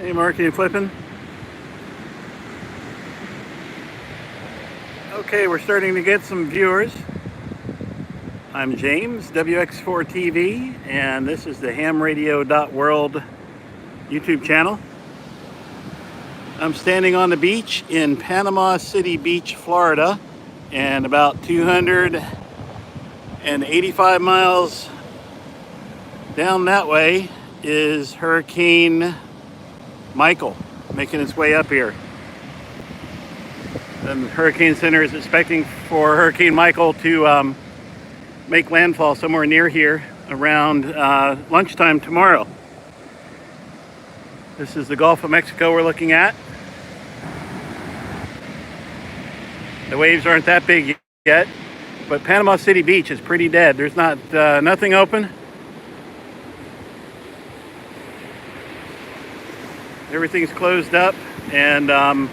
Hey Mark, are you flipping? Okay, we're starting to get some viewers. I'm James, WX4TV, and this is the HamRadio.World YouTube channel. I'm standing on the beach in Panama City Beach, Florida, and about 285 miles down that way is Hurricane Michael making its way up here. And the Hurricane Center is expecting for Hurricane Michael to make landfall somewhere near here around lunchtime tomorrow. This is the Gulf of Mexico we're looking at. The waves aren't that big yet, but Panama City Beach is pretty dead. There's nothing open. Everything's closed up, and I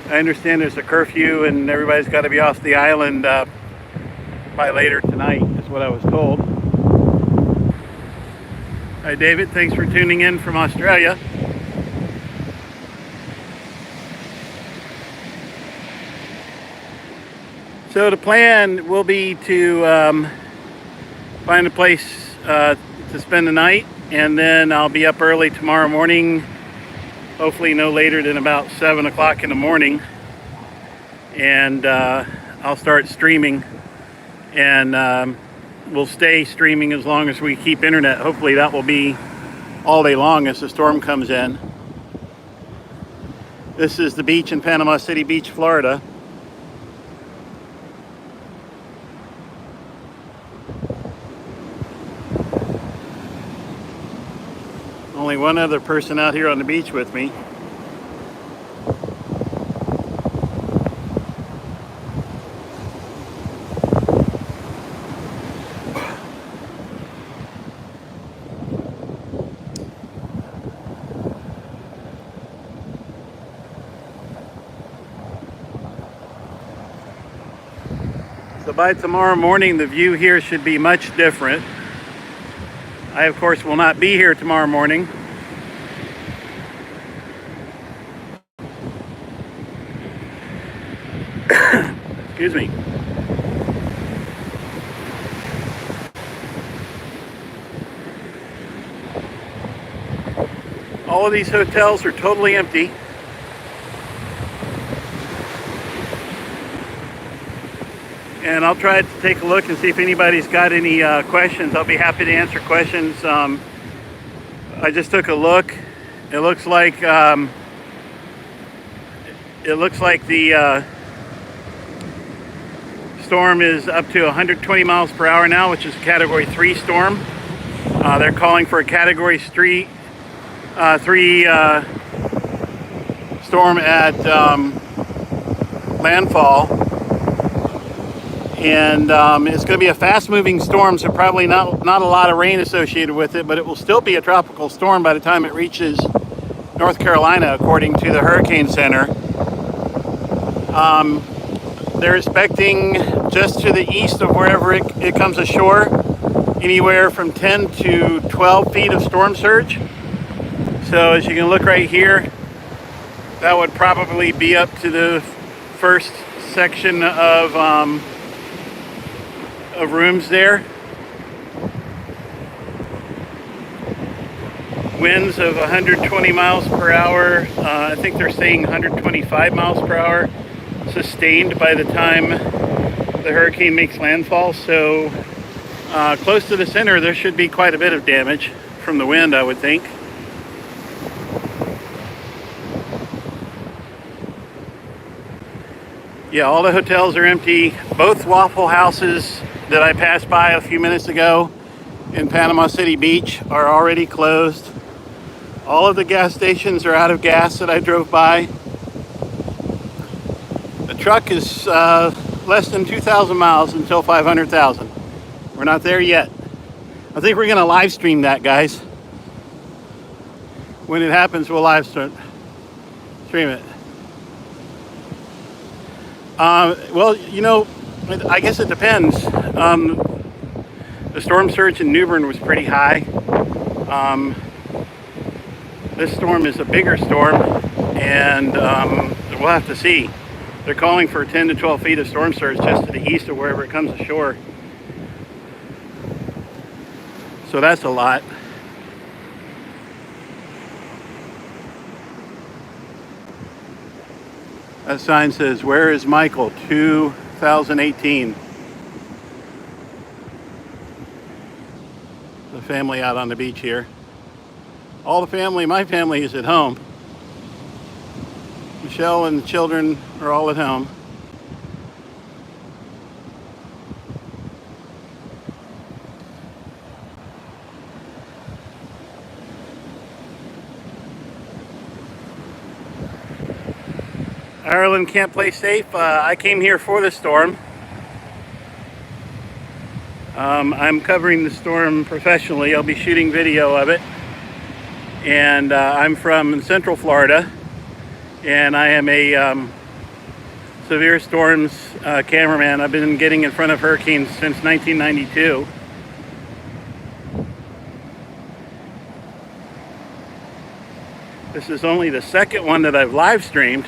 understand there's a curfew and everybody's got to be off the island by later tonight, is what I was told. Hi David, thanks for tuning in from Australia. So the plan will be to find a place to spend the night, and then I'll be up early tomorrow morning, hopefully no later than about 7 o'clock in the morning, and I'll start streaming, and we'll stay streaming as long as we keep internet. Hopefully that will be all day long as the storm comes in. This is the beach in Panama City Beach, Florida. Only one other person out here on the beach with me. So by tomorrow morning, the view here should be much different. I, of course, will not be here tomorrow morning. Excuse me. All of these hotels are totally empty. And I'll try to take a look and see if anybody's got any questions. I'll be happy to answer questions. I just took a look. It looks like the storm is up to 120 miles per hour now, which is a Category 3 storm. They're calling for a Category 3 storm at landfall. And it's going to be a fast-moving storm, so probably not a lot of rain associated with it, but it will still be a tropical storm by the time it reaches North Carolina, according to the Hurricane Center. They're expecting just to the east of wherever it comes ashore, anywhere from 10 to 12 feet of storm surge. So as you can look right here, that would probably be up to the first section of rooms there. Winds of 120 miles per hour. I think they're saying 125 miles per hour sustained by the time the hurricane makes landfall. So close to the center, there should be quite a bit of damage from the wind, I would think. Yeah, all the hotels are empty. Both Waffle Houses that I passed by a few minutes ago in Panama City Beach are already closed. All of the gas stations are out of gas that I drove by. The truck is less than 2,000 miles until 500,000. We're not there yet. I think we're going to live stream that, guys. When it happens, we'll live stream it. Well, you know, I guess it depends. The storm surge in New Bern was pretty high. This storm is a bigger storm, and we'll have to see. They're calling for 10 to 12 feet of storm surge just to the east of wherever it comes ashore. So that's a lot. That sign says, "Where is Michael? 2018. The family out on the beach here. All the family, my family is at home. Michelle and the children are all at home. Ireland can't play safe. I came here for the storm. I'm covering the storm professionally. I'll be shooting video of it. And I'm from Central Florida. And I am a severe storms cameraman. I've been getting in front of hurricanes since 1992. This is only the second one that I've live streamed.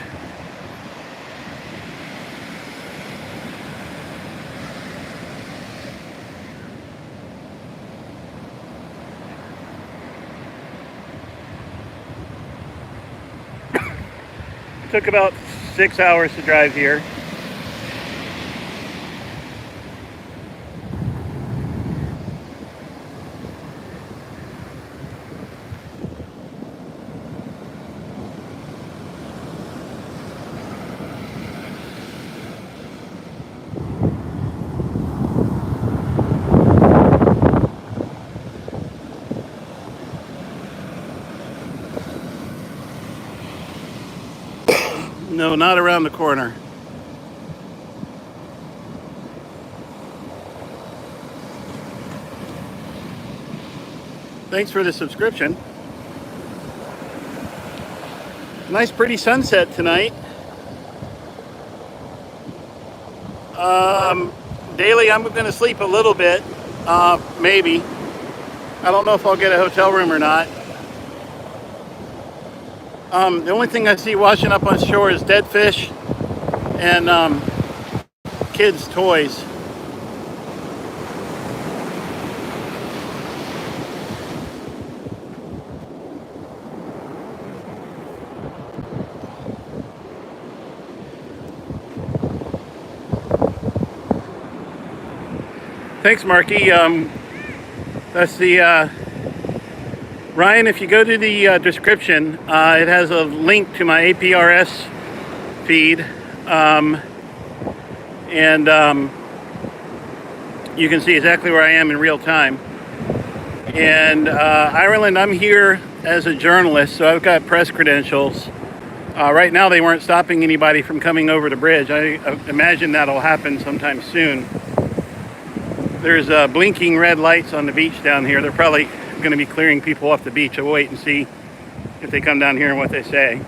It took about 6 hours to drive here. No, not around the corner. Thanks for the subscription. Nice pretty sunset tonight. Daily I'm going to sleep a little bit, maybe. I don't know if I'll get a hotel room or not. The only thing I see washing up on shore is dead fish and kids' toys. Thanks, Marky. That's the Ryan, if you go to the description, it has a link to my APRS feed, and you can see exactly where I am in real time. And Ireland, I'm here as a journalist, so I've got press credentials. Right now they weren't stopping anybody from coming over the bridge. I imagine that'll happen sometime soon. There's blinking red lights on the beach down here. They're probably going to be clearing people off the beach. I'll wait and see if they come down here and what they say.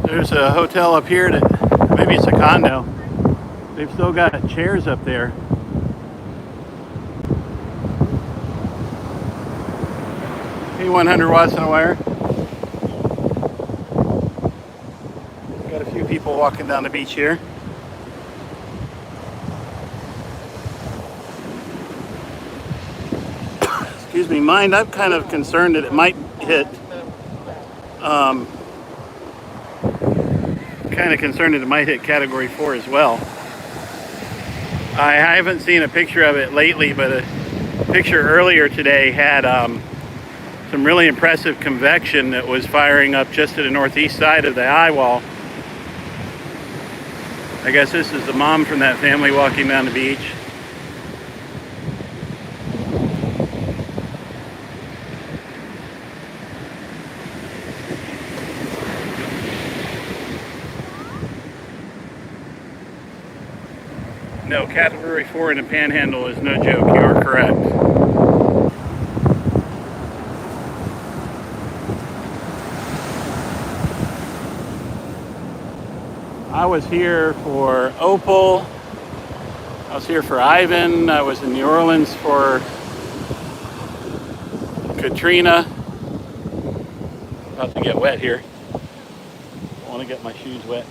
There's a hotel up here that maybe it's a condo. They've still got chairs up there. Hey, 100 watts on a wire. Got a few people walking down the beach here. Excuse me, mind, I'm kind of concerned that it might hit, Category 4 as well. I haven't seen a picture of it lately, but a picture earlier today had some really impressive convection that was firing up just to the northeast side of the eye wall. I guess this is the mom from that family walking down the beach. No, Category 4 in the Panhandle is no joke. You are correct. I was here for Opal. I was here for Ivan. I was in New Orleans for Katrina. About to get wet here. I want to get my shoes wet.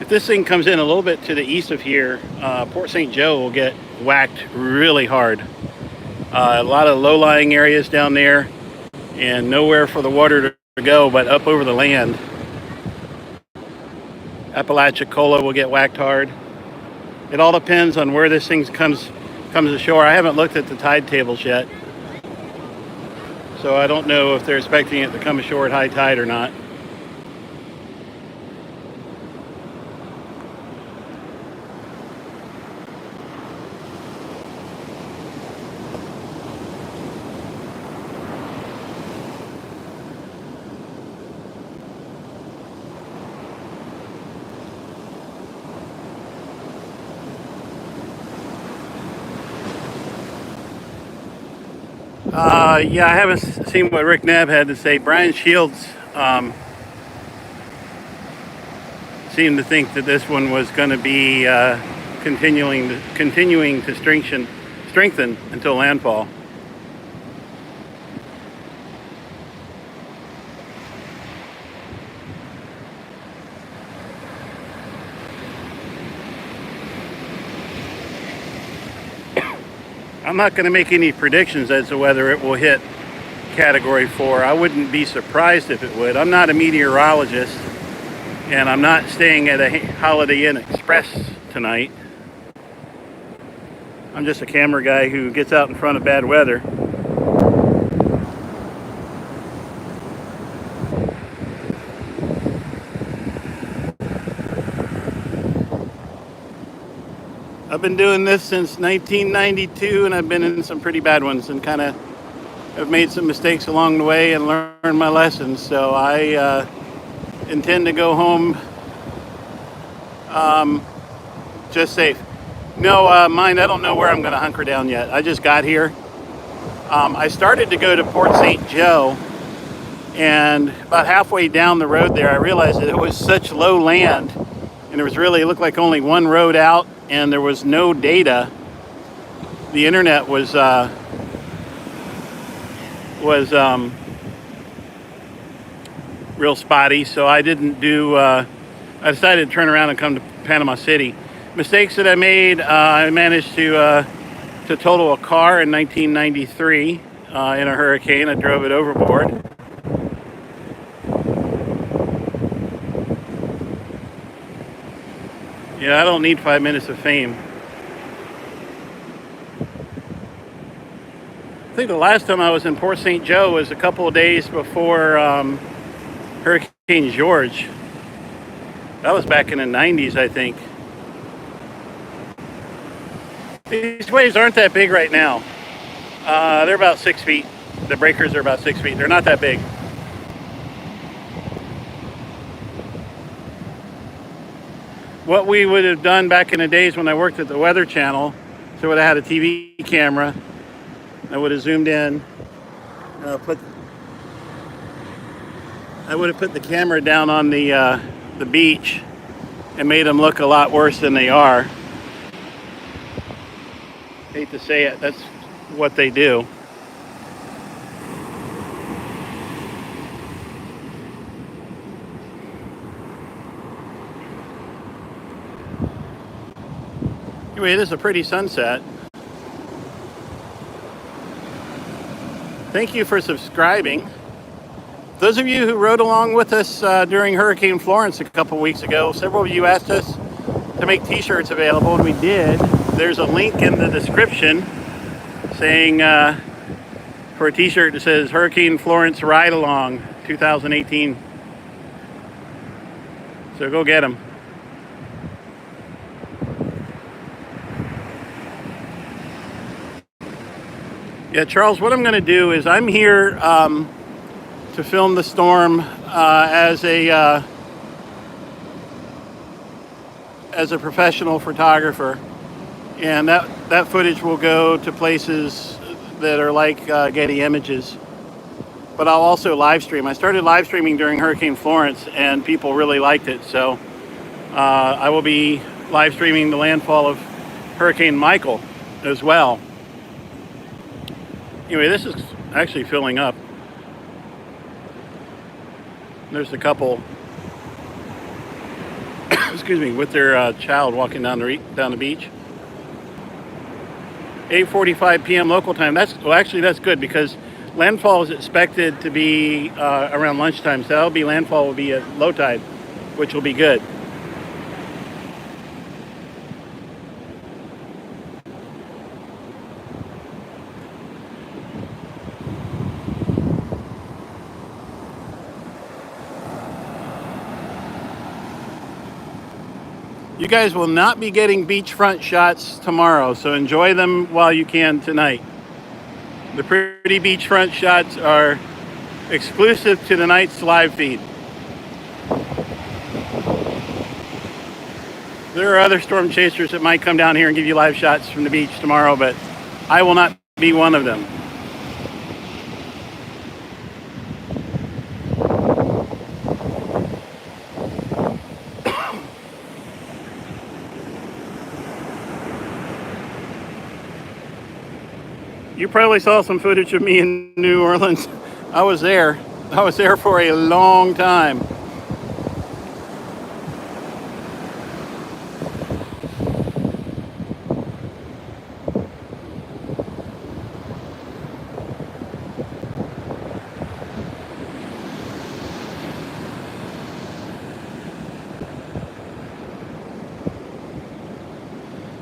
If this thing comes in a little bit to the east of here, Port St. Joe will get whacked really hard. A lot of low-lying areas down there and nowhere for the water to go but up over the land. Apalachicola will get whacked hard. It all depends on where this thing comes ashore. I haven't looked at the tide tables yet, so I don't know if they're expecting it to come ashore at high tide or not. Yeah, I haven't seen what Rick Knabb had to say. Brian Shields seemed to think that this one was going to be continuing to strengthen until landfall. I'm not going to make any predictions as to whether it will hit Category 4. I wouldn't be surprised if it would. I'm not a meteorologist, and I'm not staying at a Holiday Inn Express tonight. I'm just a camera guy who gets out in front of bad weather. I've been doing this since 1992, and I've been in some pretty bad ones and kind of have made some mistakes along the way and learned my lessons. So I intend to go home just safe. No, mind, I don't know where I'm going to hunker down yet. I just got here. I started to go to Port St. Joe, and about halfway down the road there, I realized that it was such low land, and it looked like only one road out, and there was no data. The internet was real spotty, so I didn't do. I decided to turn around and come to Panama City. Mistakes that I made: I managed to total a car in 1993 in a hurricane. I drove it overboard. Yeah, I don't need 5 minutes of fame. I think the last time I was in Port St. Joe was a couple of days before Hurricane George. That was back in the 90s, I think. These waves aren't that big right now. They're about 6 feet. The breakers are about 6 feet. They're not that big. What we would have done back in the days when I worked at the Weather Channel, so I would have had a TV camera. I would have zoomed in. I would have put the camera down on the beach and made them look a lot worse than they are. Hate to say it, that's what they do. Anyway, it is a pretty sunset. Thank you for subscribing. Those of you who rode along with us during Hurricane Florence a couple weeks ago, several of you asked us to make t-shirts available, and we did. There's a link in the description saying for a t-shirt that says Hurricane Florence Ride Along 2018. So go get them. Yeah, Charles, what I'm going to do is I'm here to film the storm as a professional photographer. And that footage will go to places that are like Getty Images. But I'll also live stream. I started live streaming during Hurricane Florence, and people really liked it. So I will be live streaming the landfall of Hurricane Michael as well. Anyway, this is actually filling up. There's a couple, excuse me, with their child walking down the beach. 8:45 p.m. local time. That's good because landfall is expected to be around lunchtime. So landfall will be at low tide, which will be good. You guys will not be getting beachfront shots tomorrow, so enjoy them while you can tonight. The pretty beachfront shots are exclusive to tonight's live feed. There are other storm chasers that might come down here and give you live shots from the beach tomorrow, but I will not be one of them. You probably saw some footage of me in New Orleans. I was there for a long time.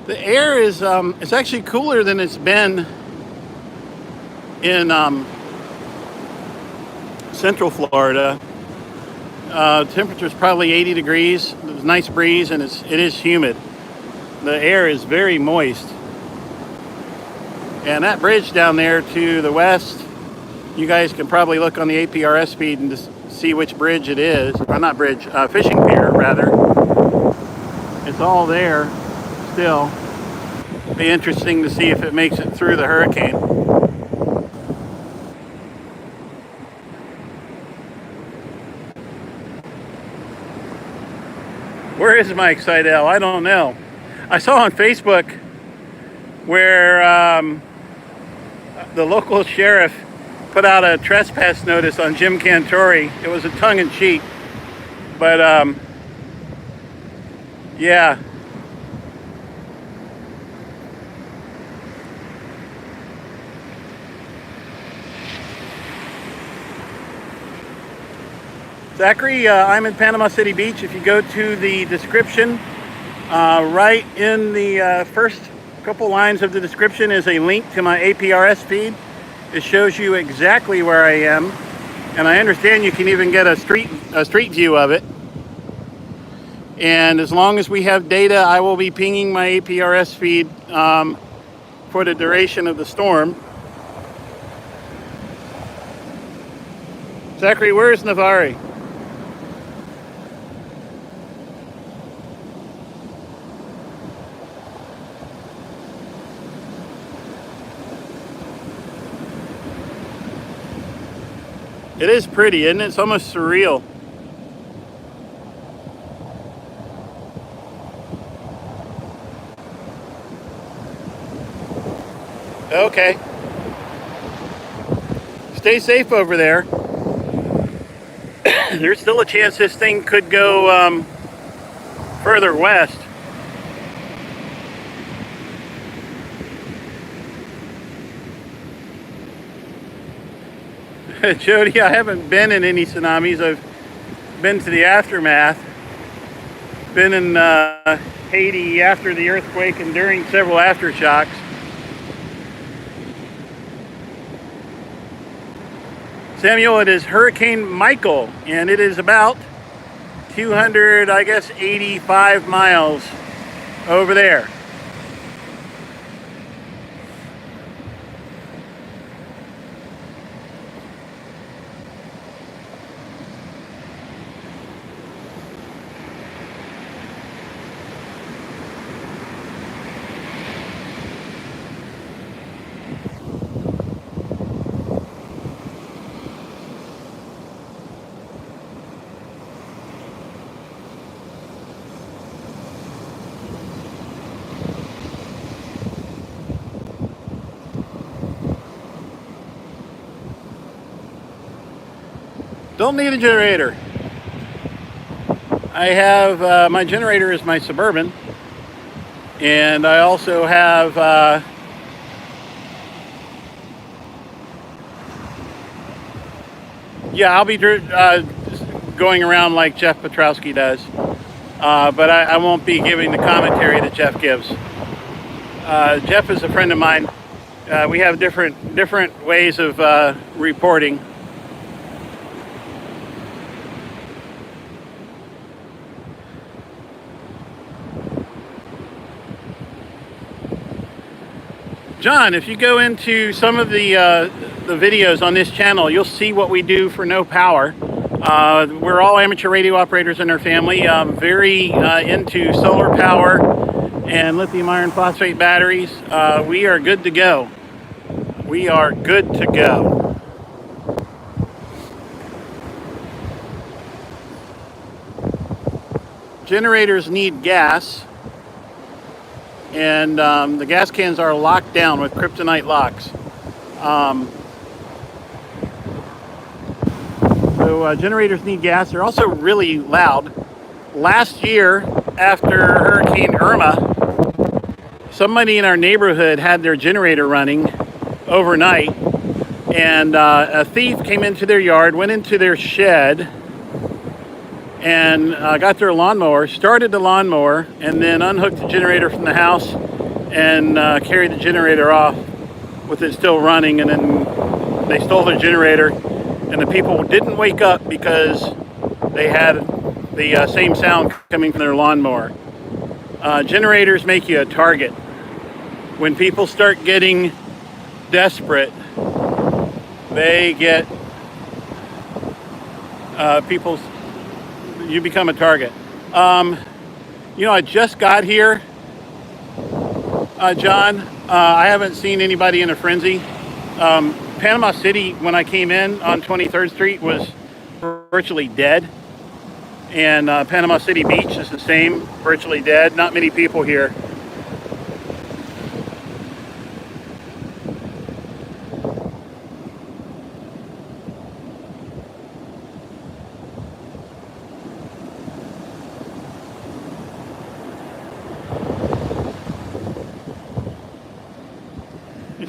The air is it's actually cooler than it's been in Central Florida. Temperature is probably 80 degrees. There's a nice breeze, and it is humid. The air is very moist. And that bridge down there to the west, you guys can probably look on the APRS feed and just see which bridge it is. Or not bridge, fishing pier rather. It's all there still. Be interesting to see if it makes it through the hurricane. Where is Mike Seidel? I don't know. I saw on Facebook where the local sheriff put out a trespass notice on Jim Cantori. It was a tongue-in-cheek, but yeah. Zachary, I'm in Panama City Beach. If you go to the description, right in the first couple lines of the description is a link to my APRS feed. It shows you exactly where I am, and I understand you can even get a street view of it. And as long as we have data, I will be pinging my APRS feed for the duration of the storm. Zachary, where is Navari? It is pretty, isn't it? It's almost surreal. Okay. Stay safe over there. There's still a chance this thing could go further west. Jody, I haven't been in any tsunamis. I've been to the aftermath. Been in Haiti after the earthquake and during several aftershocks. Samuel, it is Hurricane Michael, and it is about 85 miles over there. Don't need a generator. I have, my generator is my Suburban. And I also have, yeah, I'll be going around like Jeff Petrowski does. But I won't be giving the commentary that Jeff gives. Jeff is a friend of mine. We have different ways of reporting. John, if you go into some of the videos on this channel, you'll see what we do for no power. We're all amateur radio operators in our family, very into solar power and lithium iron phosphate batteries. We are good to go. We are good to go. Generators need gas, and the gas cans are locked down with kryptonite locks. So generators need gas. They're also really loud. Last year, after Hurricane Irma, somebody in our neighborhood had their generator running overnight, and a thief came into their yard, went into their shed, and got their lawnmower, started the lawnmower, and then unhooked the generator from the house and carried the generator off with it still running. And then they stole the generator, and the people didn't wake up because they had the same sound coming from their lawnmower. Generators make you a target. When people start getting desperate, they get you become a target. You know, I just got here, John. I haven't seen anybody in a frenzy. Panama City, when I came in on 23rd Street, was virtually dead. And Panama City Beach is the same, virtually dead. Not many people here.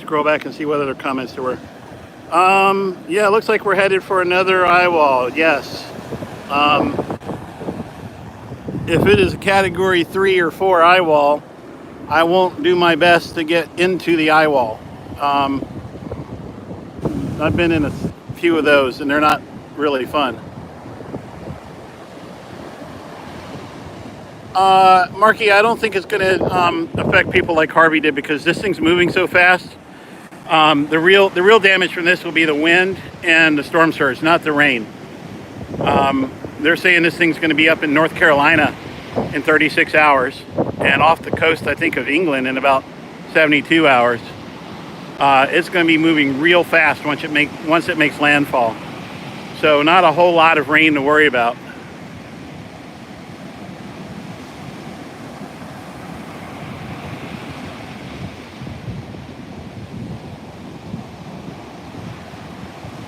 Scroll back and see what other comments there were. Yeah, it looks like we're headed for another eye wall. Yes. If it is a category 3 or 4 eye wall, I won't do my best to get into the eye wall. I've been in a few of those, and they're not really fun. Marky, I don't think it's going to affect people like Harvey did, because this thing's moving so fast. The real damage from this will be the wind and the storm surge, not the rain. They're saying this thing's going to be up in North Carolina in 36 hours and off the coast, I think, of England in about 72 hours. It's going to be moving real fast once it makes landfall. So not a whole lot of rain to worry about.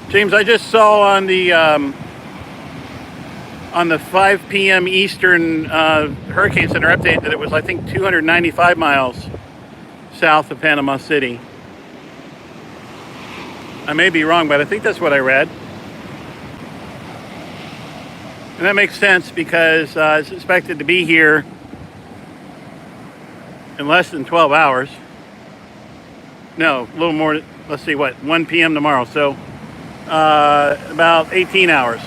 James, I just saw on the 5 p.m. Eastern Hurricane Center update that it was, I think, 295 miles south of Panama City. I may be wrong, but I think that's what I read. And that makes sense, because it's expected to be here in less than 12 hours. No, a little more. Let's see, 1 p.m. tomorrow. So about 18 hours.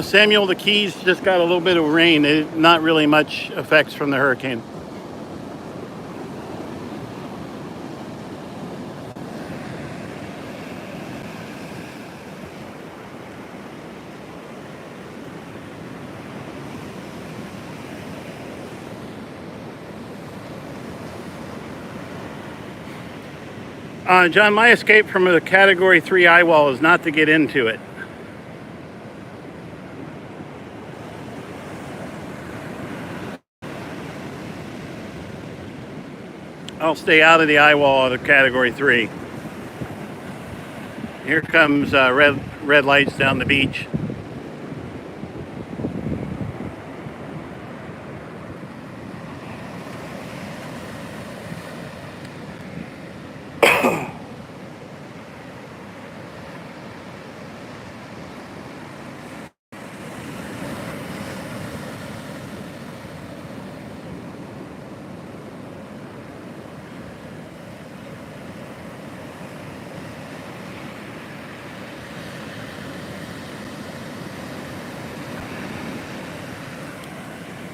Samuel, the Keys just got a little bit of rain. Not really much effects from the hurricane. John, my escape from a Category 3 eye wall is not to get into it. I'll stay out of the eye wall of the Category 3. Here comes red lights down the beach.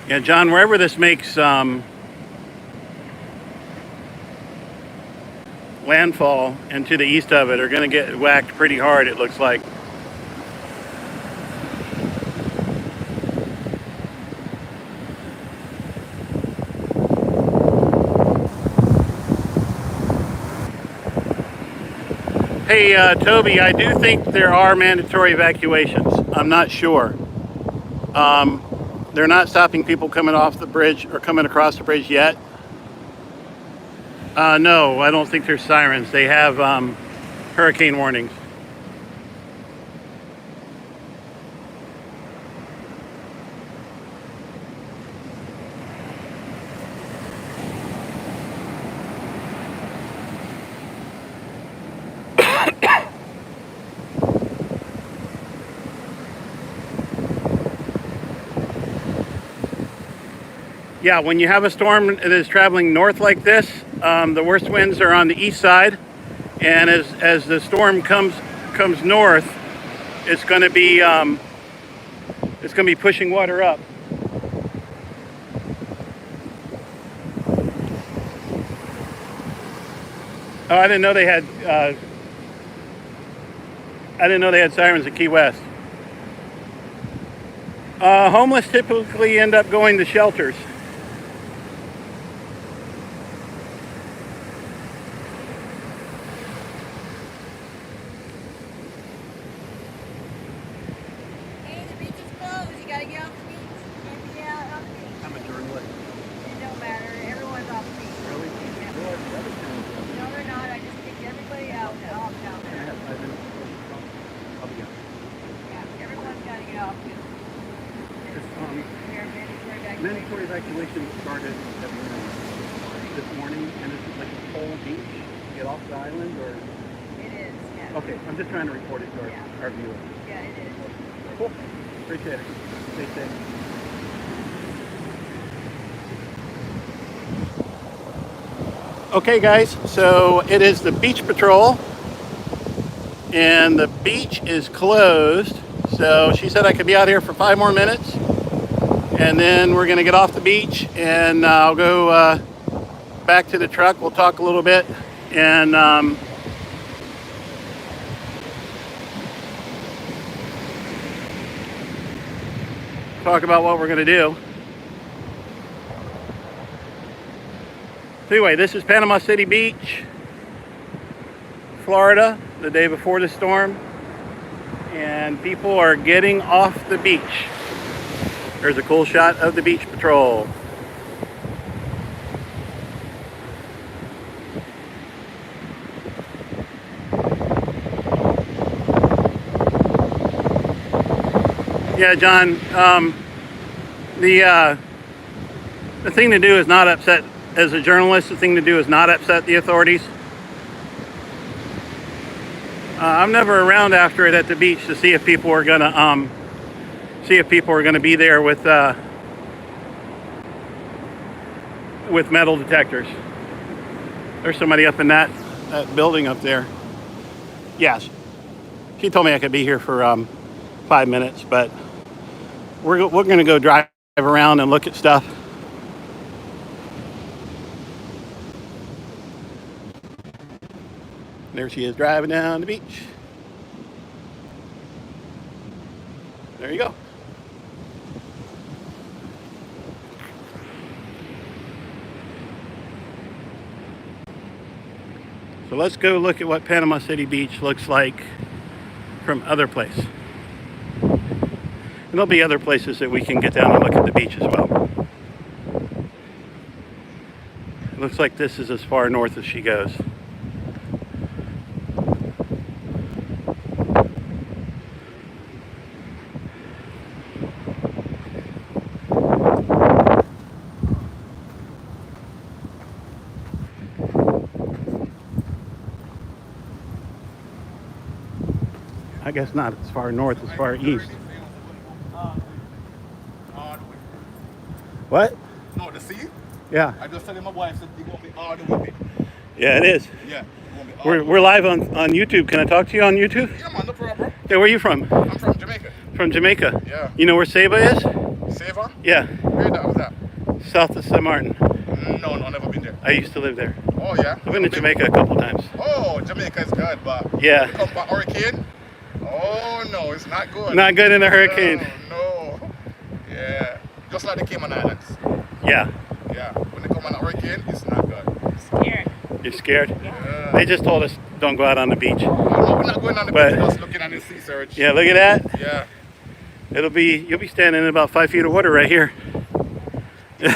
Yeah, John, wherever this makes landfall and to the east of it are going to get whacked pretty hard, it looks like. Hey, Toby, I do think there are mandatory evacuations. I'm not sure. They're not stopping people coming off the bridge or coming across the bridge yet. No, I don't think there's sirens. They have hurricane warnings. Yeah, when you have a storm that is traveling north like this, the worst winds are on the east side, and as the storm comes north, it's going to be pushing water up. Oh, I didn't know they had sirens at Key West. Homeless typically end up going to shelters. Mandatory evacuation started this morning, and it's like a whole beach to get off the island, or? It is, yeah. Okay, I'm just trying to report it to our viewers. Yeah, it is. Cool. Appreciate it. Stay safe. Okay, guys, so it is the beach patrol, and the beach is closed. So she said I could be out here for 5 more minutes. And then we're going to get off the beach, and I'll go back to the truck. We'll talk a little bit and talk about what we're going to do. So anyway, this is Panama City Beach, Florida, the day before the storm. And people are getting off the beach. There's a cool shot of the beach patrol. Yeah, John, the thing to do is not upset, as a journalist, the thing to do is not upset the authorities. I'm never around after it at the beach to see if people are gonna be there with metal detectors. There's somebody up in that building up there. Yes, she told me I could be here for 5 minutes, but we're gonna go drive around and look at stuff. There she is driving down the beach. There you go. So let's go look at what Panama City Beach looks like from other places. And there'll be other places that we can get down and look at the beach as well. It looks like this is as far north as she goes. I guess not as far north, as far east. What? No, the sea? Yeah. I just told my wife said it won't be all the way. Yeah, it is. Yeah, it won't be all We're live on YouTube. Can I talk to you on YouTube? Yeah, man, no problem. Yeah, where are you from? I'm from Jamaica. From Jamaica? Yeah. You know where Saba is? Sava? Yeah. Where that was that? South of St. Martin. No, never been there. I used to live there. Oh, yeah? I've been to Jamaica a couple times. Oh, Jamaica is good, but Yeah. you come back hurricane? Oh, no, it's not good. Not good in a hurricane. No. Yeah. Just like the Cayman Islands. Yeah. Yeah. When they come on a hurricane, it's not good. Scared. You're scared? Yeah. They just told us don't go out on the beach. No, we're not going on the But- beach, just looking at the sea search. Yeah, look at that. Yeah. You'll be standing in about 5 feet of water right here. Yeah,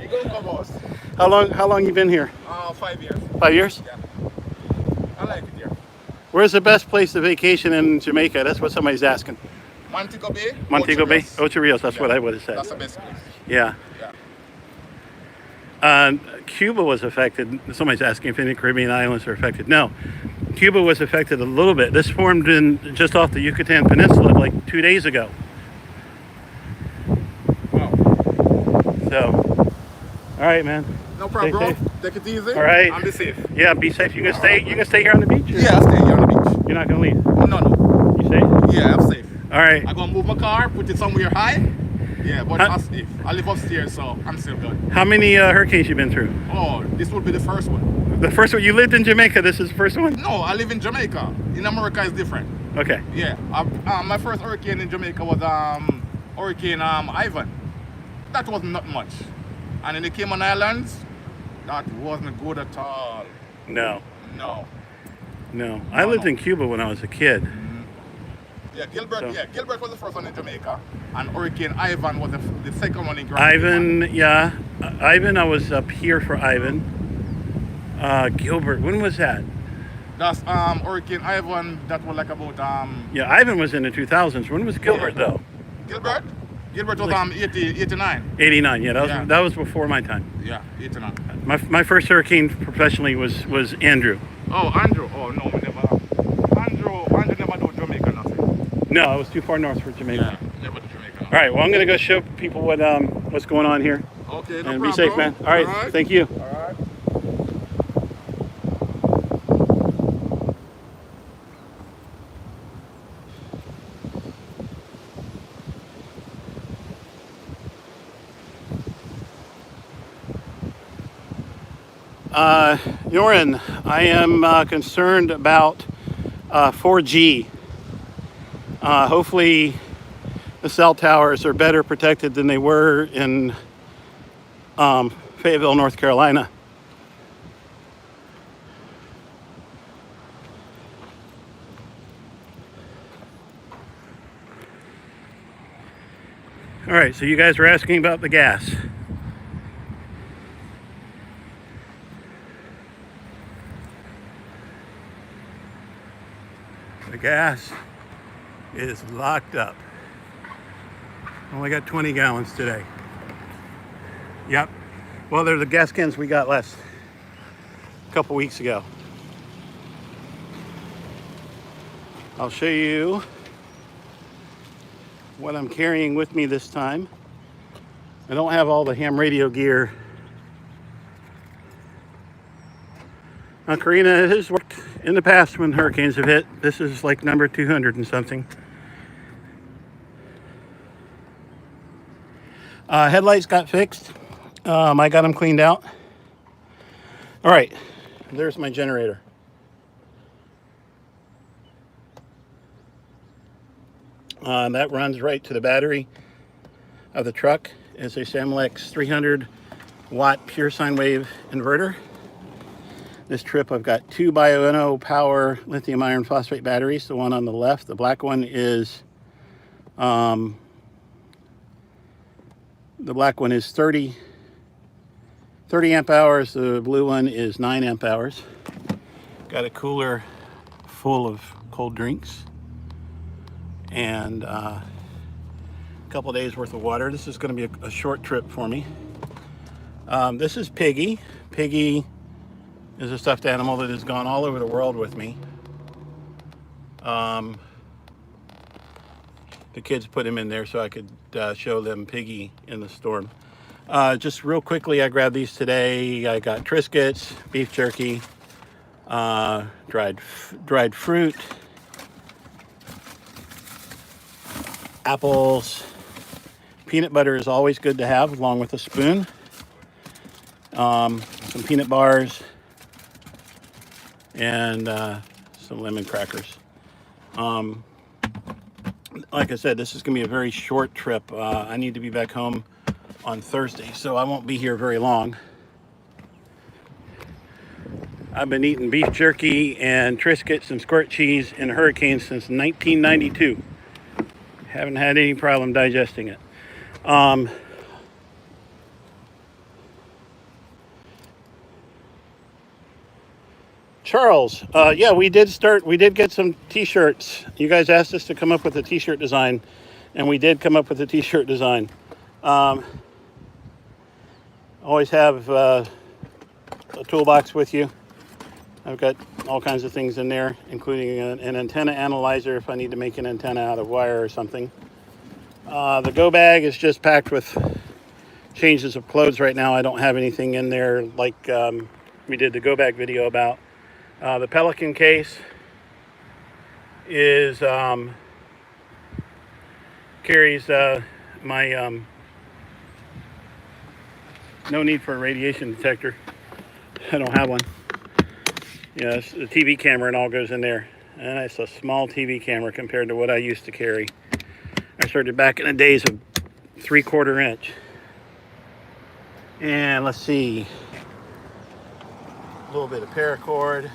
you go to us. How long you been here? 5 years. 5 years? Yeah. I like it here. Where's the best place to vacation in Jamaica? That's what somebody's asking. Montego Bay? Montego Bay? Ocho Rios. Ocho Rios, that's Yeah. what I would have said. That's the best place. Yeah. Yeah. Cuba was affected. Somebody's asking if any Caribbean islands are affected. No. Cuba was affected a little bit. This formed in just off the Yucatan Peninsula like 2 days ago. Wow. So, all right, man. No problem, Stay bro. safe. Take it easy. All right. And be safe. Yeah, be safe. You gonna stay here on the beach? Or Yeah, I'll stay here on the beach. You're not gonna leave. No. You safe? Yeah, I'm safe. All right. I'm gonna move my car, put it somewhere high. Yeah, but Huh? I'm safe. I live upstairs, so I'm still good. How many hurricanes you been through? Oh, this would be the first one. The first one. You lived in Jamaica. This is the first one. No, I live in Jamaica. In America, it's different. Okay. Yeah, my first hurricane in Jamaica was Hurricane Ivan. That wasn't not much. And in the Cayman Islands, that wasn't good at all. No. No. No. I lived in Cuba when I was a kid. Yeah, Gilbert. So- Yeah, Gilbert was the first one in Jamaica, and Hurricane Ivan was the second one in Grand Ivan, yeah. Ivan, I was up here for Ivan. Gilbert, when was that? That's Hurricane Ivan. That was like about Yeah, Ivan was in the 2000s. When was Gilbert, though? Gilbert. Gilbert was Like- 89. 89, yeah. Yeah. That was before my time. Yeah, 89. My first hurricane professionally was Andrew. Oh, Andrew. Oh no, we never. Andrew never do Jamaica nothing. No, I was too far north for Jamaica. Yeah, never do Jamaica. All right, well, I'm going to go show people what's going on here. Okay, no And problem, be safe, bro. man. All right, thank you. All right. Joran, I am concerned about 4G. Hopefully the cell towers are better protected than they were in Fayetteville, North Carolina. All right, so you guys were asking about the gas. The gas is locked up. Only got 20 gallons today. Yep. Well, they're the gas cans we got a couple weeks ago. I'll show you what I'm carrying with me this time. I don't have all the ham radio gear. Now, Karina has worked in the past when hurricanes have hit. This is like number 200 and something. Headlights got fixed. I got them cleaned out. All right, there's my generator. That runs right to the battery of the truck. It's a Samlex 300 watt pure sine wave inverter. This trip I've got 2 Bioenno Power lithium iron phosphate batteries. The one on the left, the black one is 30 amp hours. The blue one is 9 amp hours. Got a cooler full of cold drinks and a couple days worth of water. This is going to be a short trip for me. This is Piggy. Piggy is a stuffed animal that has gone all over the world with me. The kids put him in there so I could show them Piggy in the storm. Just real quickly, I grabbed these today. I got Triscuits, beef jerky, dried fruit, apples. Peanut butter is always good to have along with a spoon. Some peanut bars and some lemon crackers. Like I said, this is going to be a very short trip. I need to be back home on Thursday, so I won't be here very long. I've been eating beef jerky and Triscuits and squirt cheese in hurricanes since 1992. Haven't had any problem digesting it. Charles, yeah, we did get some t-shirts. You guys asked us to come up with a t-shirt design, and we did come up with a t-shirt design. Always have a toolbox with you. I've got all kinds of things in there, including an antenna analyzer if I need to make an antenna out of wire or something. The go bag is just packed with changes of clothes right now. I don't have anything in there like we did the go bag video about. The Pelican case is carries my no need for a radiation detector. I don't have one. Yeah, the TV camera and all goes in there. And it's a small TV camera compared to what I used to carry. I started back in the days of 3/4 inch. And let's see. A little bit of paracord.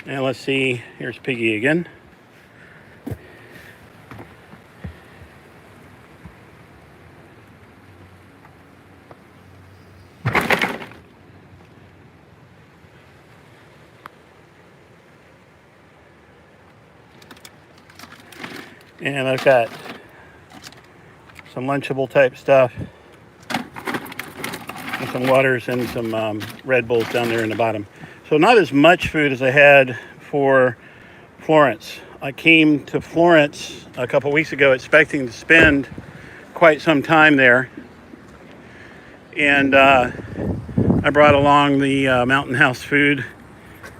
And let's see, here's Piggy again. And I've got some Lunchable type stuff, and some waters and some Red Bulls down there in the bottom. So not as much food as I had for Florence. I came to Florence a couple weeks ago expecting to spend quite some time there. And I brought along the Mountain House food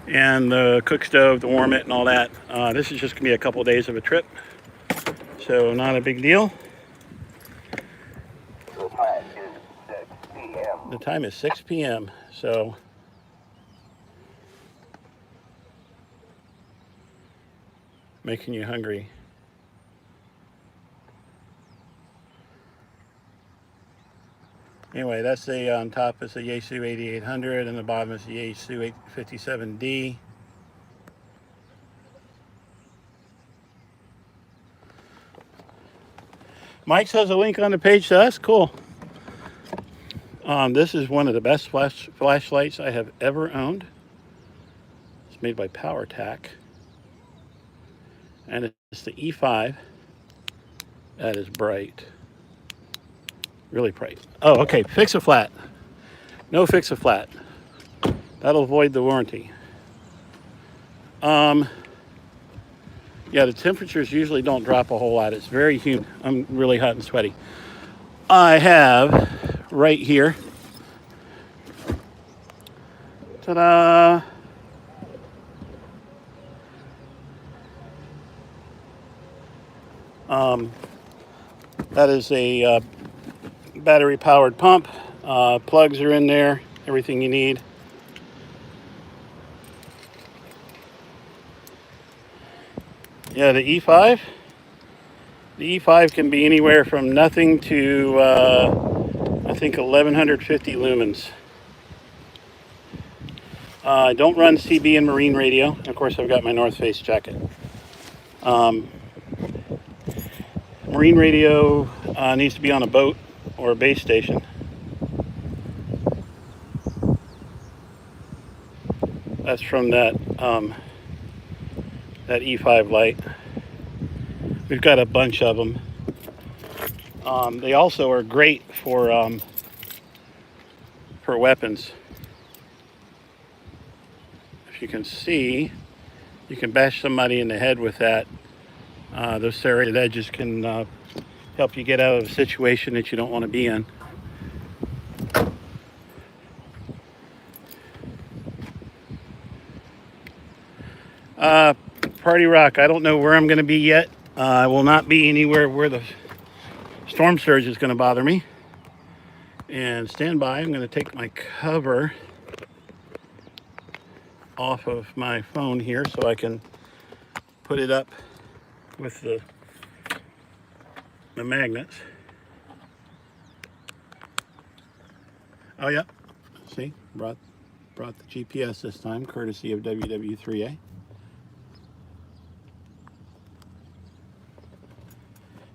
and the cook stove to warm it and all that. This is just gonna be a couple days of a trip. So not a big deal. The time is 6 p.m. The time is 6 p.m. So making you hungry. Anyway, that's on top is the Yaesu 8800 and the bottom is the Yaesu 857D. Mike's has a link on the page to us. Cool. This is one of the best flashlights I have ever owned. It's made by PowerTac. And it's the E5. That is bright. Really bright. Oh, okay. Fix a flat. No fix a flat. That'll void the warranty. Yeah, the temperatures usually don't drop a whole lot. It's very humid. I'm really hot and sweaty. I have right here, ta-da, that is a battery powered pump. Plugs are in there, everything you need. Yeah, the The E5 can be anywhere from nothing to, I think, 1150 lumens. I don't run CB and marine radio. Of course, I've got my North Face jacket. Marine radio needs to be on a boat or a base station. That's from that that E5 light. We've got a bunch of them. They also are great for weapons. If you can see, you can bash somebody in the head with that. Those serrated edges can help you get out of a situation that you don't want to be in. Party Rock, I don't know where I'm going to be yet. I will not be anywhere where the storm surge is going to bother me. And stand by, I'm going to take my cover off of my phone here so I can put it up with the magnets. Oh yeah, see, brought the GPS this time, courtesy of WW3A.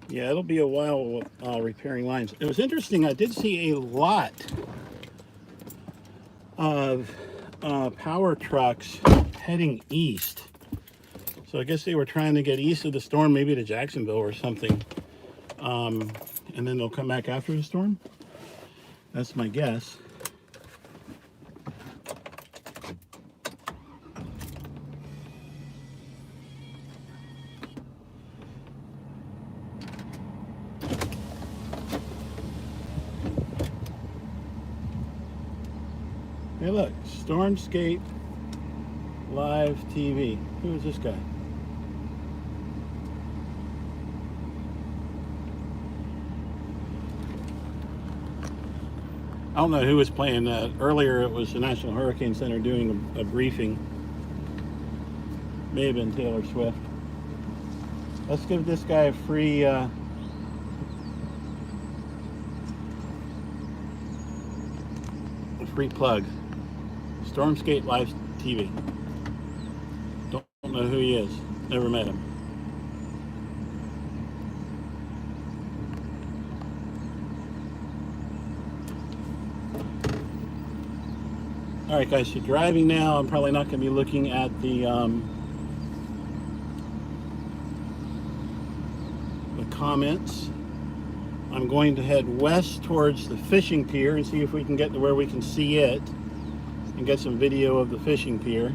Yeah, it'll be a while repairing lines. It was interesting, I did see a lot of power trucks heading east. So I guess they were trying to get east of the storm, maybe to Jacksonville or something. And then they'll come back after the storm. That's my guess. Hey look, Stormscape Live TV. Who is this guy? I don't know who was playing that. Earlier it was the National Hurricane Center doing a briefing. May have been Taylor Swift. Let's give this guy a free plug. Stormscape Live TV. Don't know who he is. Never met him. All right, guys. So driving now. I'm probably not going to be looking at the comments. I'm going to head west towards the fishing pier and see if we can get to where we can see it and get some video of the fishing pier.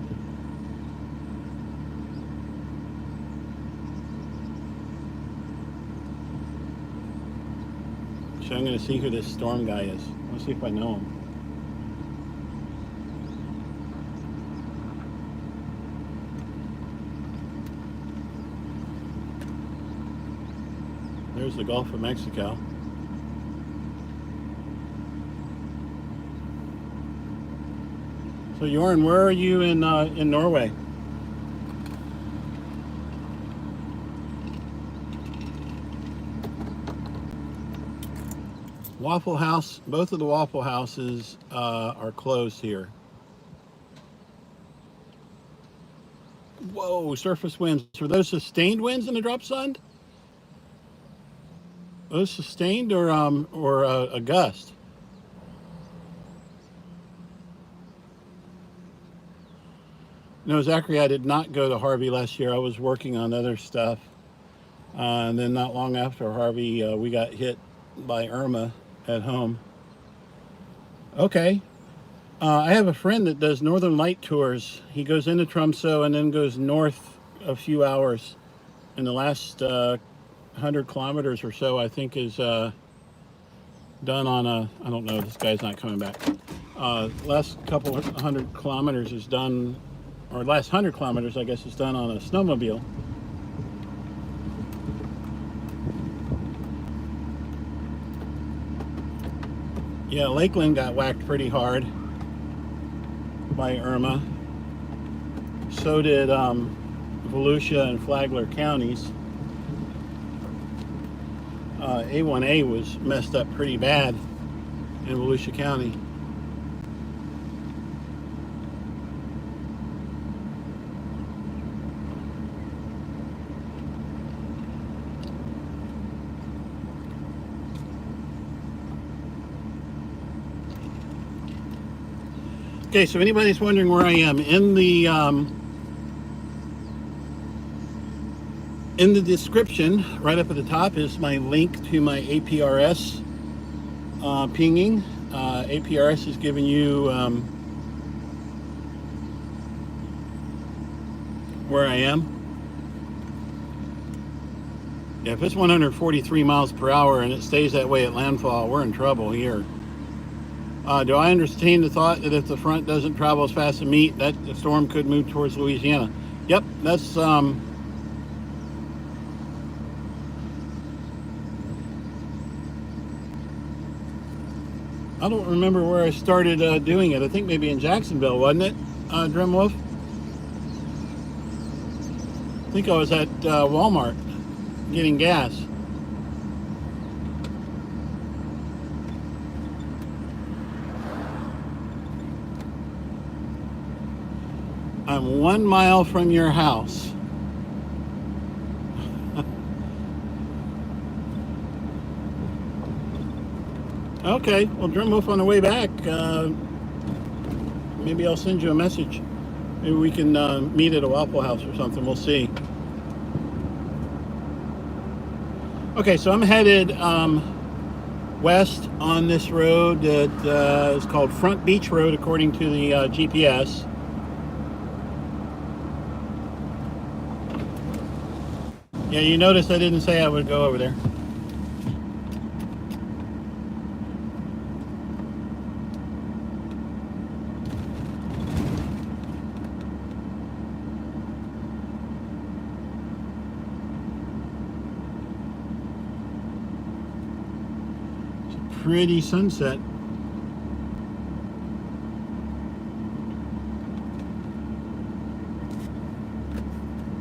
So I'm going to see who this storm guy is. Let's see if I know him. There's the Gulf of Mexico. So Jorn, where are you in Norway? Waffle House, both of the Waffle Houses are closed here. Whoa, surface winds. Were those sustained winds in the drop zone? Those sustained or a gust? No, Zachary, I did not go to Harvey last year. I was working on other stuff. And then not long after Harvey, we got hit by Irma at home. Okay. I have a friend that does Northern Light tours. He goes into Tromsø and then goes north a few hours. In the last 100 kilometers or so, I think, is done on a, I don't know, this guy's not coming back. Last couple of 100 kilometers is done, or last 100 kilometers, I guess, is done on a snowmobile. Yeah, Lakeland got whacked pretty hard by Irma. So did Volusia and Flagler counties. A1A was messed up pretty bad in Volusia County. Okay, so anybody's wondering where I am, in the description, right up at the top, is my link to my APRS pinging. APRS is giving you where I am. Yeah, if it's 143 miles per hour and it stays that way at landfall, we're in trouble here. Do I understand the thought that if the front doesn't travel as fast as meat, that the storm could move towards Louisiana? Yep, that's I don't remember where I started doing it. I think maybe in Jacksonville, wasn't it, Dremwolf? I think I was at Walmart getting gas. I'm 1 mile from your house. Okay, well, Dremwolf, on the way back, maybe I'll send you a message. Maybe we can meet at a Waffle House or something. We'll see. Okay, so I'm headed west on this road that is called Front Beach Road, according to the GPS. Yeah, you notice I didn't say I would go over there. It's a pretty sunset.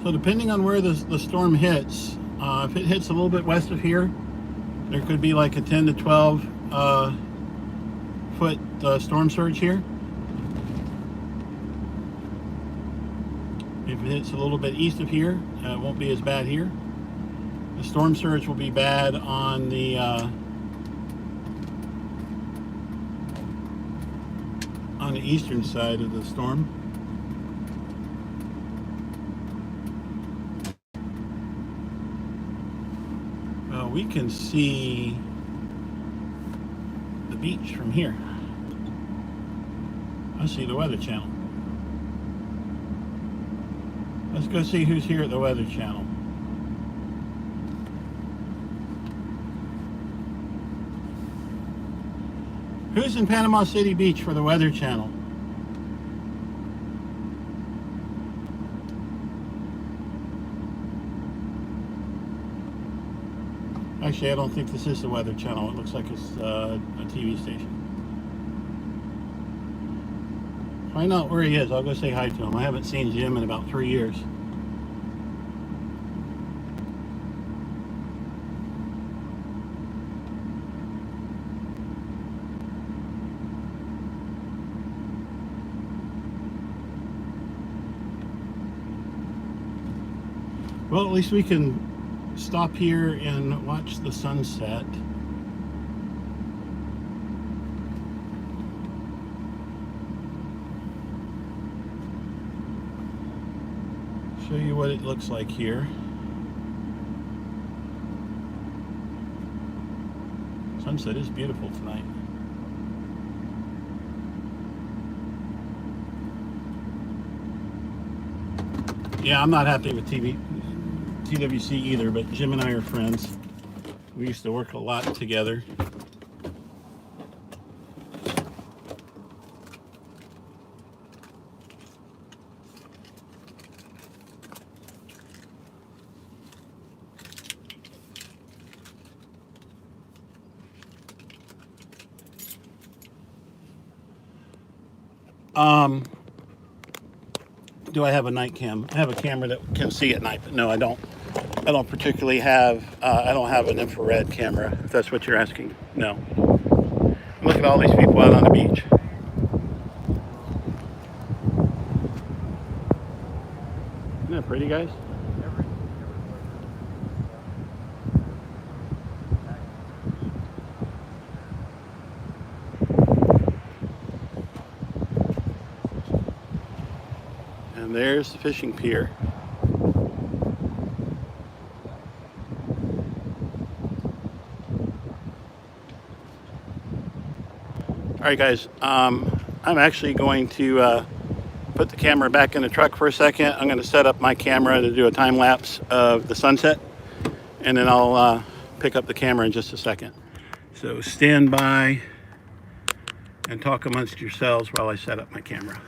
So depending on where the storm hits, if it hits a little bit west of here, there could be like a 10 to 12 foot storm surge here. If it hits a little bit east of here, it won't be as bad here. The storm surge will be bad on the eastern side of the storm. We can see the beach from here. I see the Weather Channel. Let's go see who's here at the Weather Channel. Who's in Panama City Beach for the Weather Channel? Actually, I don't think this is the Weather Channel. It looks like it's a TV station. Find out where he is. I'll go say hi to him. I haven't seen Jim in about 3 years. Well, at least we can stop here and watch the sunset. Show you what it looks like here. Sunset is beautiful tonight. Yeah, I'm not happy with TWC either, but Jim and I are friends. We used to work a lot together. Do I have a night cam? I have a camera that can see at night, but no, I don't. I don't particularly have, I don't have an infrared camera, if that's what you're asking. No. Look at all these people out on the beach. Isn't that pretty, guys? And there's the fishing pier. All right, guys, I'm actually going to put the camera back in the truck for a second. I'm going to set up my camera to do a time lapse of the sunset, and then I'll pick up the camera in just a second. So stand by and talk amongst yourselves while I set up my camera.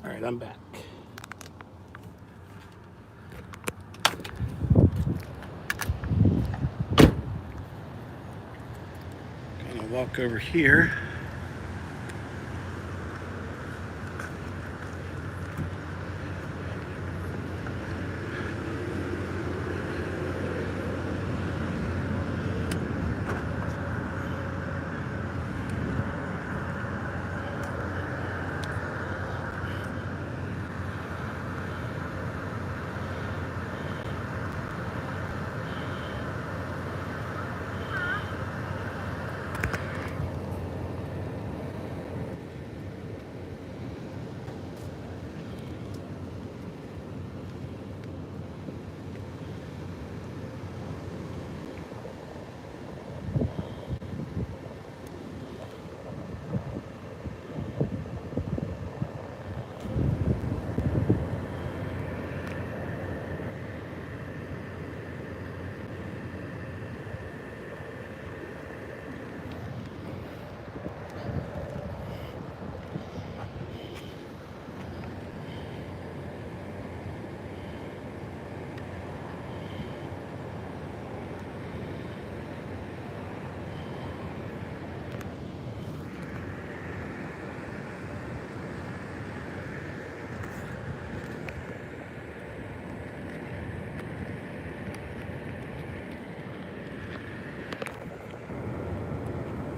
All right, I'm back. Gonna walk over here.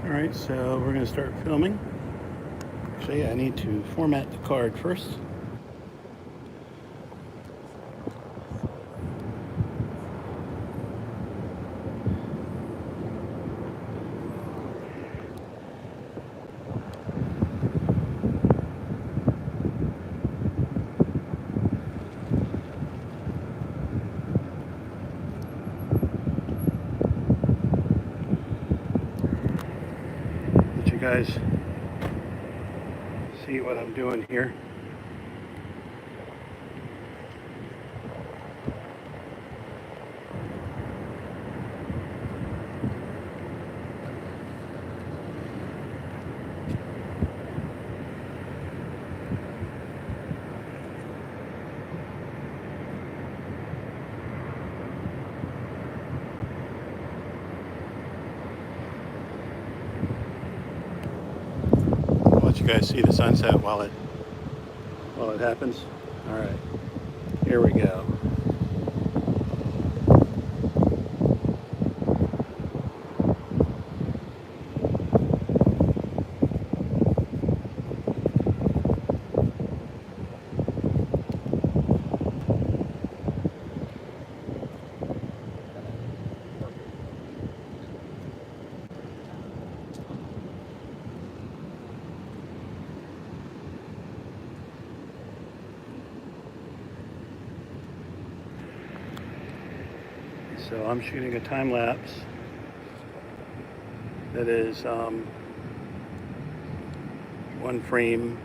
All right, so we're gonna start filming. Actually, I need to format the card first. Let you guys see what I'm doing here. guys see the sunset while it happens. All right, here we go. So I'm shooting a time lapse that is 1 frame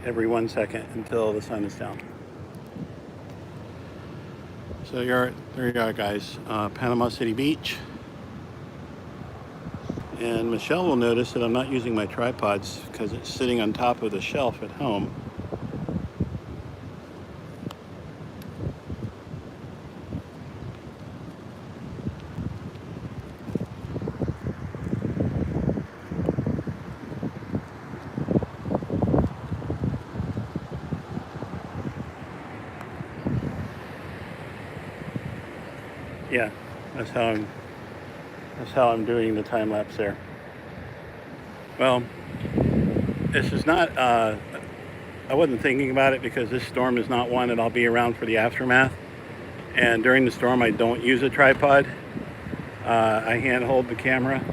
every 1 second until the sun is down. So there you are, guys. Panama City Beach. And Michelle will notice that I'm not using my tripods because it's sitting on top of the shelf at home. Yeah, that's how I'm doing the time lapse there. Well, this is not, I wasn't thinking about it because this storm is not one that I'll be around for the aftermath. And during the storm, I don't use a tripod. I hand hold the camera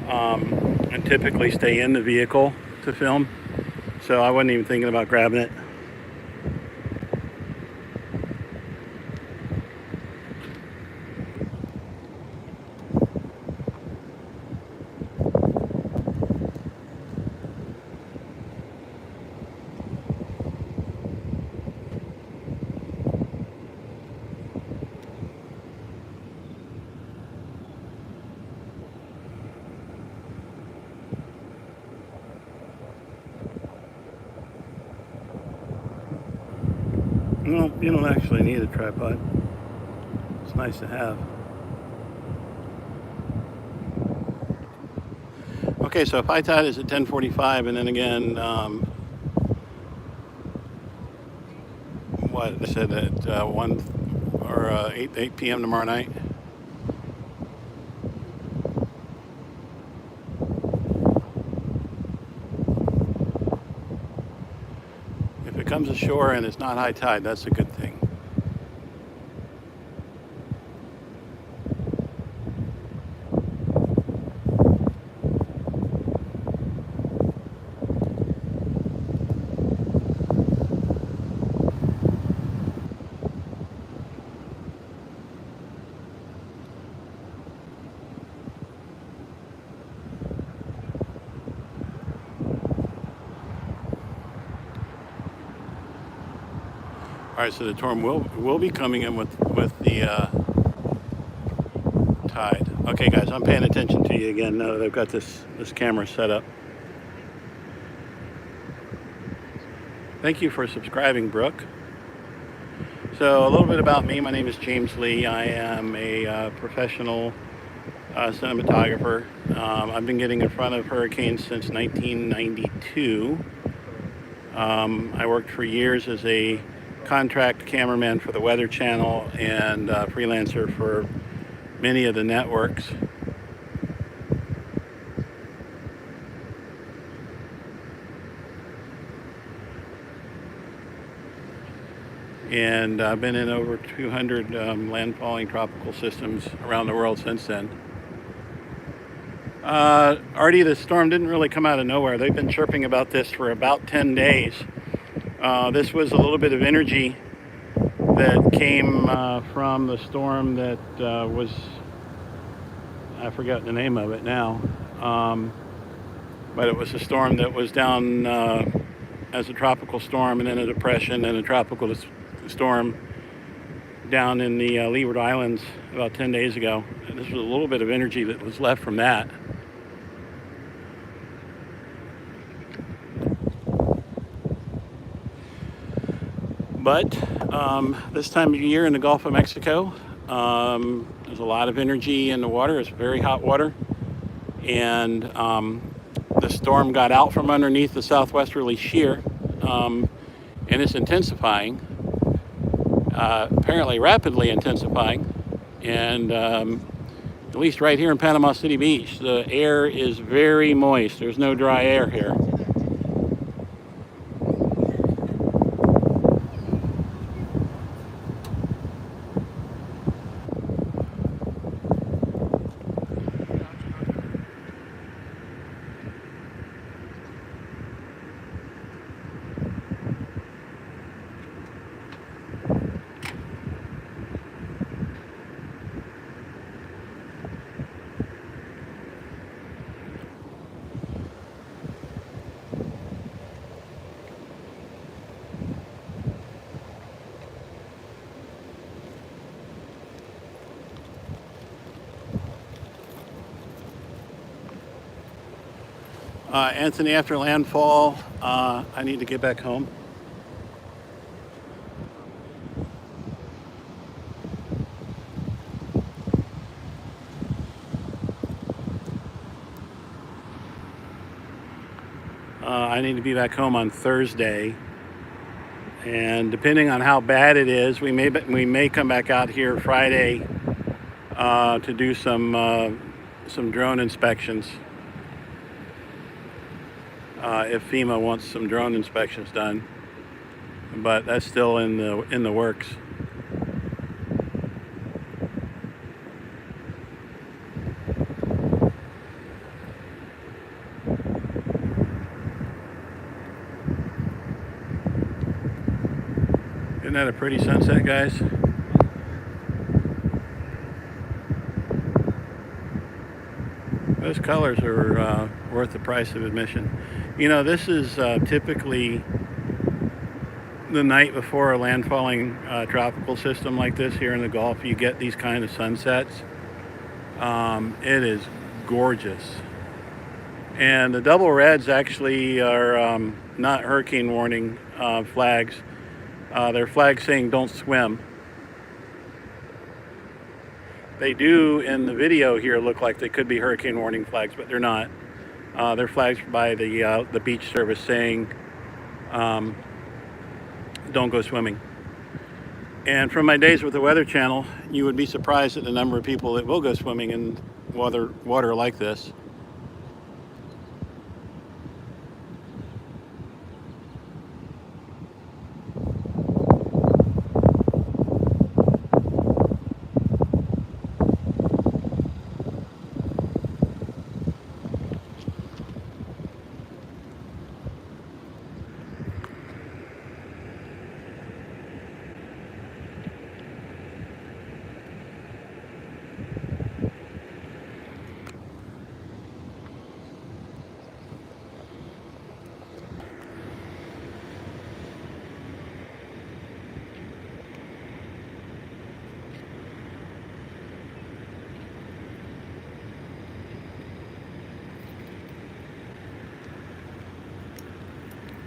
and typically stay in the vehicle to film. So I wasn't even thinking about grabbing it. No, you don't actually need a tripod. It's nice to have. Okay, so high tide is at 10:45, and then again, what I said at 1 or 8 p.m. tomorrow night. If it comes ashore and it's not high tide, that's a good thing. All right, so the storm will be coming in with the tide. Okay, guys, I'm paying attention to you again now that I've got this camera set up. Thank you for subscribing, Brooke. So a little bit about me. My name is James Lee. I am a professional cinematographer. I've been getting in front of hurricanes since 1992. I worked for years as a contract cameraman for the Weather Channel and freelancer for many of the networks. And I've been in over 200 landfalling tropical systems around the world since then. Artie, the storm didn't really come out of nowhere. They've been chirping about this for about 10 days. This was a little bit of energy that came from the storm that was, I forgot the name of it now, but it was a storm that was down as a tropical storm and then a depression and a tropical storm down in the Leeward Islands about 10 days ago. And this was a little bit of energy that was left from that. But this time of year in the Gulf of Mexico, there's a lot of energy in the water. It's very hot water. And the storm got out from underneath the southwesterly shear, and it's intensifying, apparently rapidly intensifying. And at least right here in Panama City Beach, the air is very moist. There's no dry air here. Anthony, after landfall, I need to get back home. I need to be back home on Thursday, and depending on how bad it is, we may come back out here Friday to do some drone inspections. If FEMA wants some drone inspections done, but that's still in the works. Isn't that a pretty sunset, guys? Those colors are worth the price of admission. You know, this is typically the night before a landfalling tropical system like this here in the Gulf. You get these kind of sunsets. It is gorgeous. And the double reds actually are not hurricane warning flags. They're flags saying don't swim. They do in the video here look like they could be hurricane warning flags, but they're not. They're flags by the beach service saying don't go swimming. And from my days with the Weather Channel, you would be surprised at the number of people that will go swimming in water like this.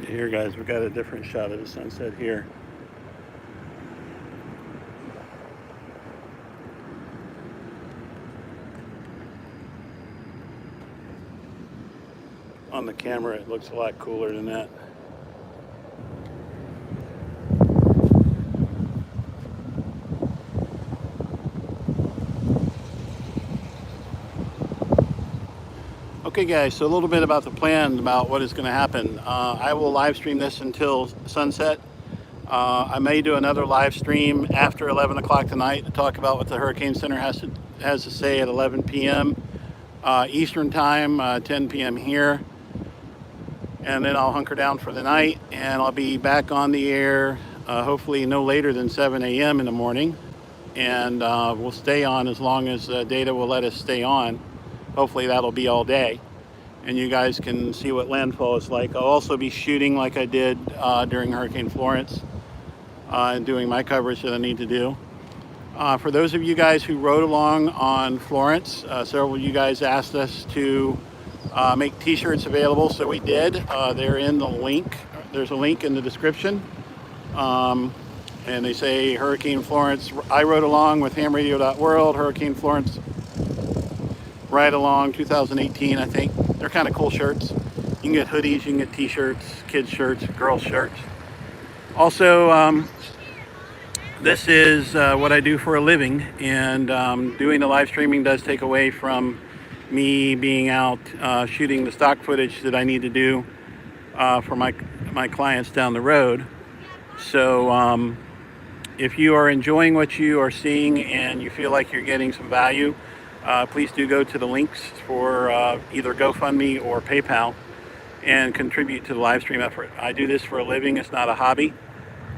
Here, guys, we've got a different shot of the sunset here. On the camera, it looks a lot cooler than that. Okay guys, so a little bit about the plan about what is going to happen. I will live stream this until sunset. I may do another live stream after 11 o'clock tonight to talk about what the Hurricane Center has to say at 11 p.m. Eastern time, 10 p.m. here. And then I'll hunker down for the night, and I'll be back on the air hopefully no later than 7 a.m. in the morning. And we'll stay on as long as data will let us stay on. Hopefully that'll be all day, and you guys can see what landfall is like. I'll also be shooting like I did during Hurricane Florence and doing my coverage that I need to do. For those of you guys who rode along on Florence, several of you guys asked us to make t-shirts available, so we did. They're in the link. There's a link in the description. And they say Hurricane Florence, I rode along with HamRadio.World, Hurricane Florence Ride Along 2018, I think. They're kind of cool shirts. You can get hoodies, you can get t-shirts, kids shirts, girls shirts. Also, this is what I do for a living, and doing the live streaming does take away from me being out shooting the stock footage that I need to do for my clients down the road. So if you are enjoying what you are seeing and you feel like you're getting some value, please do go to the links for either GoFundMe or PayPal and contribute to the live stream effort. I do this for a living, it's not a hobby.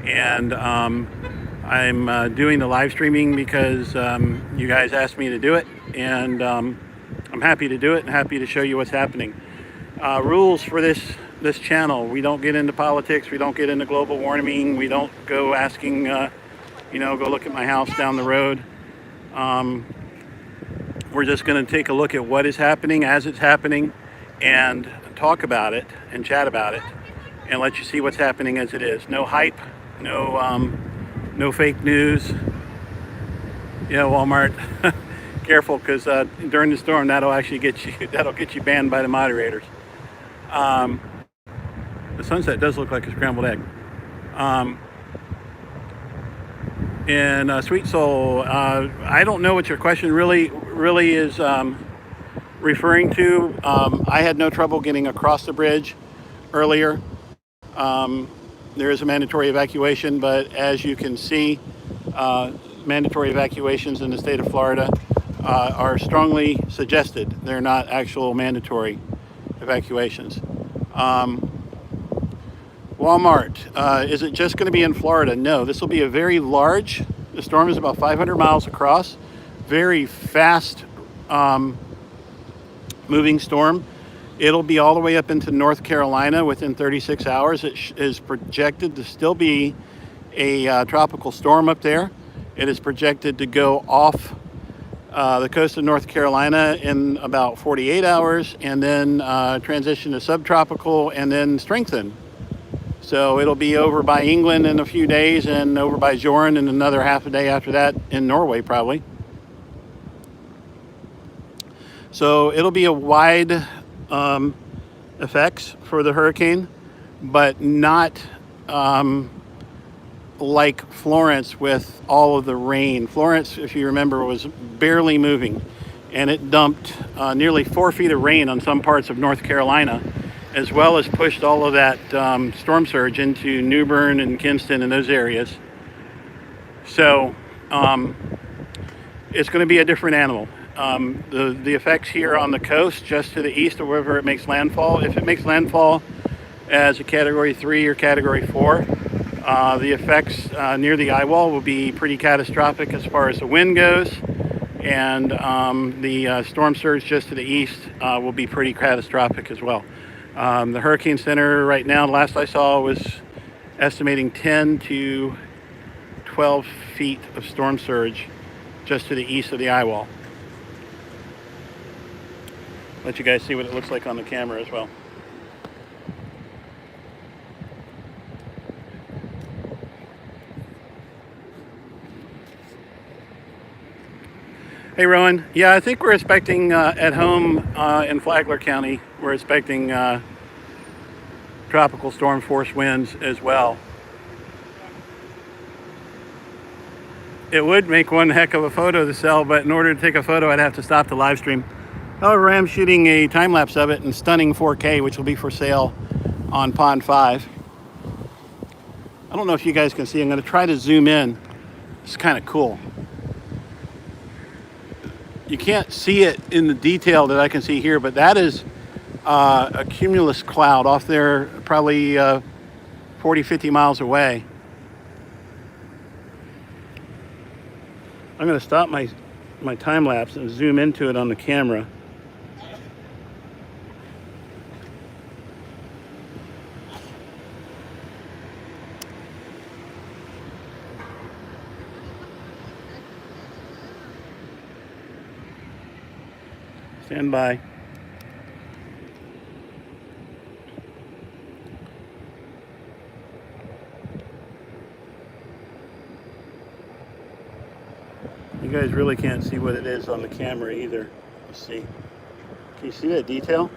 And I'm doing the live streaming because you guys asked me to do it, and I'm happy to do it and happy to show you what's happening. Rules for this channel: we don't get into politics, we don't get into global warming, we don't go asking, go look at my house down the road. We're just going to take a look at what is happening as it's happening and talk about it and chat about it and let you see what's happening as it is. No hype, no fake news. Yeah, Walmart, careful, because during the storm that'll get you banned by the moderators. The sunset does look like a scrambled egg. And Sweet Soul, I don't know what your question really is referring to. I had no trouble getting across the bridge earlier. There is a mandatory evacuation, but as you can see, mandatory evacuations in the state of Florida are strongly suggested. They're not actual mandatory evacuations. Walmart, is it just going to be in Florida? No, this will be a very large, the storm is about 500 miles across, very fast moving storm. It'll be all the way up into North Carolina within 36 hours. It is projected to still be a tropical storm up there. It is projected to go off the coast of North Carolina in about 48 hours and then transition to subtropical and then strengthen. So it'll be over by England in a few days and over by Joran in another half a day after that, in Norway probably. So it'll be a wide effects for the hurricane, but not like Florence with all of the rain. Florence, if you remember, was barely moving, and it dumped nearly 4 feet of rain on some parts of North Carolina, as well as pushed all of that storm surge into New Bern and Kinston and those areas. So it's going to be a different animal. The effects here on the coast, just to the east of wherever it makes landfall, if it makes landfall as a Category 3 or Category 4, the effects near the eye wall will be pretty catastrophic as far as the wind goes, and the storm surge just to the east will be pretty catastrophic as well. The Hurricane Center right now, last I saw, was estimating 10 to 12 feet of storm surge just to the east of the eye wall. Let you guys see what it looks like on the camera as well. Hey Rowan, yeah, I think we're expecting at home in Flagler County, we're expecting tropical storm force winds as well. It would make one heck of a photo to sell, but in order to take a photo, I'd have to stop the live stream. However, I'm shooting a time lapse of it in stunning 4K, which will be for sale on Pond 5. I don't know if you guys can see. I'm going to try to zoom in. It's kind of cool. You can't see it in the detail that I can see here, but that is a cumulus cloud off there, probably 40, 50 miles away. I'm going to stop my time lapse and zoom into it on the camera. Stand by. You guys really can't see what it is on the camera either. Let's see. Can you see that detail?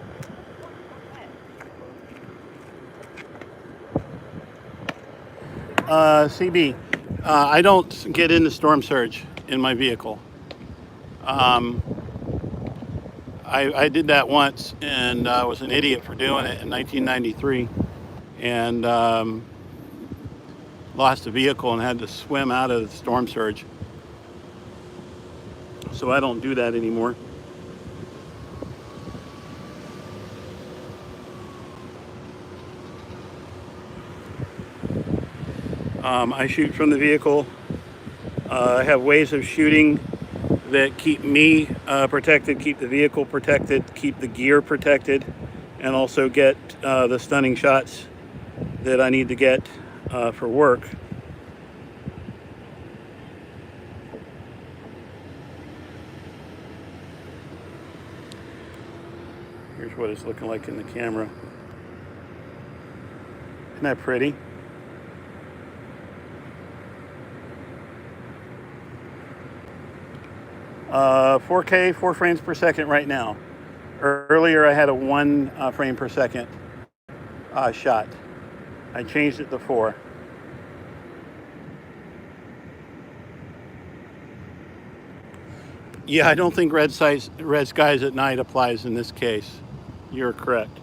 CB, I don't get into storm surge in my vehicle. I did that once and I was an idiot for doing it in 1993 and lost a vehicle and had to swim out of the storm surge. So I don't do that anymore. I shoot from the vehicle. I have ways of shooting that keep me protected, keep the vehicle protected, keep the gear protected, and also get the stunning shots that I need to get for work. Here's what it's looking like in the camera. Isn't that pretty? Uh, 4K, 4 frames per second right now. Earlier I had a 1 frame per second shot. I changed it to 4. Yeah, I don't think red skies at night applies in this case. You're correct.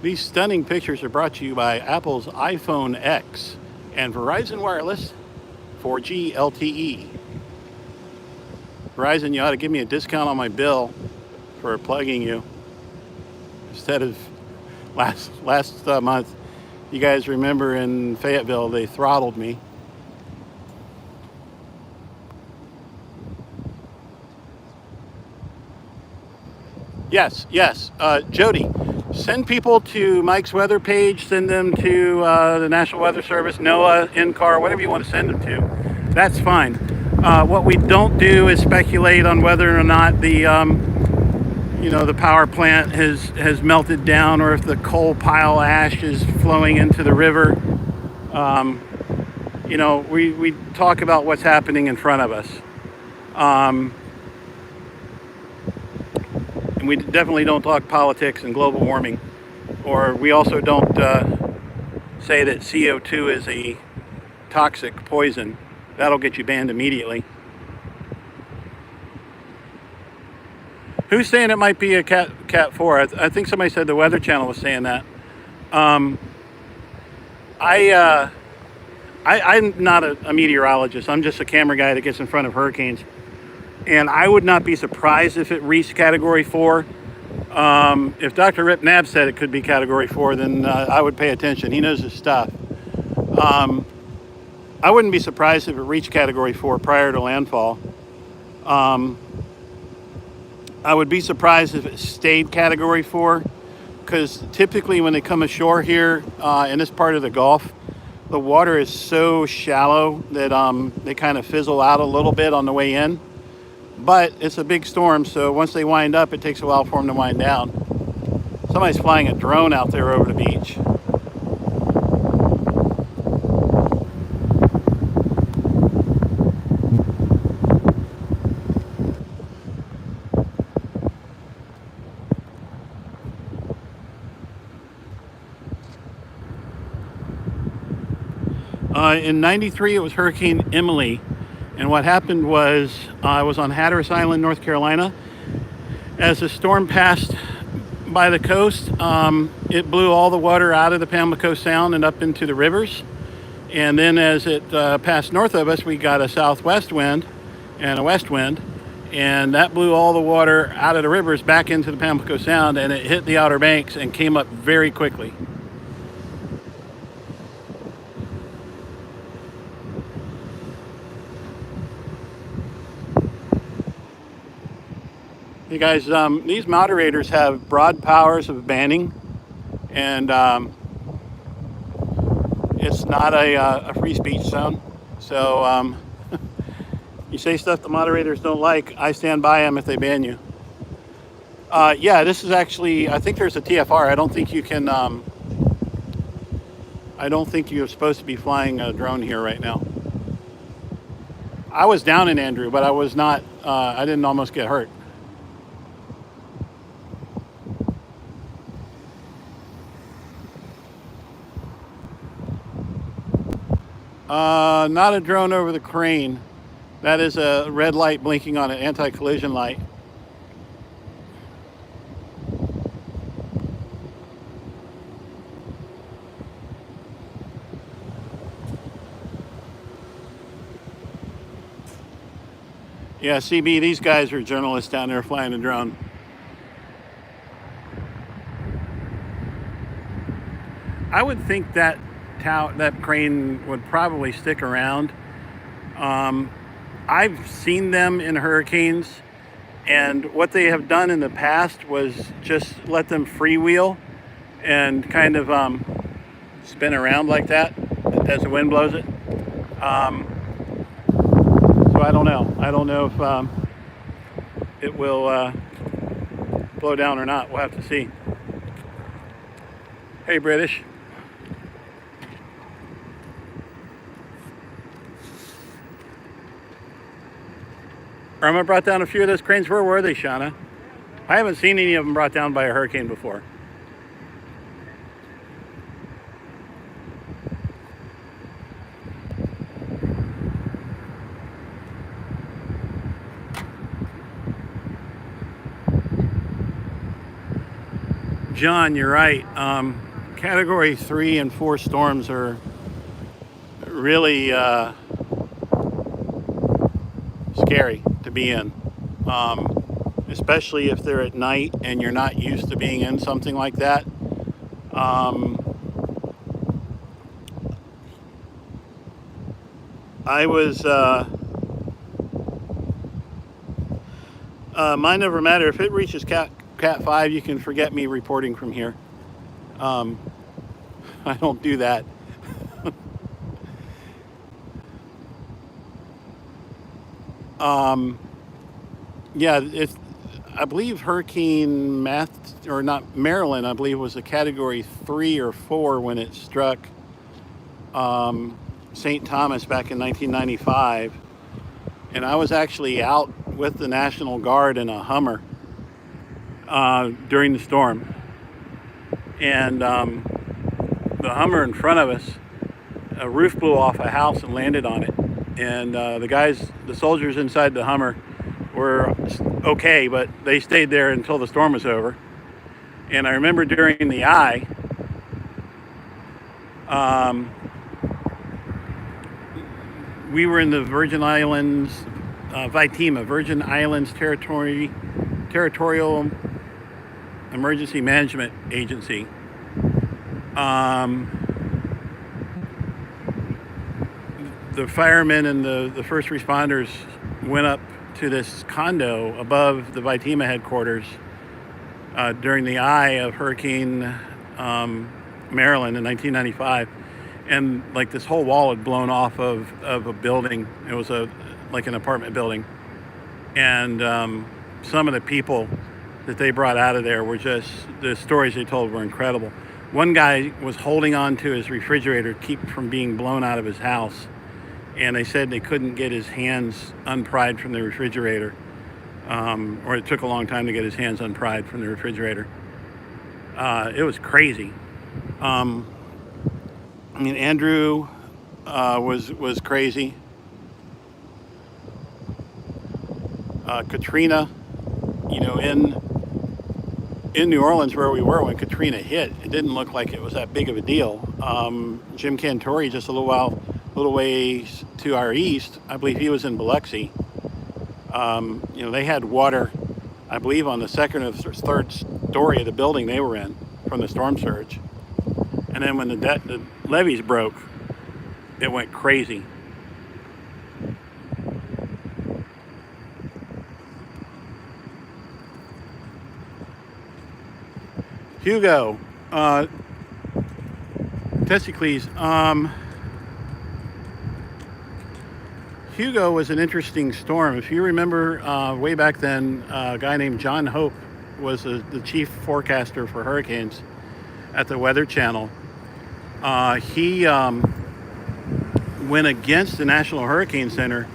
These stunning pictures are brought to you by Apple's iPhone X and Verizon Wireless 4G LTE. Verizon, you ought to give me a discount on my bill for plugging you instead of last month. You guys remember in Fayetteville, they throttled me. Yes. Jody, send people to Mike's weather page, send them to the National Weather Service, NOAA, NCAR, whatever you want to send them to. That's fine. What we don't do is speculate on whether or not the the power plant has melted down or if the coal pile ash is flowing into the river. We talk about what's happening in front of us. And we definitely don't talk politics and global warming. Or we also don't say that CO2 is a toxic poison. That'll get you banned immediately. Who's saying it might be a Cat 4? I think somebody said the Weather Channel was saying that. I'm not a meteorologist. I'm just a camera guy that gets in front of hurricanes. And I would not be surprised if it reached Category 4. If Dr. Rip Nab said it could be Category 4, then I would pay attention. He knows his stuff. I wouldn't be surprised if it reached Category 4 prior to landfall. I would be surprised if it stayed Category 4, because typically when they come ashore here in this part of the Gulf, the water is so shallow that they kind of fizzle out a little bit on the way in. But it's a big storm, so once they wind up, it takes a while for them to wind down. Somebody's flying a drone out there over the beach. In 93, it was Hurricane Emily. And what happened was I was on Hatteras Island, North Carolina. As the storm passed by the coast, it blew all the water out of the Panama Coast Sound and up into the rivers. And then as it passed north of us, we got a southwest wind and a west wind. And that blew all the water out of the rivers back into the Panama Coast Sound, and it hit the Outer Banks and came up very quickly. You guys, these moderators have broad powers of banning, and it's not a free speech zone. So you say stuff the moderators don't like, I stand by them if they ban you. Yeah, this is actually, I think there's a TFR. I don't think you can, I don't think you're supposed to be flying a drone here right now. I was down in Andrew, but I was not, I didn't almost get hurt. Not a drone over the crane. That is a red light blinking on an anti-collision light. Yeah, CB, these guys are journalists down there flying a drone. I would think that that crane would probably stick around. I've seen them in hurricanes, and what they have done in the past was just let them freewheel and kind of spin around like that as the wind blows it. So I don't know. I don't know if it will blow down or not. We'll have to see. Hey, British. Irma brought down a few of those cranes. Where were they, Shauna? I haven't seen any of them brought down by a hurricane before. John, you're right. Category 3 and 4 storms are really scary to be in, especially if they're at night and you're not used to being in something like that. I was mine never matter. If it reaches Cat 5, you can forget me reporting from here. I don't do that. Yeah, I believe Hurricane Maryland, I believe, was a category 3 or 4 when it struck St. Thomas back in 1995. And I was actually out with the National Guard in a Hummer during the storm. And the Hummer in front of us, a roof blew off a house and landed on it. And the soldiers inside the Hummer were okay, but they stayed there until the storm was over. And I remember during the eye, we were in the Virgin Islands, VITEMA, Virgin Islands Territorial Emergency Management Agency. The firemen and the first responders went up to this condo above the VITEMA headquarters during the eye of Hurricane Maryland in 1995, and like this whole wall had blown off of a building. It was like an apartment building, and some of the people that they brought out of there were just, the stories they told were incredible. One guy was holding on to his refrigerator to keep from being blown out of his house. And they said they couldn't get his hands unpried from the refrigerator, or it took a long time to get his hands unpried from the refrigerator. It was crazy. I mean, Andrew was crazy. Katrina, in New Orleans where we were when Katrina hit, it didn't look like it was that big of a deal. Jim Cantori, just a little ways to our east, I believe he was in Biloxi. They had water, I believe, on the second or third story of the building they were in from the storm surge. And then when the levees broke, it went crazy. Hugo, Testicles, Hugo was an interesting storm. If you remember, way back then, a guy named John Hope was the chief forecaster for hurricanes at the Weather Channel. He went against the National Hurricane Center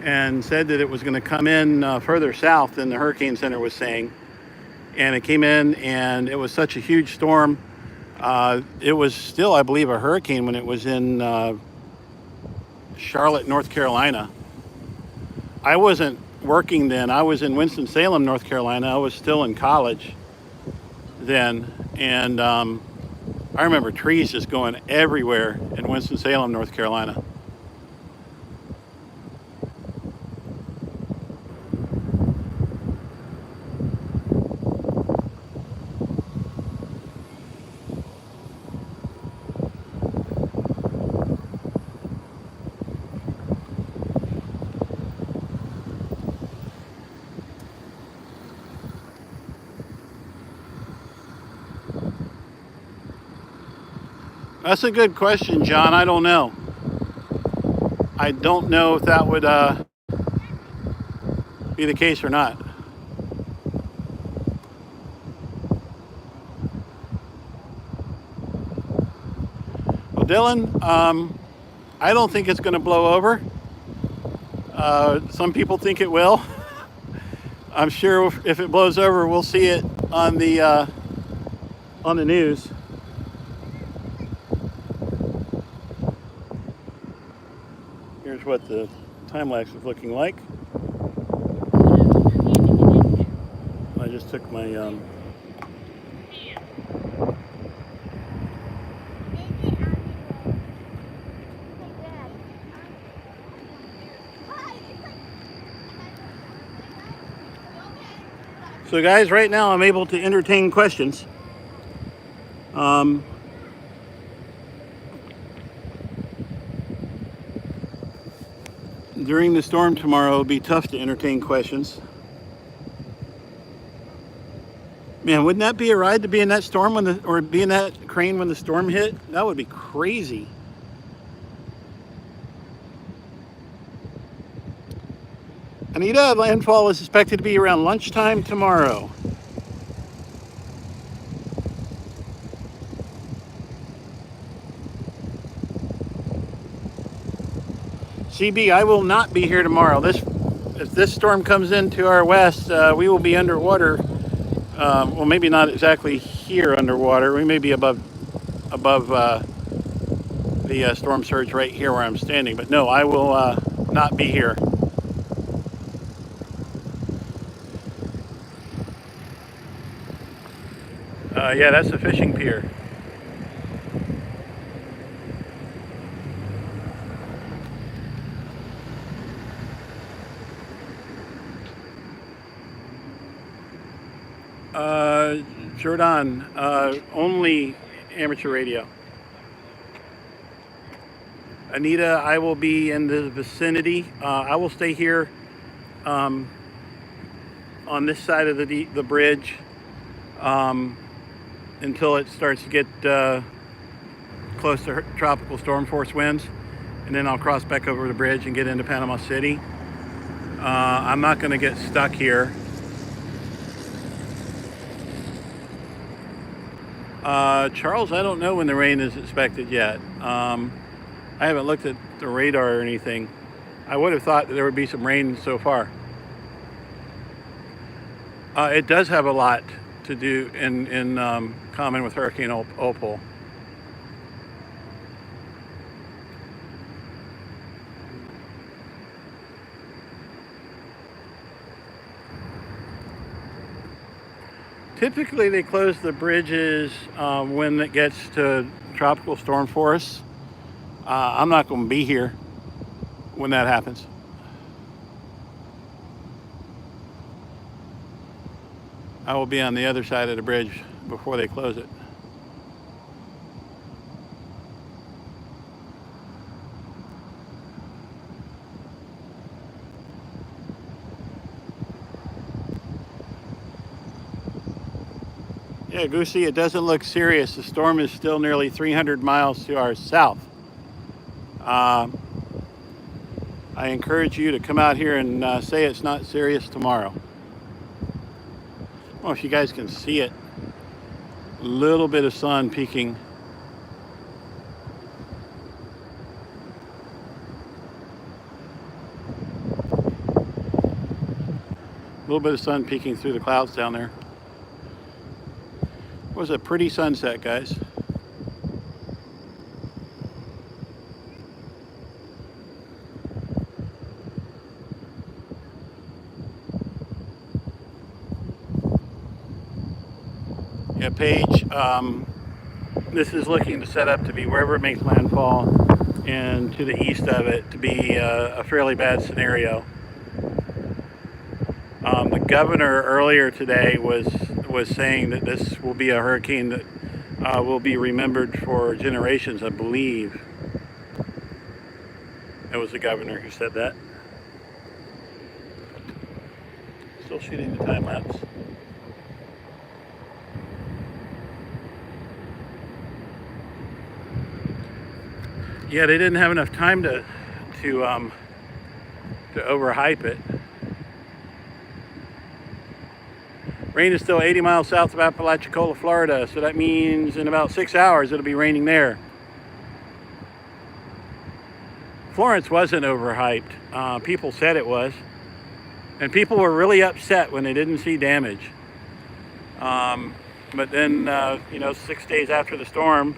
and said that it was going to come in further south than the Hurricane Center was saying. And it came in, and it was such a huge storm. It was still, I believe, a hurricane when it was in Charlotte, North Carolina. I wasn't working then. I was in Winston-Salem, North Carolina. I was still in college then. And I remember trees just going everywhere in Winston-Salem, North Carolina. That's a good question, John. I don't know. I don't know if that would be the case or not. Well, Dylan, I don't think it's going to blow over. Some people think it will. I'm sure if it blows over, we'll see it on the news. Here's what the time lapse is looking like. I just took my So guys, right now I'm able to entertain questions. During the storm tomorrow, it'll be tough to entertain questions. Man, wouldn't that be a ride to be in that storm or be in that crane when the storm hit? That would be crazy. Anita, landfall is expected to be around lunchtime tomorrow. CB, I will not be here tomorrow. If this storm comes into our west, we will be underwater. Well, maybe not exactly here underwater. We may be above the storm surge right here where I'm standing. But no, I will not be here. Yeah, that's a fishing pier. Jordan, only amateur radio. Anita, I will be in the vicinity. I will stay here on this side of the bridge until it starts to get close to tropical storm force winds, and then I'll cross back over the bridge and get into Panama City. I'm not going to get stuck here. Charles, I don't know when the rain is expected yet. I haven't looked at the radar or anything. I would have thought that there would be some rain so far. It does have a lot to do in common with Hurricane Opal. Typically they close the bridges when it gets to tropical storm force. I'm not going to be here when that happens. I will be on the other side of the bridge before they close it. Yeah, Goosey, it doesn't look serious. The storm is still nearly 300 miles to our south. I encourage you to come out here and say it's not serious tomorrow. Well, if you guys can see it, a little bit of sun peeking. A little bit of sun peeking through the clouds down there. It was a pretty sunset, guys. Yeah, Paige, this is looking to set up to be wherever it makes landfall, and to the east of it to be a fairly bad scenario. The governor earlier today was saying that this will be a hurricane that will be remembered for generations, I believe. It was the governor who said that. Still shooting the time lapse. Yeah, they didn't have enough time to overhype it. Rain is still 80 miles south of Apalachicola, Florida, so that means in about 6 hours it'll be raining there. Florence wasn't overhyped. People said it was, and people were really upset when they didn't see damage. But then, 6 days after the storm,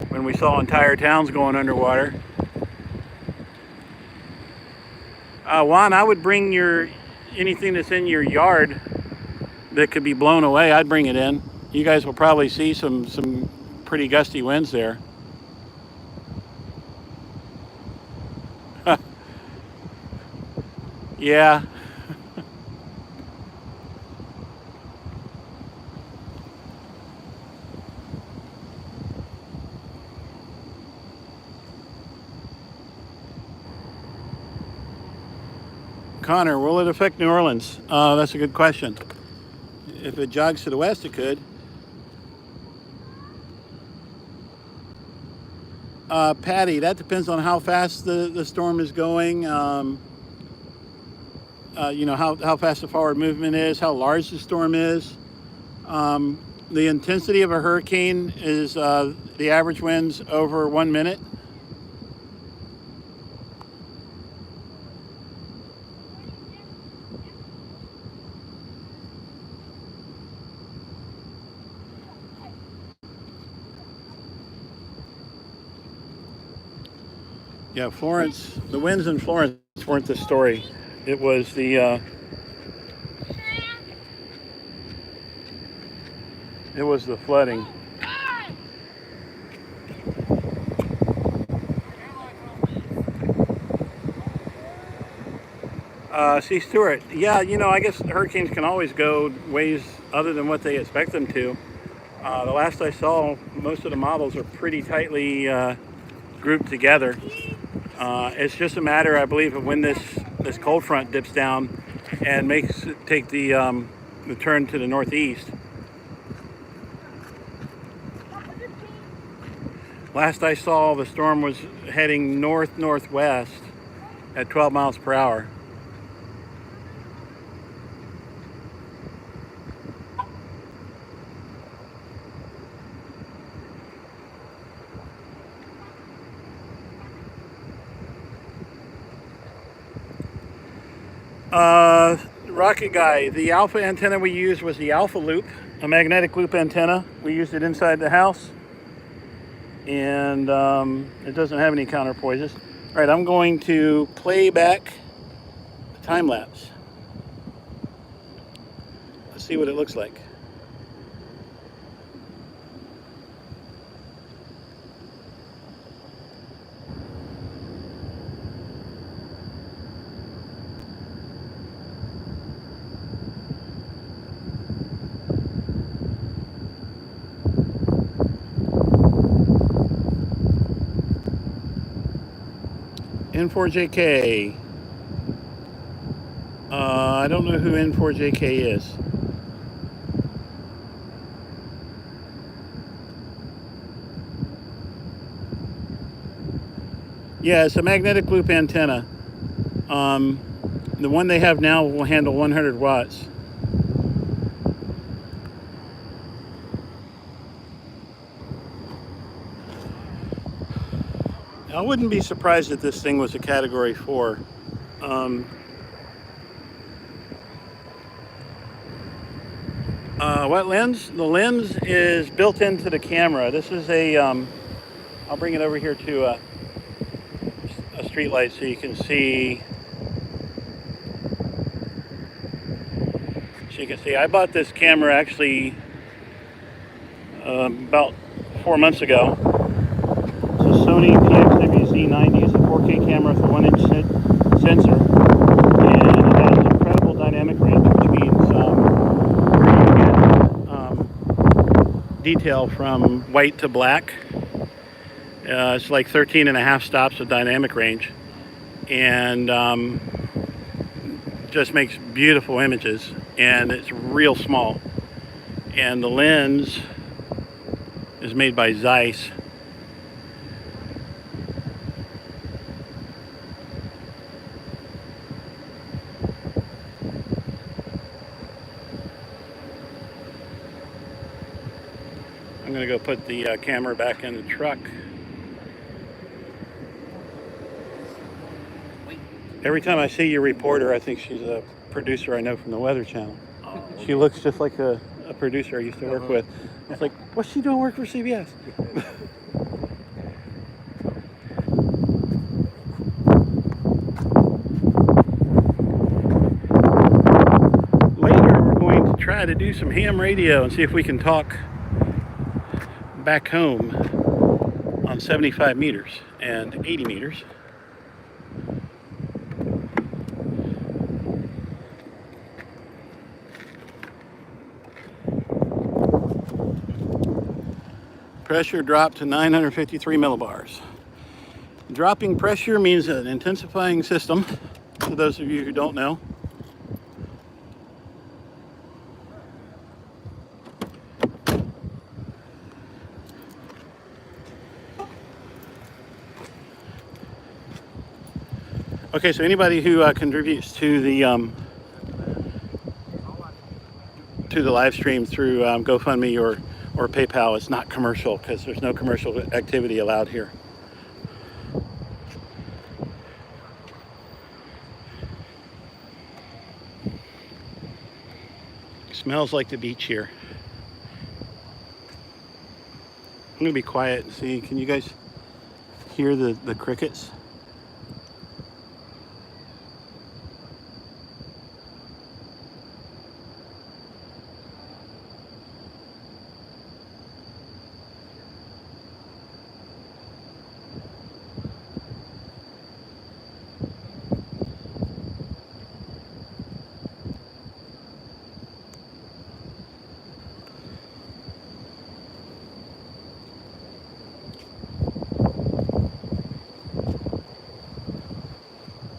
when we saw entire towns going underwater, Juan, I would bring anything that's in your yard that could be blown away. I'd bring it in. You guys will probably see some pretty gusty winds there. Yeah. Connor, will it affect New Orleans? That's a good question. If it jogs to the west, it could. Patty, that depends on how fast the storm is going. How fast the forward movement is, how large the storm is. The intensity of a hurricane is the average winds over 1 minute. Yeah, Florence, the winds in Florence weren't the story. It was the flooding. See, Stuart, yeah, I guess hurricanes can always go ways other than what they expect them to. The last I saw, most of the models are pretty tightly grouped together. It's just a matter, I believe, of when this cold front dips down and makes it take the turn to the northeast. Last I saw, the storm was heading north-northwest at 12 miles per hour. Rocket Guy, the alpha antenna we used was the alpha loop, a magnetic loop antenna. We used it inside the house, and it doesn't have any counterpoises. All right, I'm going to play back the time lapse. Let's see what it looks like. N4JK. I don't know who N4JK is. Yeah, it's a magnetic loop antenna. The one they have now will handle 100 watts. I wouldn't be surprised if this thing was a Category 4. What lens? The lens is built into the camera. This is a, I'll bring it over here to a street light so you can see. I bought this camera actually about 4 months ago. It's a Sony PXWZ-90. It's a 4K camera with a 1-inch sensor, and it has incredible dynamic range, which means detail from white to black. It's like 13.5 stops of dynamic range, and just makes beautiful images, and it's real small. And the lens is made by Zeiss. I'm gonna go put the camera back in the truck. Every time I see your reporter, I think she's a producer I know from the Weather Channel. She looks just like a producer I used to work with. I was like, what's she doing work for CBS? Later, we're going to try to do some ham radio and see if we can talk back home on 75 meters and 80 meters. Pressure dropped to 953 millibars. Dropping pressure means an intensifying system, for those of you who don't know. Okay, so anybody who contributes to the live stream through GoFundMe or PayPal, it's not commercial, because there's no commercial activity allowed here. Smells like the beach here. I'm gonna be quiet and see. Can you guys hear the crickets?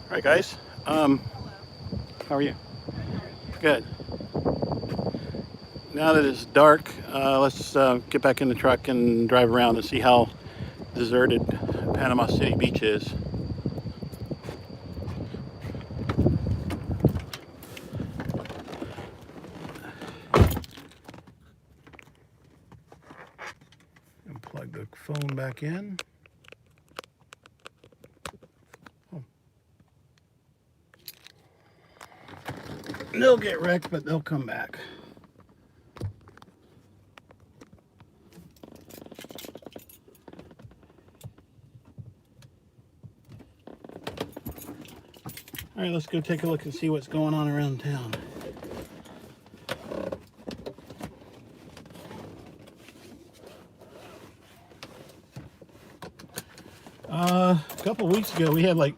All right, guys. How are you? Good. Now that it's dark, let's get back in the truck and drive around and see how deserted Panama City Beach is. And plug the phone back in. They'll get wrecked, but they'll come back. All right, let's go take a look and see what's going on around town. A couple weeks ago, we had like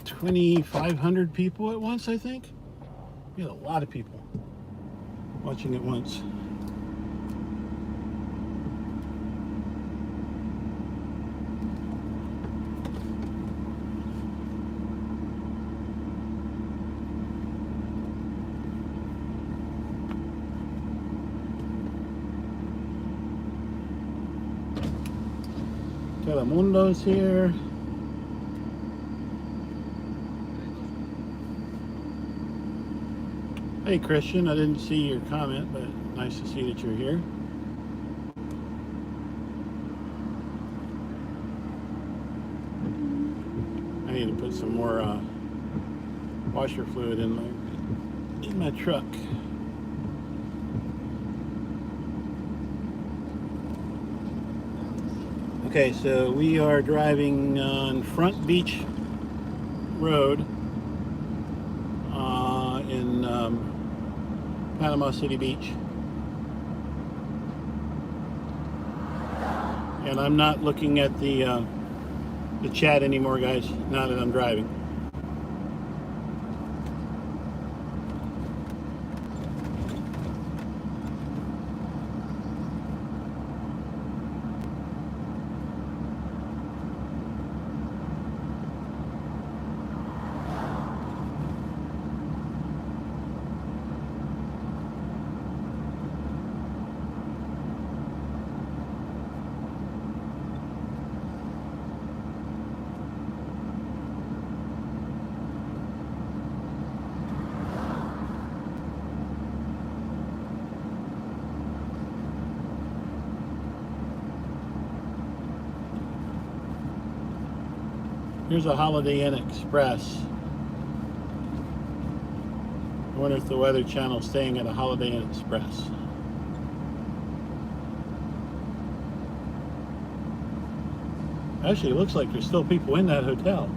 2,500 people at once, I think. We had a lot of people watching at once. Telemundo's here. Hey Christian, I didn't see your comment, but nice to see that you're here. I need to put some more washer fluid in my truck. Okay, so we are driving on Front Beach Road in Panama City Beach. And I'm not looking at the chat anymore, guys, now that I'm driving. Here's a Holiday Inn Express. I wonder if the Weather Channel's staying at a Holiday Inn Express. Actually, it looks like there's still people in that hotel.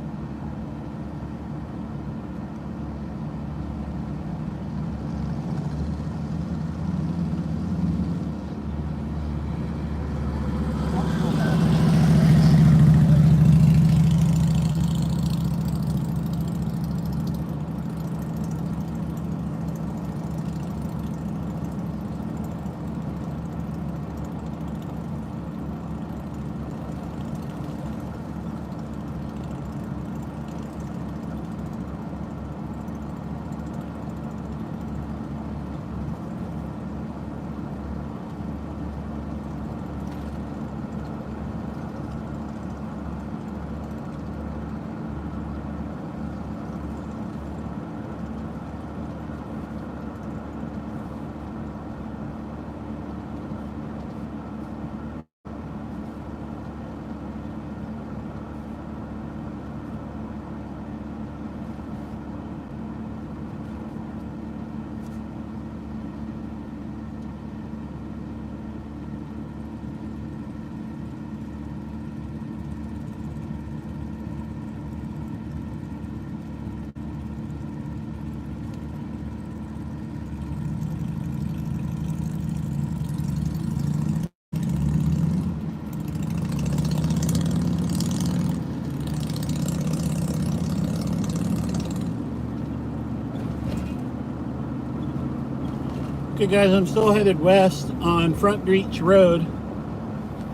Okay guys, I'm still headed west on Front Beach Road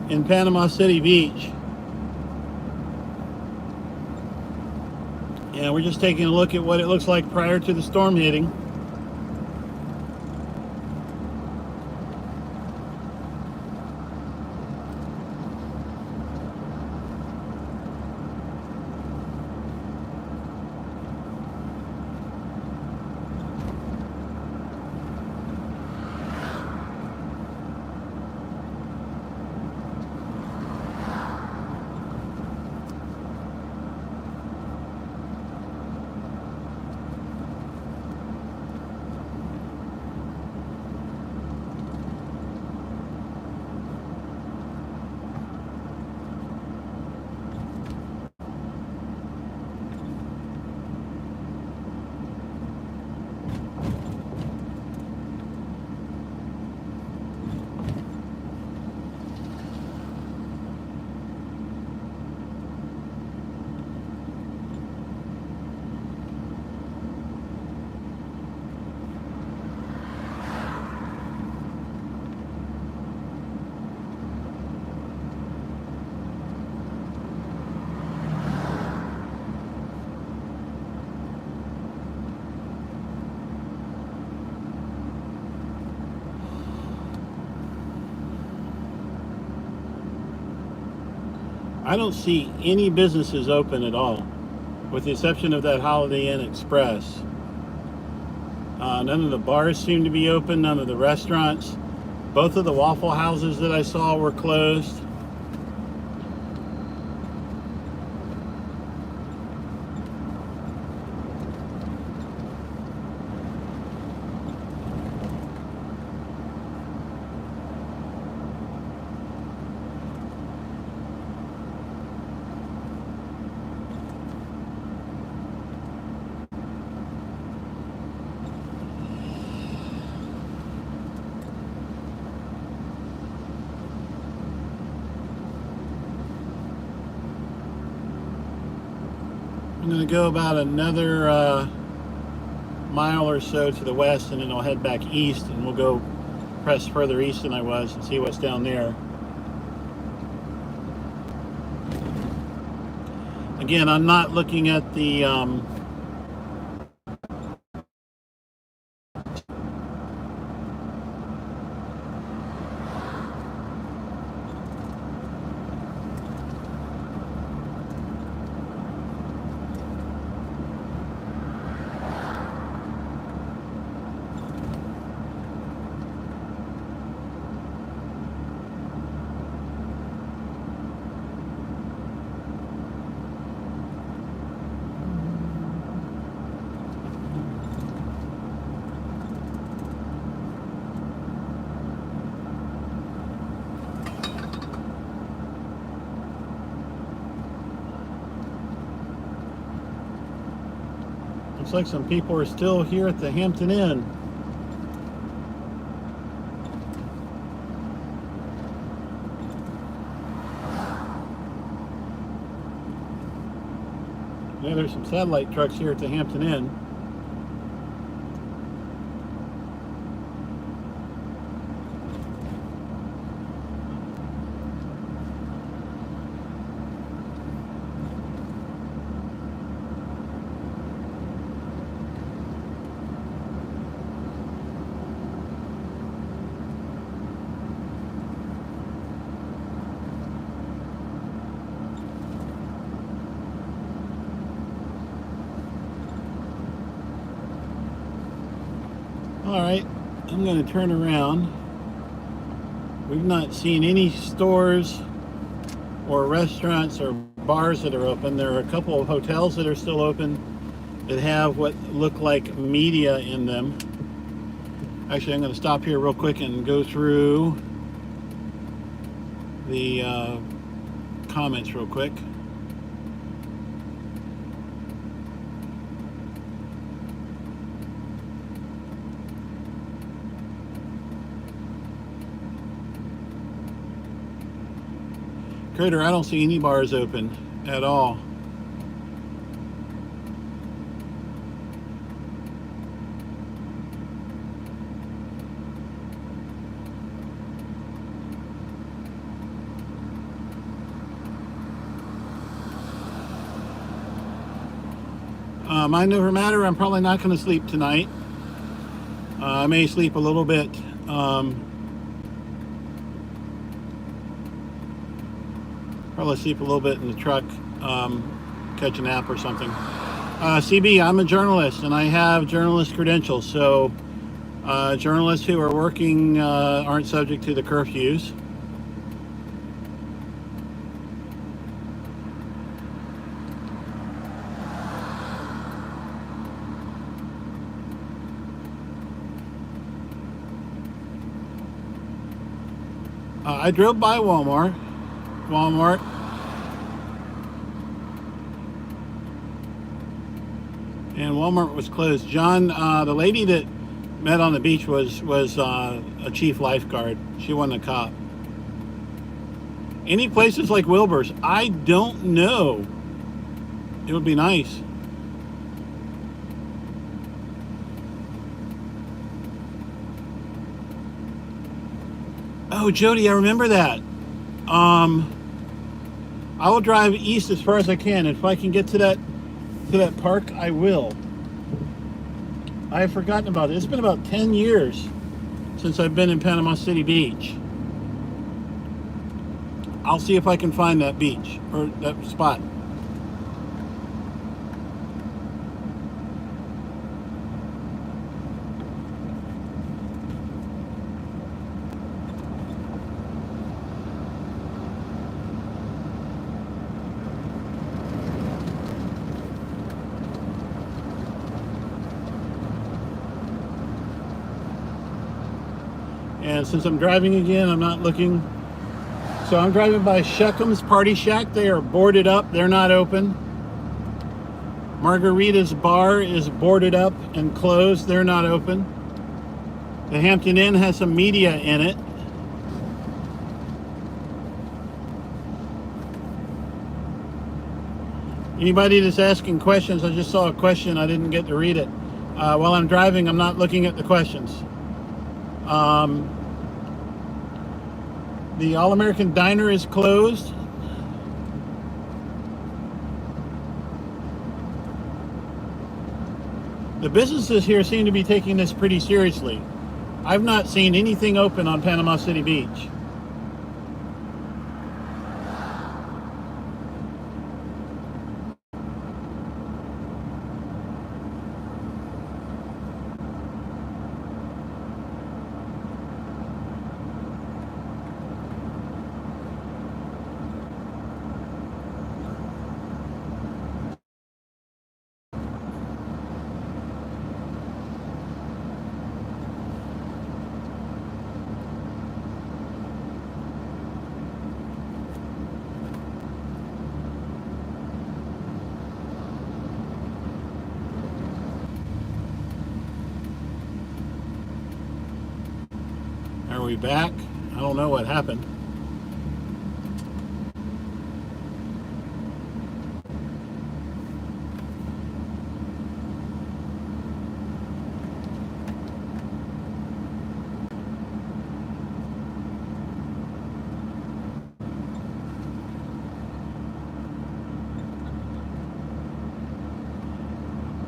in Panama City Beach. And we're just taking a look at what it looks like prior to the storm hitting. I don't see any businesses open at all, with the exception of that Holiday Inn Express. None of the bars seem to be open, none of the restaurants. Both of the Waffle Houses that I saw were closed. I'm going to go about another mile or so to the west, and then I'll head back east, and we'll go press further east than I was and see what's down there. Again, I'm not looking at the looks like some people are still here at the Hampton Inn. Yeah, there's some satellite trucks here at the Hampton Inn. All right, I'm going to turn around. We've not seen any stores or restaurants or bars that are open. There are a couple of hotels that are still open that have what look like media in them. Actually, I'm going to stop here real quick and go through the comments real quick. Critter, I don't see any bars open at all. Mind over matter, I'm probably not going to sleep tonight. I may sleep a little bit. Probably sleep a little bit in the truck, catch a nap or something. CB, I'm a journalist and I have journalist credentials, so journalists who are working aren't subject to the curfews. I drove by Walmart, and Walmart was closed. John, the lady that met on the beach was a chief lifeguard. She wasn't a cop. Any places like Wilbur's? I don't know. It would be nice. Oh, Jody, I remember that. I will drive east as far as I can. If I can get to that park, I will. I have forgotten about it. It's been about 10 years since I've been in Panama City Beach. I'll see if I can find that beach or that spot. And since I'm driving again, I'm not looking. So I'm driving by Shuckham's Party Shack. They are boarded up. They're not open. Margarita's Bar is boarded up and closed. They're not open. The Hampton Inn has some media in it. Anybody that's asking questions, I just saw a question, I didn't get to read it. While I'm driving, I'm not looking at the questions. The All-American Diner is closed. The businesses here seem to be taking this pretty seriously. I've not seen anything open on Panama City Beach. Are we back? I don't know what happened.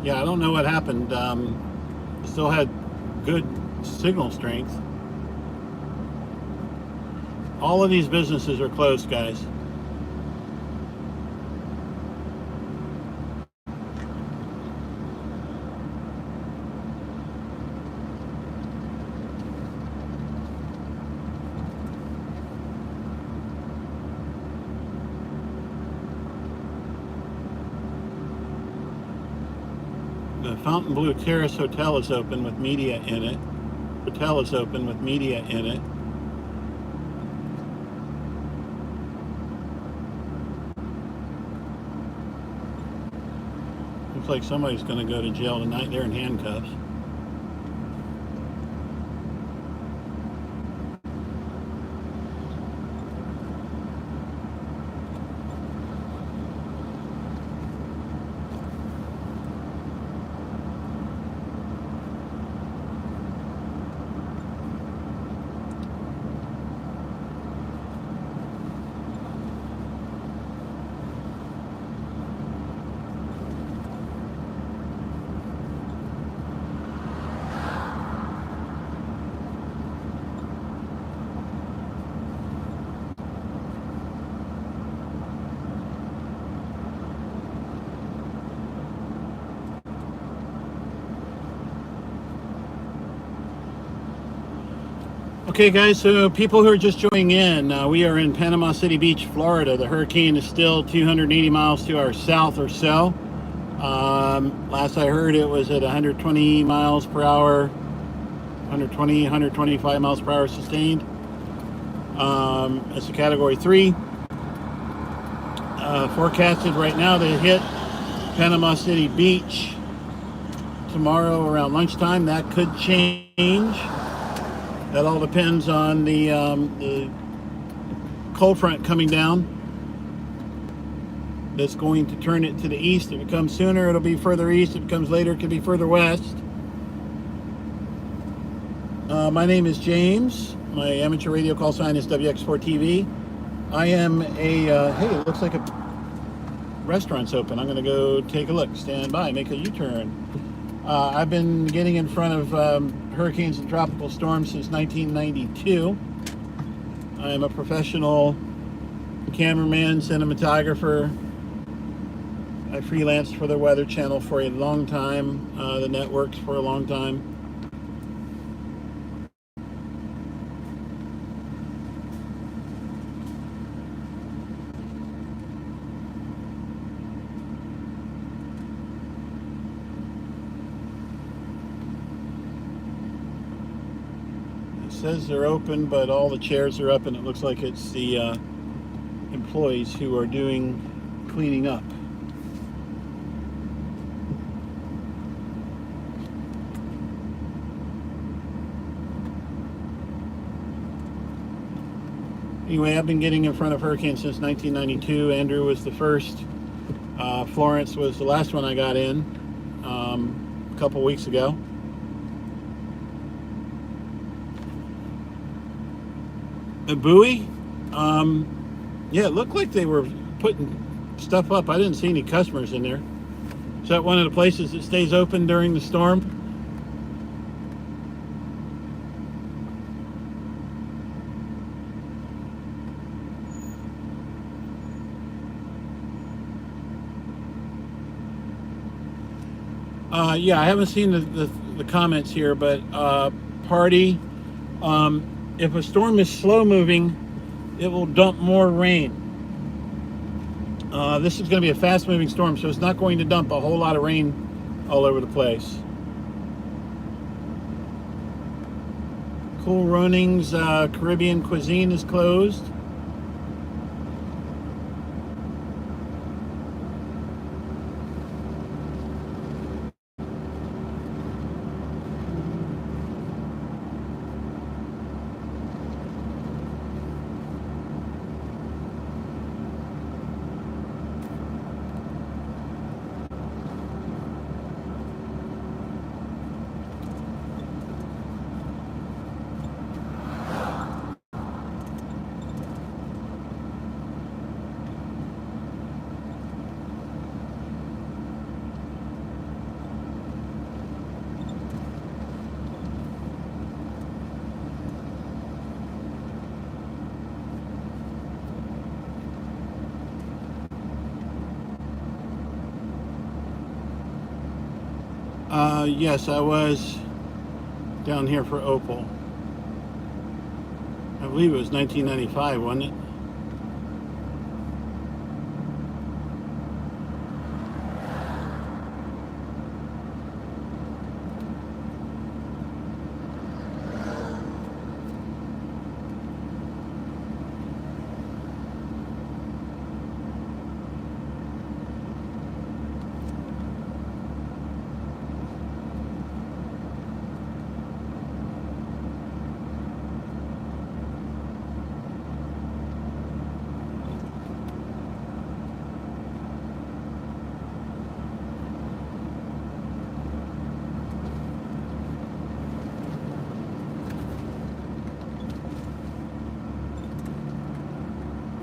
Yeah, I don't know what happened. Still had good signal strength. All of these businesses are closed, guys. The Fontainebleau Terrace Hotel is open with media in it. Hotel is open with media in it. Looks like somebody's going to go to jail tonight. They're in handcuffs. Okay, guys, so people who are just joining in, we are in Panama City Beach, Florida. The hurricane is still 280 miles to our south or so. Last I heard, it was at 120 miles per hour, 125 miles per hour sustained. It's a Category 3. Forecasted right now to hit Panama City Beach tomorrow around lunchtime. That could change. That all depends on the cold front coming down. That's going to turn it to the east. If it comes sooner, it'll be further east. If it comes later, it could be further west. My name is James. My amateur radio call sign is WX4TV. I am a, hey, it looks like a restaurant's open. I'm going to go take a look. Stand by, make a U-turn. I've been getting in front of hurricanes and tropical storms since 1992. I'm a professional cameraman, cinematographer. I freelanced for the Weather Channel for a long time, the networks for a long time. Says they're open, but all the chairs are up, and it looks like it's the employees who are doing cleaning up. Anyway, I've been getting in front of hurricanes since 1992. Andrew was the first Florence was the last one I got in a couple weeks ago. The buoy, yeah, it looked like they were putting stuff up. I didn't see any customers in there. Is that one of the places that stays open during the storm? Yeah, I haven't seen the comments here, but party, if a storm is slow moving, it will dump more rain. This is going to be a fast moving storm, so it's not going to dump a whole lot of rain all over the place. Cool Runnings Caribbean Cuisine is closed. Yes, I was down here for Opal. I believe it was 1995, wasn't it?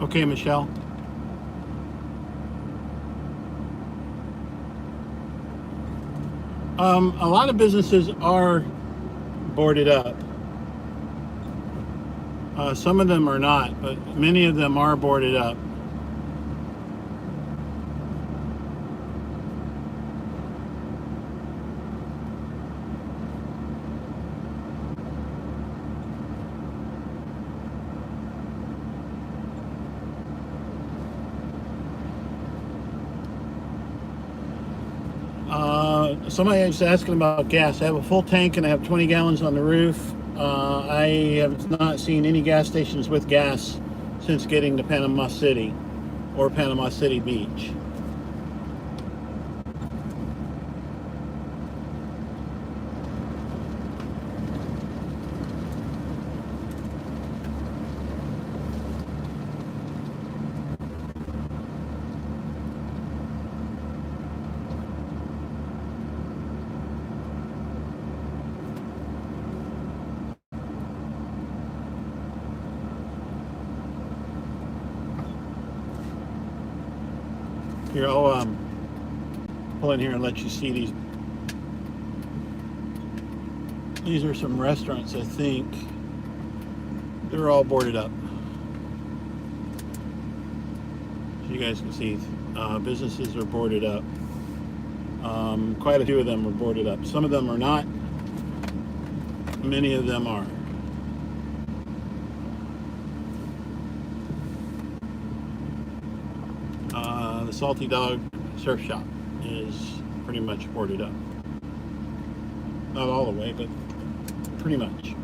Okay, Michelle. A lot of businesses are boarded up. Some of them are not, but many of them are boarded up. Somebody was asking about gas. I have a full tank and I have 20 gallons on the roof. I have not seen any gas stations with gas since getting to Panama City or Panama City Beach. Here, I'll pull in here and let you see these. These are some restaurants, I think. They're all boarded up. So you guys can see businesses are boarded up. Quite a few of them are boarded up. Some of them are not. Many of them are. The Salty Dog Surf Shop is pretty much boarded up. Not all the way, but pretty much.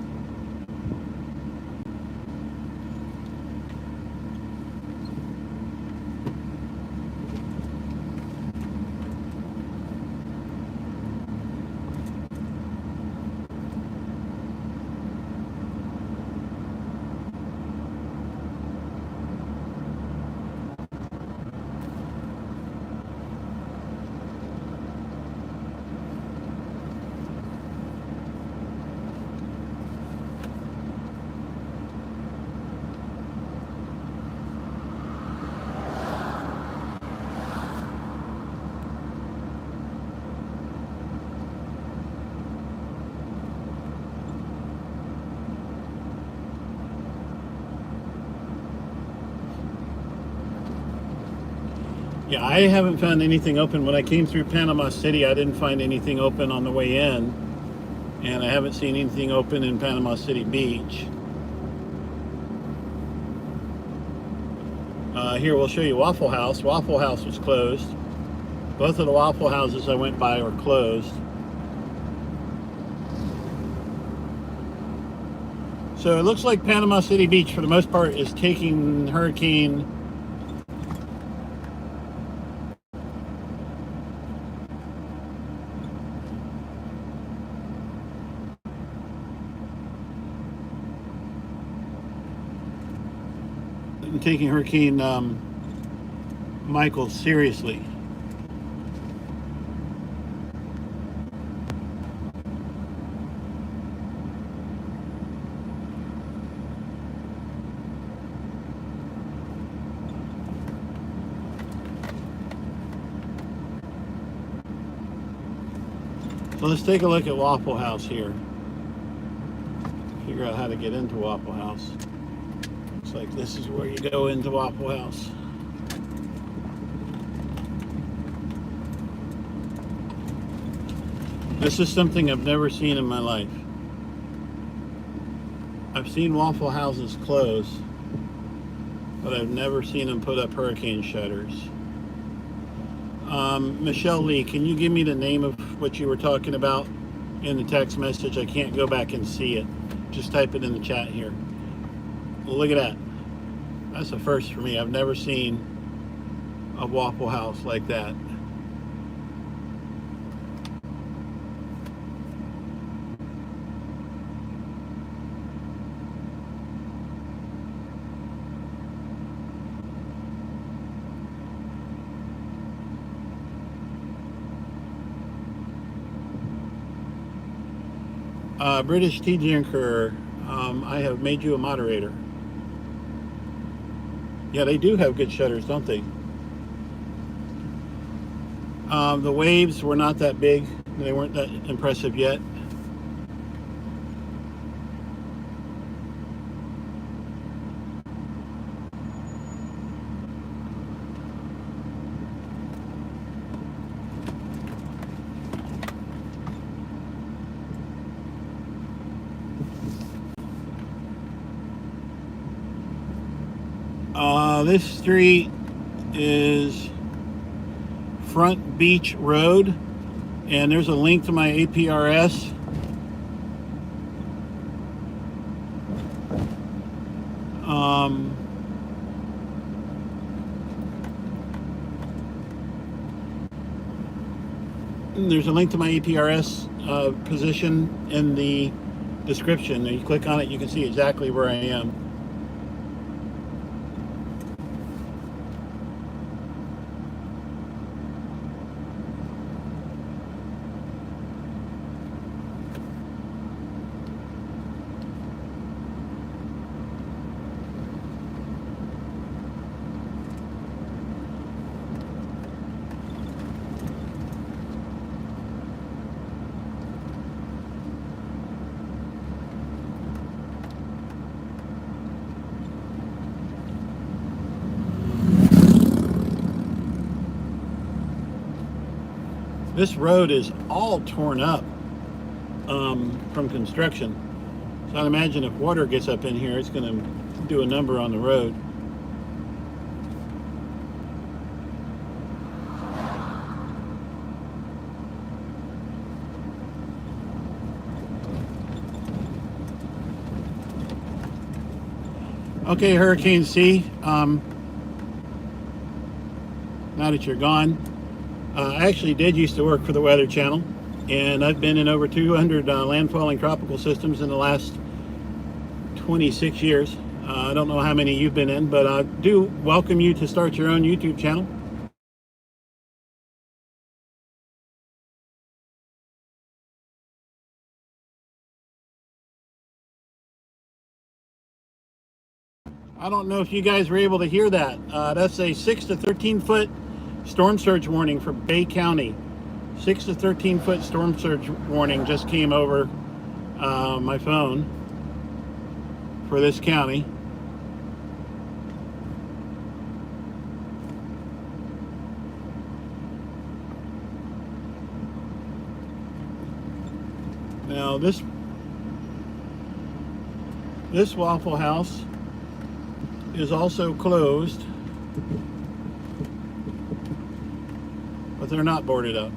Yeah, I haven't found anything open. When I came through Panama City, I didn't find anything open on the way in. And I haven't seen anything open in Panama City Beach. Here we'll show you Waffle House. Waffle House was closed. Both of the Waffle Houses I went by were closed. So it looks like Panama City Beach, for the most part, is taking hurricane Michael seriously. So let's take a look at Waffle House here. Figure out how to get into Waffle House. Looks like this is where you go into Waffle House. This is something I've never seen in my life. I've seen Waffle Houses close, but I've never seen them put up hurricane shutters. Michelle Lee, can you give me the name of what you were talking about in the text message? I can't go back and see it. Just type it in the chat here. Well, look at that. That's a first for me. I've never seen a Waffle House like that. British Tea Drinker, I have made you a moderator. Yeah, they do have good shutters, don't they? The waves were not that big. They weren't that impressive yet. This street is Front Beach Road, and there's a link to my APRS. There's a link to my APRS position in the description. And you click on it, you can see exactly where I am. This road is all torn up from construction. So I'd imagine if water gets up in here, it's going to do a number on the road. Okay, Hurricane C, now that you're gone, I actually did used to work for the Weather Channel, and I've been in over 200 landfalling tropical systems in the last 26 years. I don't know how many you've been in, but I do welcome you to start your own YouTube channel. I don't know if you guys were able to hear that. That's a 6 to 13 foot storm surge warning for Bay County. 6 to 13 foot storm surge warning just came over my phone for this county. Now this Waffle House is also closed, but they're not boarded up.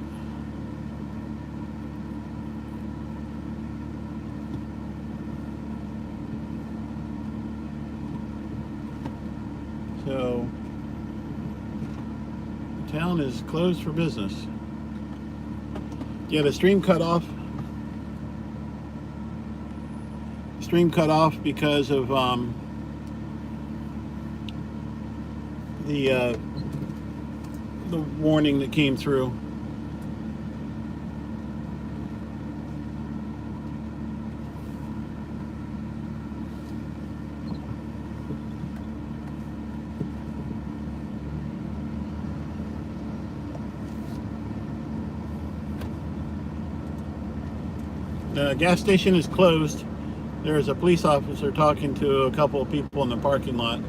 So the town is closed for business. Yeah, the stream cut off. Stream cut off because of the warning that came through. The gas station is closed. There's a police officer talking to a couple of people in the parking lot.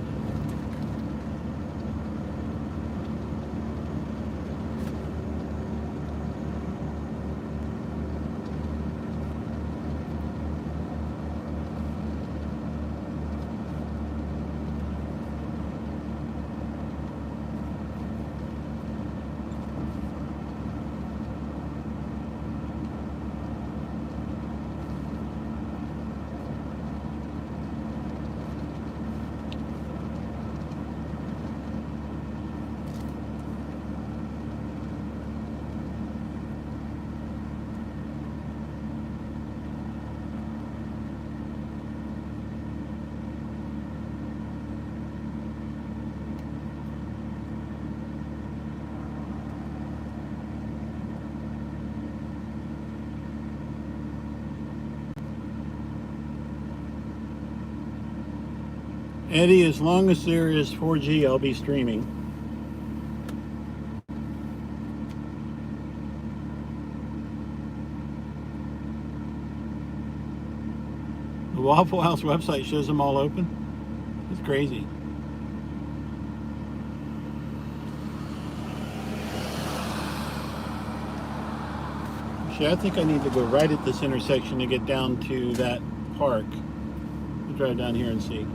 Eddie, as long as there is 4G, I'll be streaming. The Waffle House website shows them all open. It's crazy. Actually, I think I need to go right at this intersection to get down to that park. We'll drive down here and see.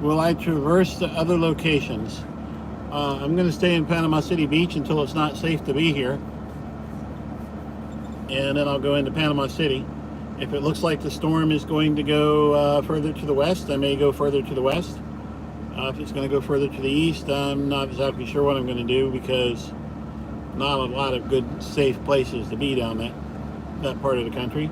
Will I traverse the other locations? I'm going to stay in Panama City Beach until it's not safe to be here. And then I'll go into Panama City. If it looks like the storm is going to go further to the west, I may go further to the west. If it's going to go further to the east, I'm not exactly sure what I'm going to do, because not a lot of good, safe places to be down that part of the country.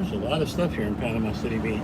There's a lot of stuff here in Panama City Beach.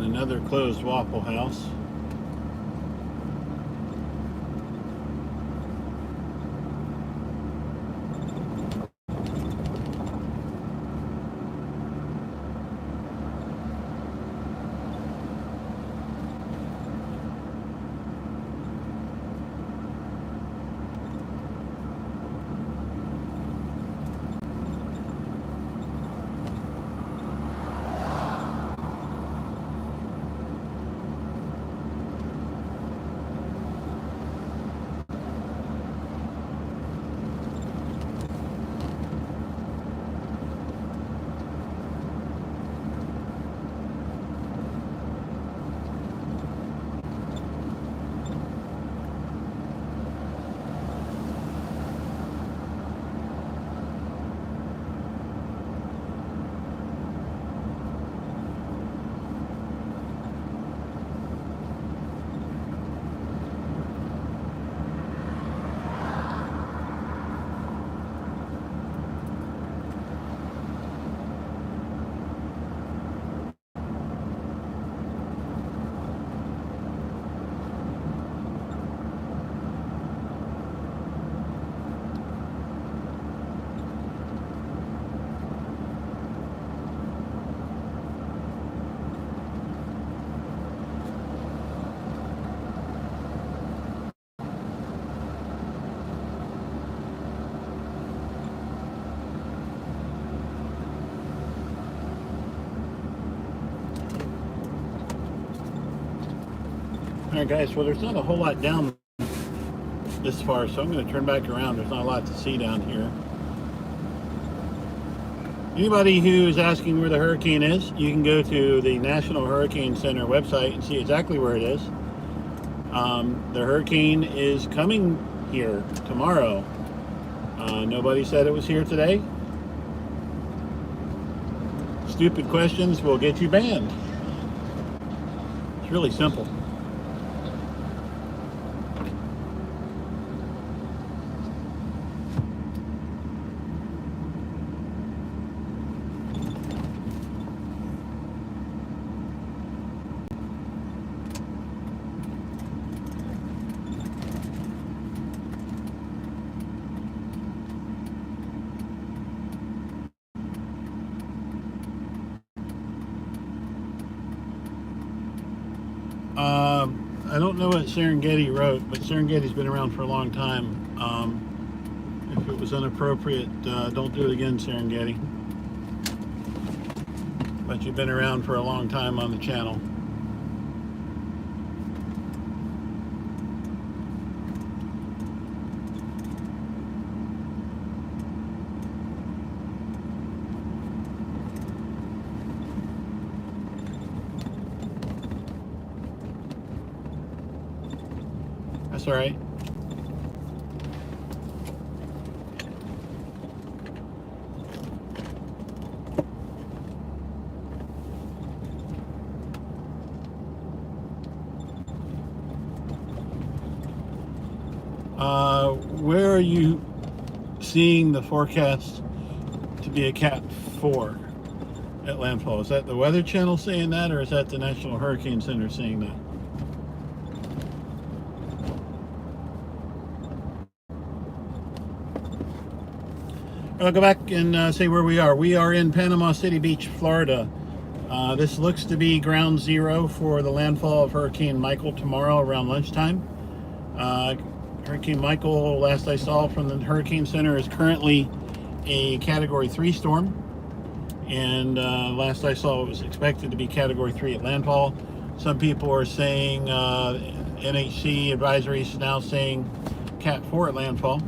Another closed Waffle House. Alright guys, well there's not a whole lot down this far, so I'm going to turn back around. There's not a lot to see down here. Anybody who's asking where the hurricane is, you can go to the National Hurricane Center website and see exactly where it is. The hurricane is coming here tomorrow. Nobody said it was here today. Stupid questions will get you banned. It's really simple. I don't know what Serengeti wrote, but Serengeti's been around for a long time. If it was inappropriate, don't do it again, Serengeti. But you've been around for a long time on the channel. That's all right. Where are you seeing the forecast to be a Cat 4 at landfall? Is that the Weather Channel saying that, or is that the National Hurricane Center saying that? I'll go back and say where we are. We are in Panama City Beach, Florida. This looks to be ground zero for the landfall of Hurricane Michael tomorrow around lunchtime. Hurricane Michael, last I saw from the Hurricane Center, is currently a Category 3 storm. And last I saw, it was expected to be Category 3 at landfall. Some people are saying, NHC advisories now saying Cat 4 at landfall.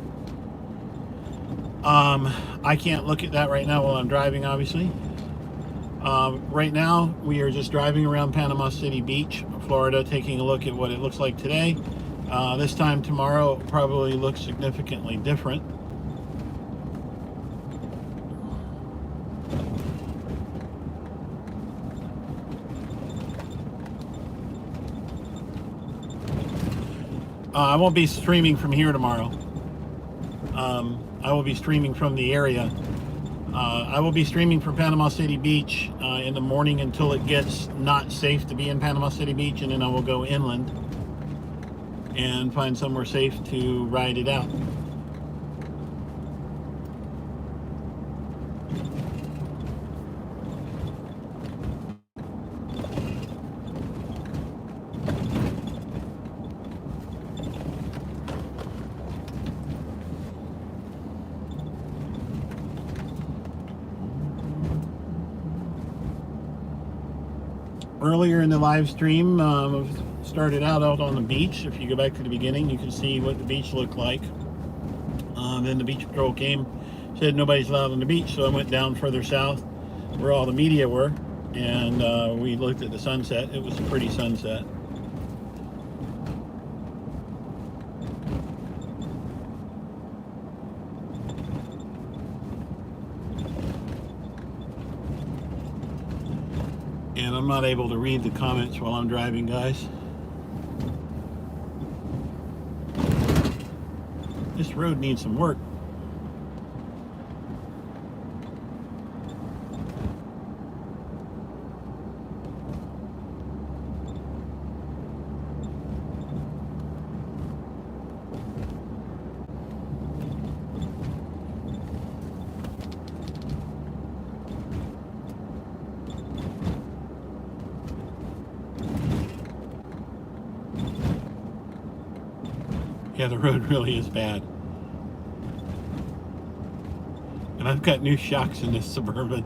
I can't look at that right now while I'm driving, obviously. Right now, we are just driving around Panama City Beach, Florida, taking a look at what it looks like today. This time tomorrow, it probably looks significantly different. I won't be streaming from here tomorrow. I will be streaming from the area. I will be streaming from Panama City Beach in the morning until it gets not safe to be in Panama City Beach, and then I will go inland and find somewhere safe to ride it out. Earlier in the live stream, started out on the beach. If you go back to the beginning, you can see what the beach looked like. Then the beach patrol came, said nobody's allowed on the beach, so I went down further south where all the media were, and we looked at the sunset. It was a pretty sunset. And I'm not able to read the comments while I'm driving, guys. This road needs some work. Yeah, the road really is bad. And I've got new shocks in this Suburban.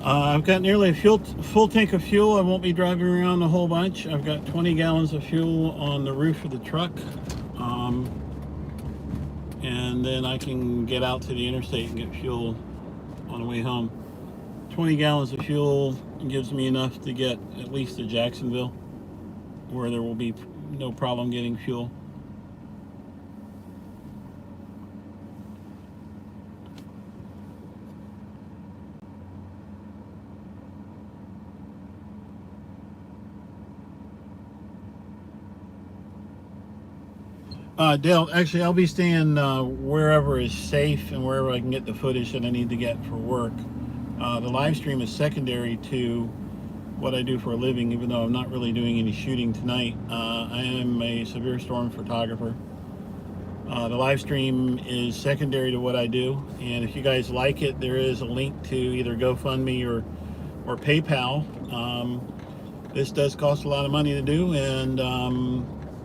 I've got nearly a full tank of fuel. I won't be driving around a whole bunch. I've got 20 gallons of fuel on the roof of the truck. And then I can get out to the interstate and get fuel on the way home. 20 gallons of fuel gives me enough to get at least to Jacksonville, where there will be no problem getting fuel. Dale, actually, I'll be staying wherever is safe and wherever I can get the footage that I need to get for work. The live stream is secondary to what I do for a living, even though I'm not really doing any shooting tonight. I am a severe storm photographer. The live stream is secondary to what I do, and if you guys like it, there is a link to either GoFundMe or PayPal. This does cost a lot of money to do, and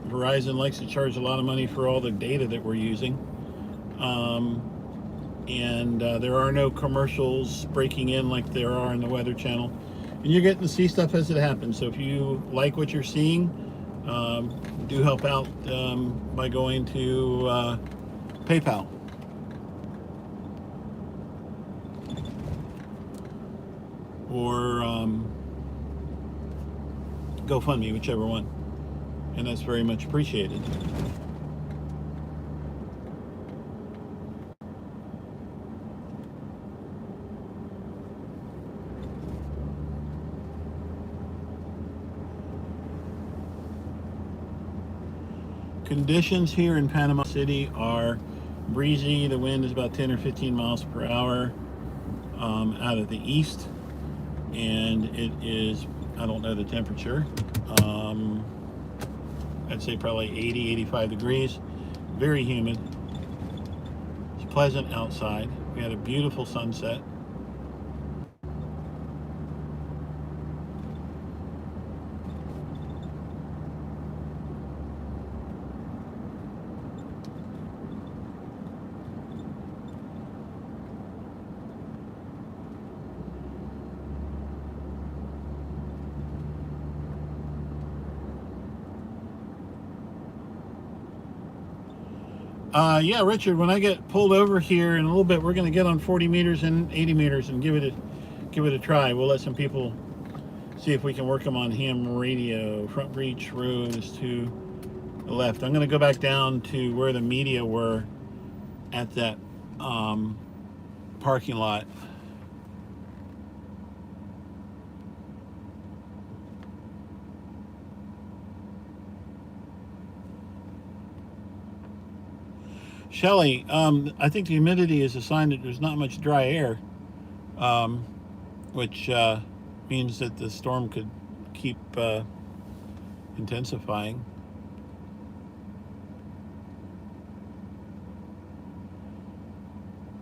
Verizon likes to charge a lot of money for all the data that we're using. And there are no commercials breaking in like there are in the Weather Channel. And you're getting to see stuff as it happens. So if you like what you're seeing, do help out by going to PayPal. Or GoFundMe, whichever one. And that's very much appreciated. Conditions here in Panama City are breezy. The wind is about 10 or 15 miles per hour out of the east. And it is, I don't know the temperature. I'd say probably 80, 85 degrees. Very humid. It's pleasant outside. We had a beautiful sunset. Yeah, Richard, when I get pulled over here in a little bit, we're going to get on 40 meters and 80 meters and give it a try. We'll let some people see if we can work them on ham radio. Front breech road is to the left. I'm going to go back down to where the media were at that parking lot. Shelly, I think the humidity is a sign that there's not much dry air, which means that the storm could keep intensifying.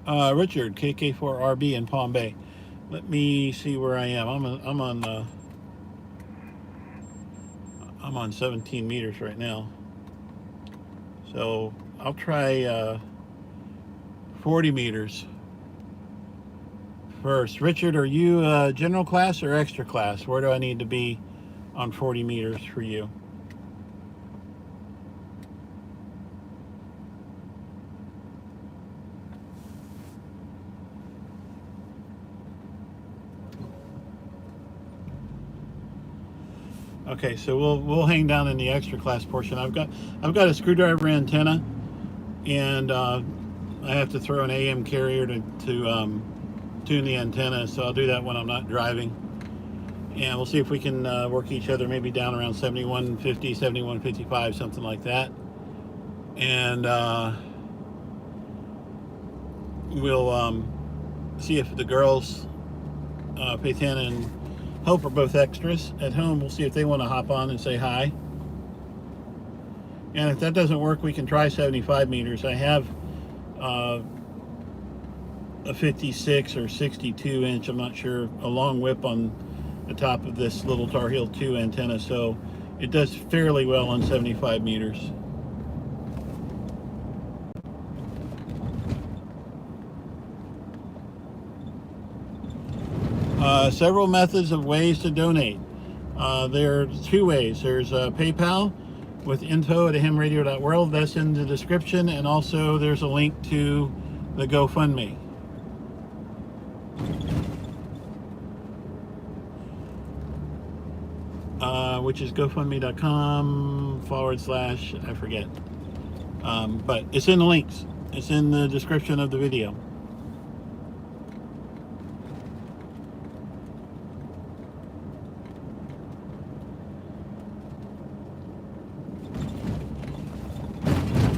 Richard, KK4RB in Palm Bay. Let me see where I am. I'm on 17 meters right now. So I'll try 40 meters first. Richard, are you general class or extra class? Where do I need to be on 40 meters for you? Okay, so we'll hang down in the extra class portion. I've got a screwdriver antenna, and I have to throw an AM carrier to tune the antenna. So I'll do that when I'm not driving, and we'll see if we can work each other maybe down around 7150, 7155, something like that. And we'll see if the girls, Paytana and Hope, are both extras at home. We'll see if they want to hop on and say hi. And if that doesn't work, we can try 75 meters. I have a 56 or 62 inch, I'm not sure, a long whip on the top of this little Tar Heel 2 antenna, so it does fairly well on 75 meters. Several methods of ways to donate. There are two ways. There's PayPal with info at HamRadio.World. That's in the description, and also there's a link to the GoFundMe. Which is GoFundMe.com / I forget. But it's in the links. It's in the description of the video.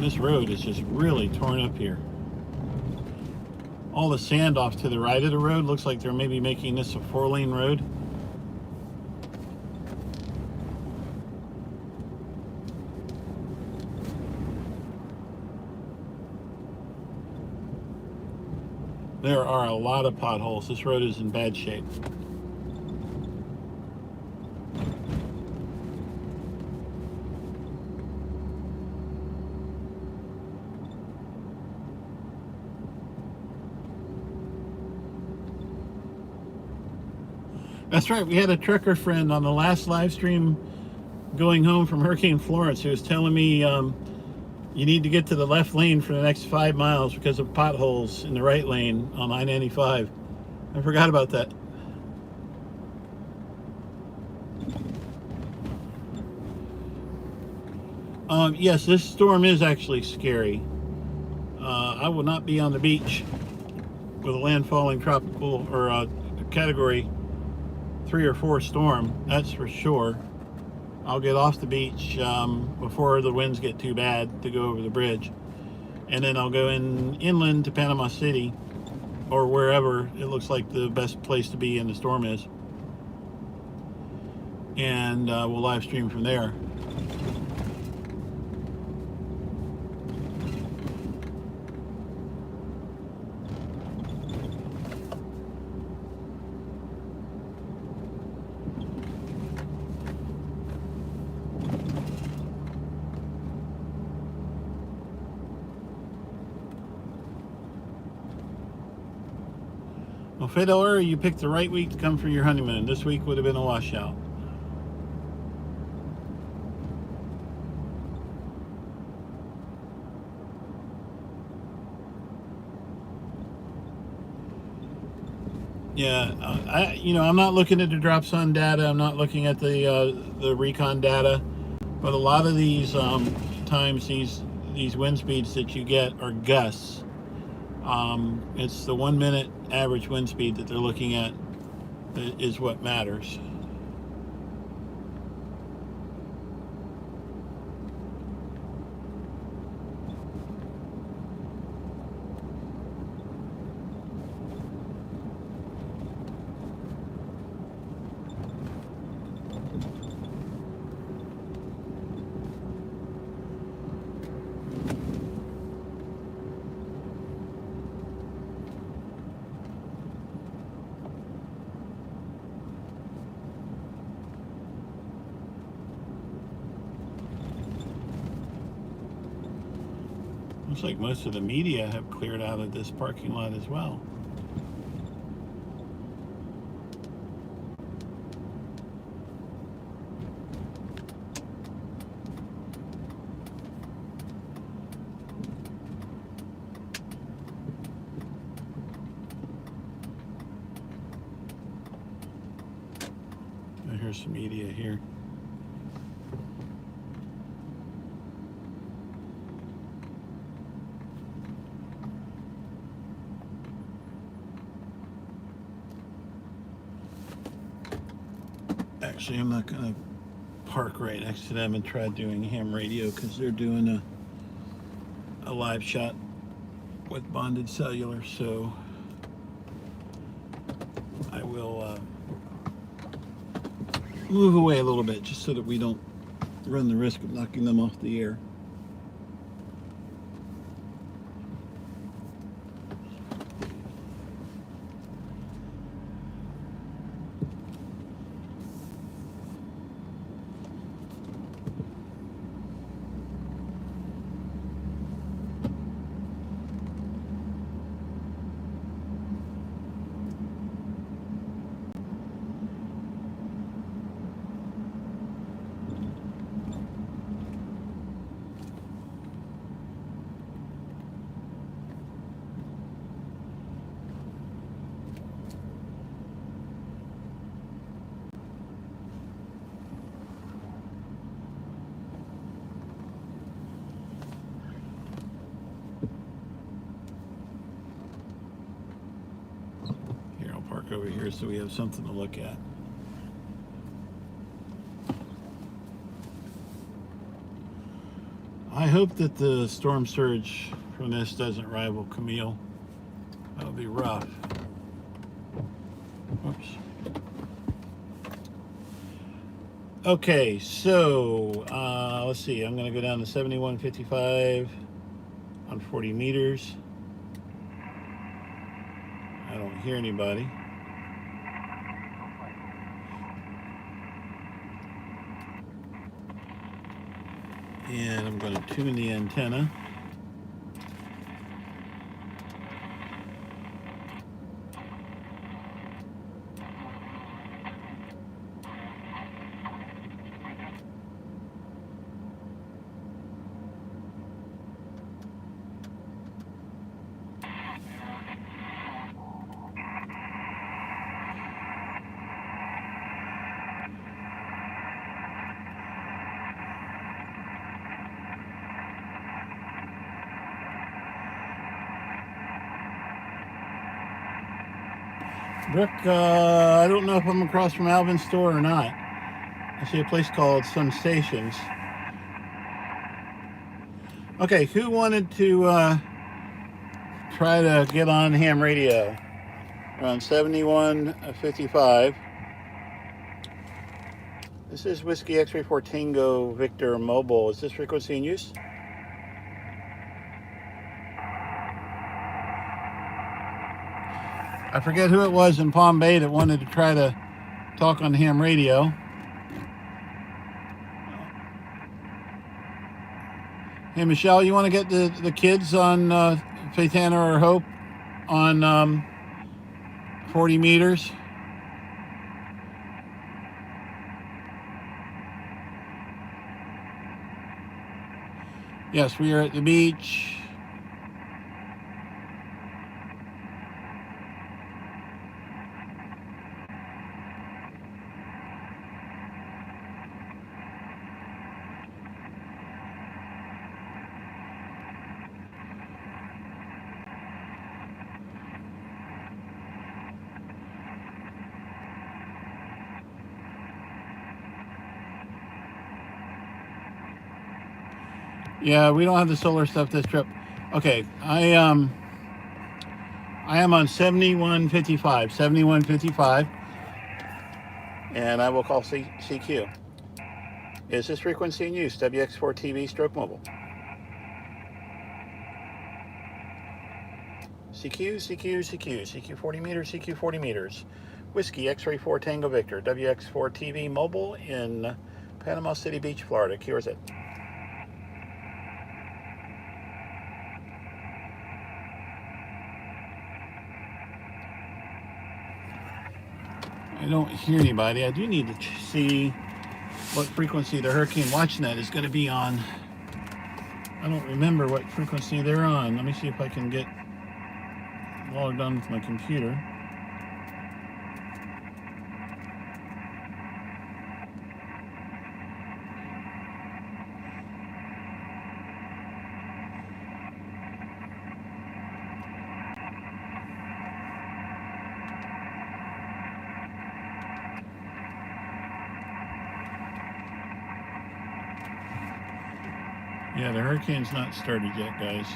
This road is just really torn up here. All the sand off to the right of the road looks like they're maybe making this a 4-lane road. There are a lot of potholes. This road is in bad shape. That's right, we had a trucker friend on the last live stream going home from Hurricane Florence who was telling me you need to get to the left lane for the next 5 miles because of potholes in the right lane on I-95. I forgot about that. Yes, this storm is actually scary. I will not be on the beach with a landfalling tropical or a category 3 or 4 storm, that's for sure. I'll get off the beach before the winds get too bad to go over the bridge, and then I'll go inland to Panama City or wherever it looks like the best place to be in the storm is, and we'll live stream from there. Well, Fedor, you picked the right week to come for your honeymoon. This week would have been a washout. Yeah, I'm not looking at the drop zone data. I'm not looking at the recon data, but a lot of these times these wind speeds that you get are gusts. It's the 1 minute average wind speed that they're looking at that is what matters. Looks like most of the media have cleared out of this parking lot as well. Here's some media here. Actually, I'm not going to park right next to them and try doing ham radio because they're doing a live shot with bonded cellular, so I will move away a little bit just so that we don't run the risk of knocking them off the air. over here so we have something to look at. I hope that the storm surge from this doesn't rival Camille. That would be rough. Oops. Okay, so let's see. I'm going to go down to 7155 on 40 meters. I don't hear anybody. And I'm going to tune the antenna. Brooke, I don't know if I'm across from Alvin's store or not. I see a place called Sun Stations. Okay, who wanted to try to get on ham radio? Around 7155. This is Whiskey X-Ray 4 Tango Victor Mobile. Is this frequency in use? I forget who it was in Palm Bay that wanted to try to talk on ham radio. Hey, Michelle, you want to get the kids on Faithana or Hope on 40 meters? Yes, we are at the beach. Yeah, we don't have the solar stuff this trip. Okay, I am on 7155, and I will call CQ. Is this frequency in use? WX4 TV stroke mobile. CQ 40 meters, CQ 40 meters. Whiskey X-Ray 4 Tango Victor, WX4 TV mobile in Panama City Beach, Florida. QRZ. I don't hear anybody. I do need to see what frequency the Hurricane WatchNet is going to be on. I don't remember what frequency they're on. Let me see if I can get logged on with my computer. Yeah, the hurricane's not started yet, guys.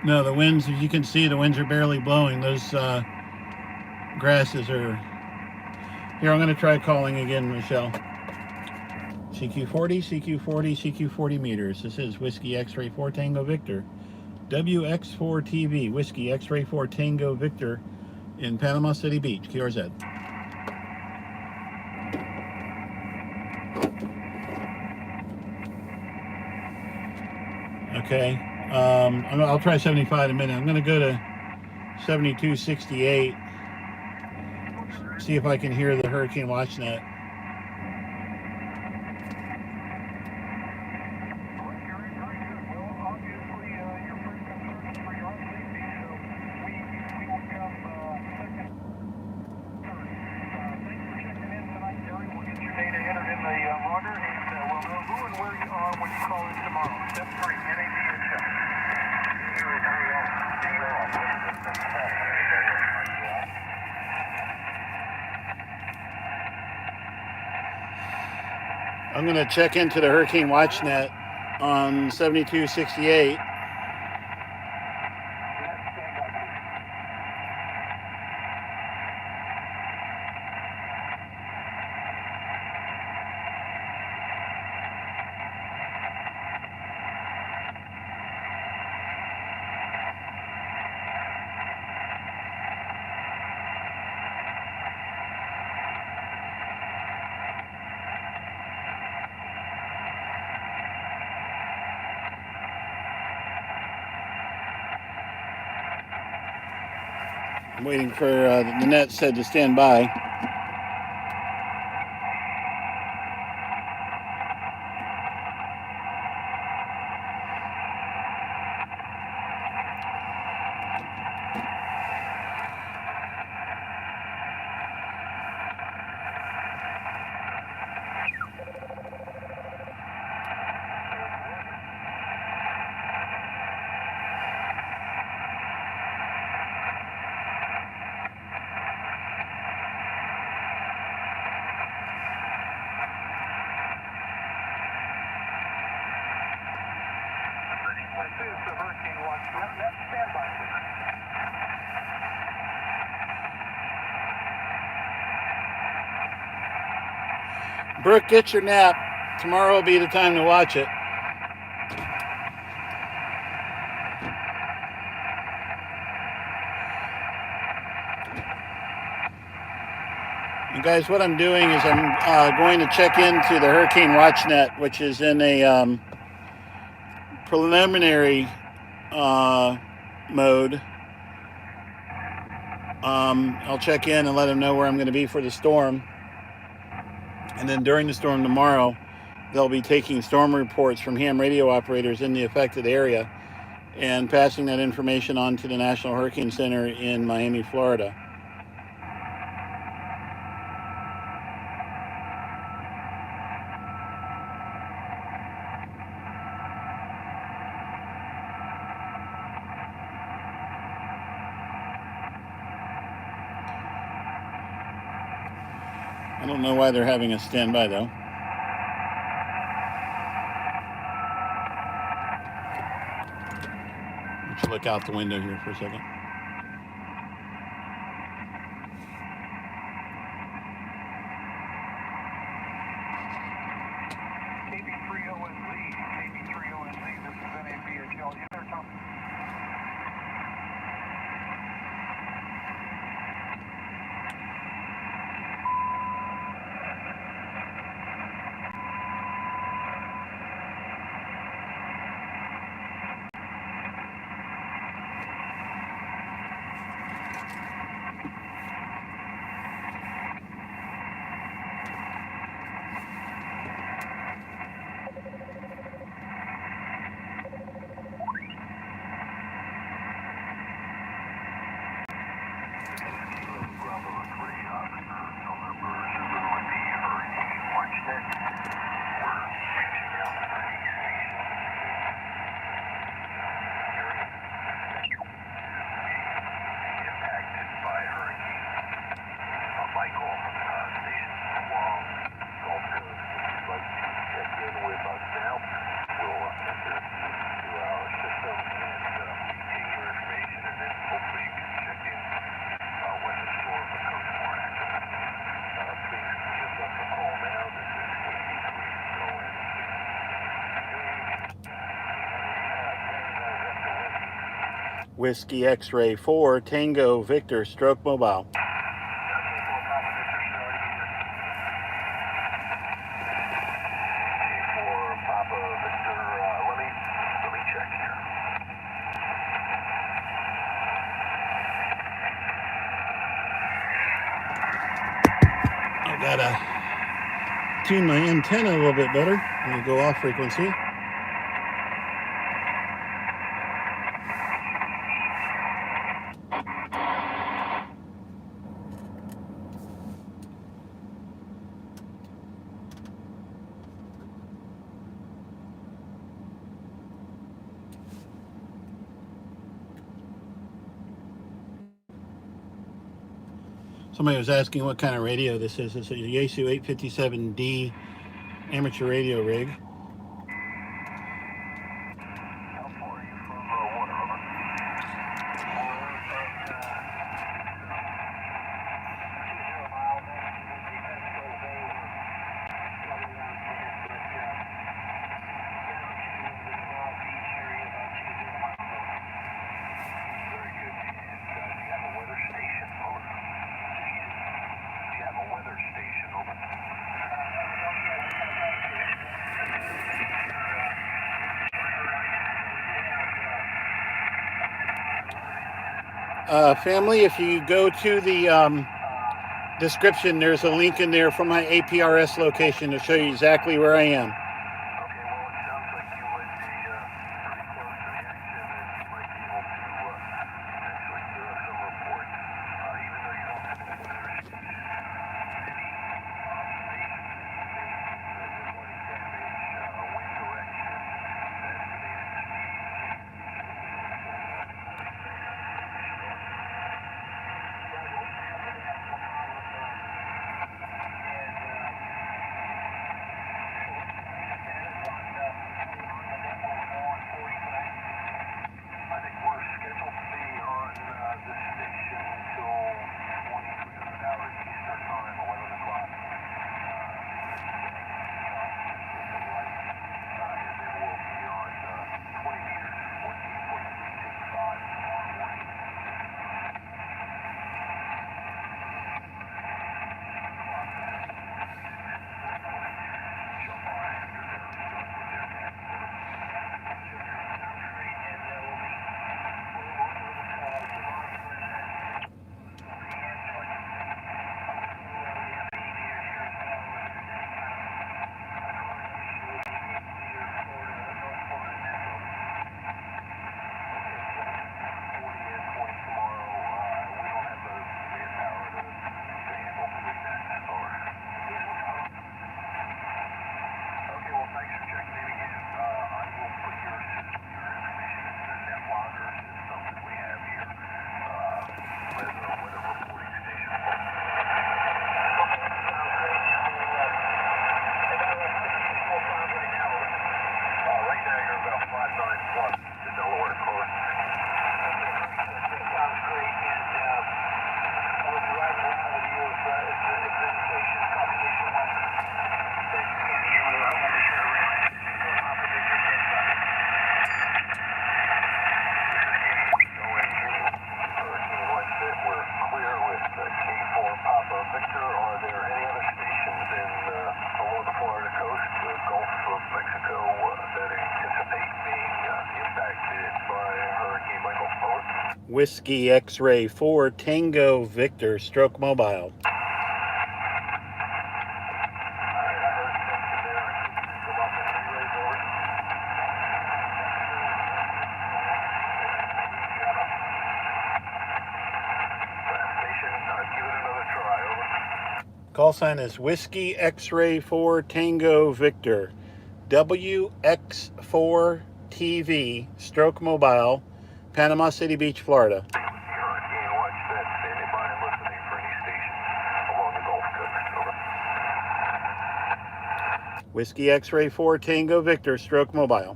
No, the winds, as you can see, the winds are barely blowing. Those grasses are... Here, I'm going to try calling again, Michelle. CQ40, CQ40, CQ40 meters. This is Whiskey X-Ray 4 Tango Victor. WX4 TV, Whiskey X-Ray 4 Tango Victor in Panama City Beach, QRZ. Okay, I'll try 75 in a minute. I'm going to go to 7268, see if I can hear the Hurricane WatchNet. Data entered water, and we'll know who and where you are when you call in tomorrow. Step 3, NAV check. I'm going to check into the Hurricane Watch Net on 7268. I'm waiting for the net said to stand by. Brooke, get your nap. Tomorrow will be the time to watch it. You guys, what I'm doing is I'm going to check into the Hurricane Watch Net, which is in a preliminary mode. I'll check in and let them know where I'm going to be for the storm. And then during the storm tomorrow, they'll be taking storm reports from ham radio operators in the affected area and passing that information on to the National Hurricane Center in Miami, Florida. I don't know why they're having us stand by, though. Let's look out the window here for a second. KB30NZ, KB30NZ, this is NAVHL. You there, Tom? Whiskey X-Ray 4, Tango Victor, Stroke Mobile. I gotta tune my antenna a little bit better. I'm gonna go off frequency. Somebody was asking what kind of radio this is. It's a Yaesu 857D amateur radio rig. How far are you from water? Over. Family, if you go to the description, there's a link in there from my APRS location to show you exactly where I am. Whiskey X-Ray 4 Tango Victor stroke mobile. Call sign is Whiskey X-Ray 4 Tango Victor. WX4 TV stroke mobile, Panama City Beach, Florida. Whiskey X-Ray 4 Tango Victor stroke mobile.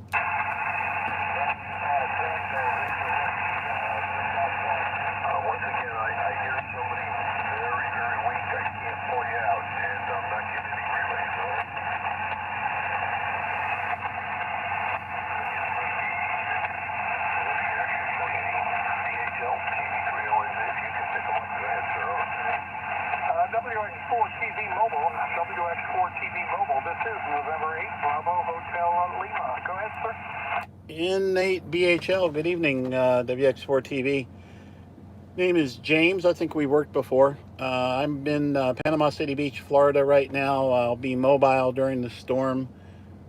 WX4 TV Mobile, WX4 TV Mobile, this is November 8, Bravo Hotel Lima. Go ahead, sir. N8 BHL, good evening, WX4 TV. Name is James. I think we worked before. I'm in Panama City Beach, Florida right now. I'll be mobile during the storm,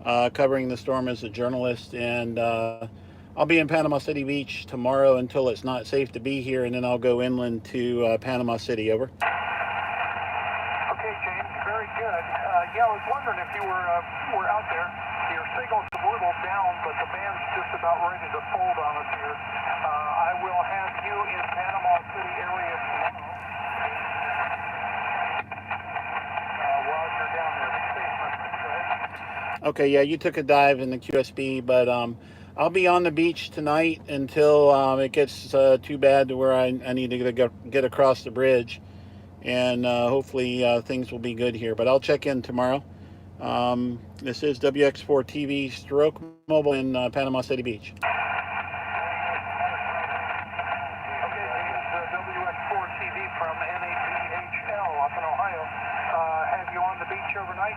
covering the storm as a journalist, and I'll be in Panama City Beach tomorrow until it's not safe to be here, and then I'll go inland to Panama City. Over. Okay, James, very good. Yeah, I was wondering if you were out there. Your signal's a little down, but the band's just about ready to fold on us here. I will have you in Panama City area tomorrow. Okay, yeah, you took a dive in the QSB, but I'll be on the beach tonight until it gets too bad to where I need to get across the bridge, and hopefully things will be good here. But I'll check in tomorrow. This is WX4 TV Stroke Mobile in Panama City Beach. WX4 TV from NABHL up in Ohio. Have you on the beach overnight?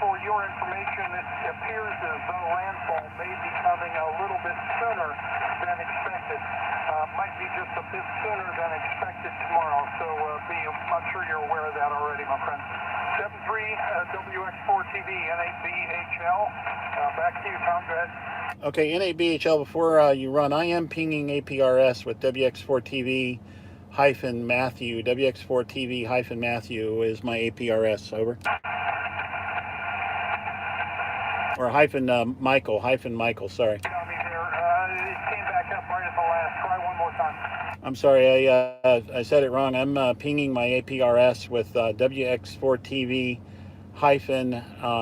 For your information, it appears as though landfall may be coming a little bit sooner than expected. Might be just a bit sooner than expected tomorrow. So I'm sure you're aware of that already, my friend. 73 WX4 TV NABHL. Back to you, Tom. Go ahead. Okay, NABHL, before you run, I am pinging APRS with WX4TV Matthew. WX4TV Matthew is my APRS, over. Or Michael, sorry. It came back up right at the last. Try one more time. I'm sorry, I said it wrong. I'm pinging my APRS with WX4TV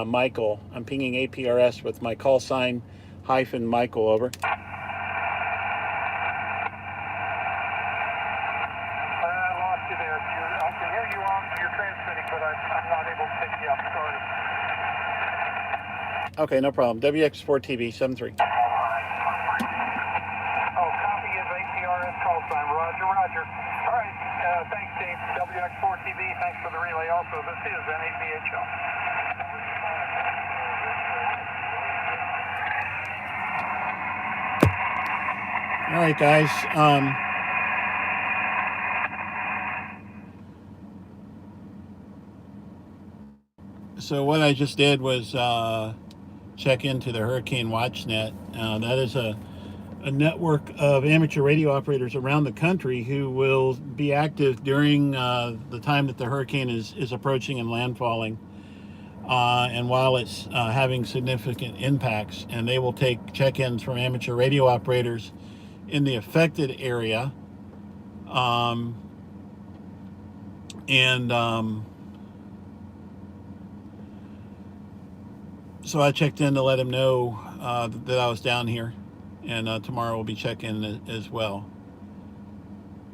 Michael. I'm pinging APRS with my call sign Michael, over. I lost you there. I can hear you on. You're transmitting, but I'm not able to pick you up. Sorry. Okay, no problem. WX4TV 73. Oh, copy of APRS call sign. Roger, roger. All right. Thanks, Dave. WX4 TV. Thanks for the relay. Also, this is NABHL. All right, guys. So what I just did was check into the Hurricane WatchNet. That is a network of amateur radio operators around the country who will be active during the time that the hurricane is approaching and landfalling, and while it's having significant impacts. And they will take check-ins from amateur radio operators in the affected area, so I checked in to let him know that I was down here, and tomorrow we'll be checking as well.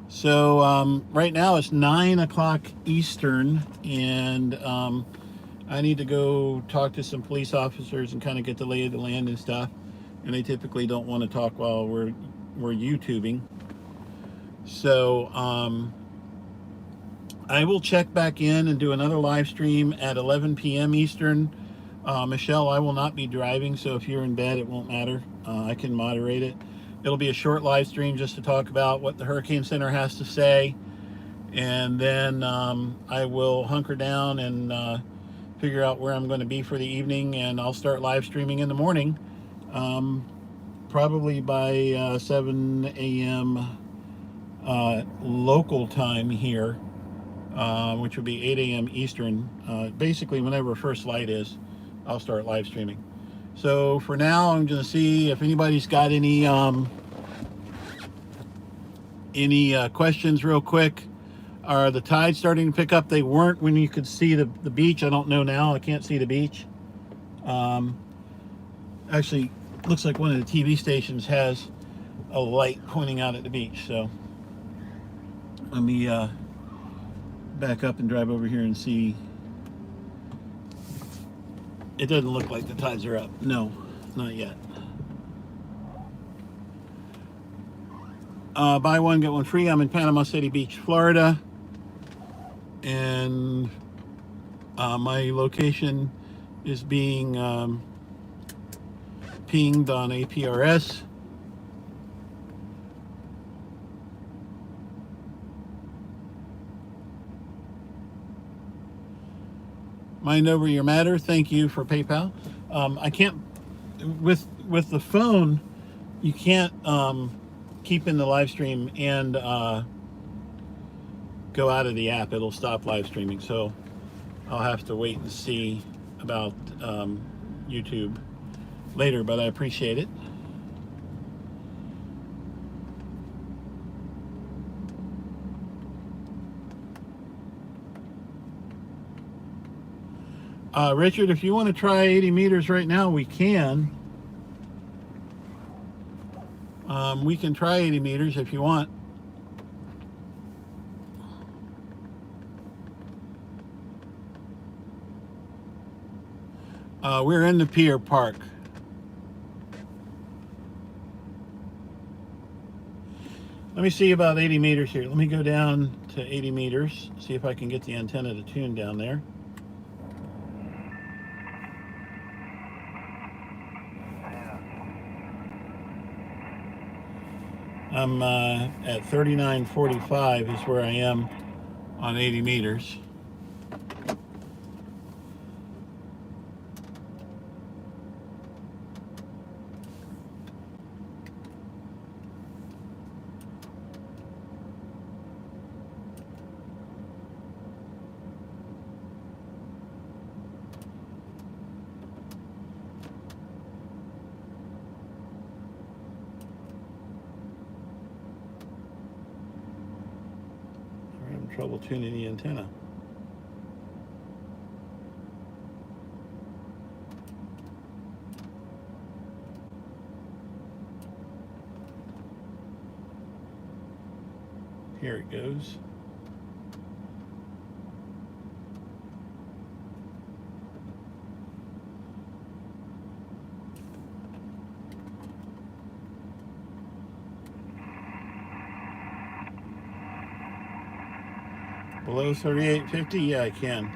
So right now it's 9 o'clock Eastern, and I need to go talk to some police officers and kind of get the lay of the land and stuff. And they typically don't want to talk while we're YouTubing. So I will check back in and do another live stream at 11 p.m. Eastern. Michelle, I will not be driving, so if you're in bed, it won't matter. I can moderate it. It'll be a short live stream just to talk about what the Hurricane Center has to say, and then I will hunker down and figure out where I'm going to be for the evening, and I'll start live streaming in the morning, probably by 7 a.m. Local time here, which would be 8 a.m. Eastern. Basically, whenever first light is, I'll start live streaming. So for now, I'm going to see if anybody's got any questions real quick. Are the tides starting to pick up? They weren't when you could see the beach. I don't know now. I can't see the beach. Actually, looks like one of the TV stations has a light pointing out at the beach. So let me back up and drive over here and see. It doesn't look like the tides are up. No, not yet. Buy one, get one free. I'm in Panama City Beach, Florida. And my location is being pinged on APRS. Mind over your matter. Thank you for PayPal. I can't, with the phone, you can't keep in the live stream and go out of the app. It'll stop live streaming. So I'll have to wait and see about YouTube later, but I appreciate it. Richard, if you want to try 80 meters right now, we can. We can try 80 meters if you want. We're in the pier park. Let me see about 80 meters here. Let me go down to 80 meters, see if I can get the antenna to tune down there. I'm at 3945 is where I am on 80 meters. We're having trouble tuning the antenna. Here it goes. Below 3850? Yeah, I can.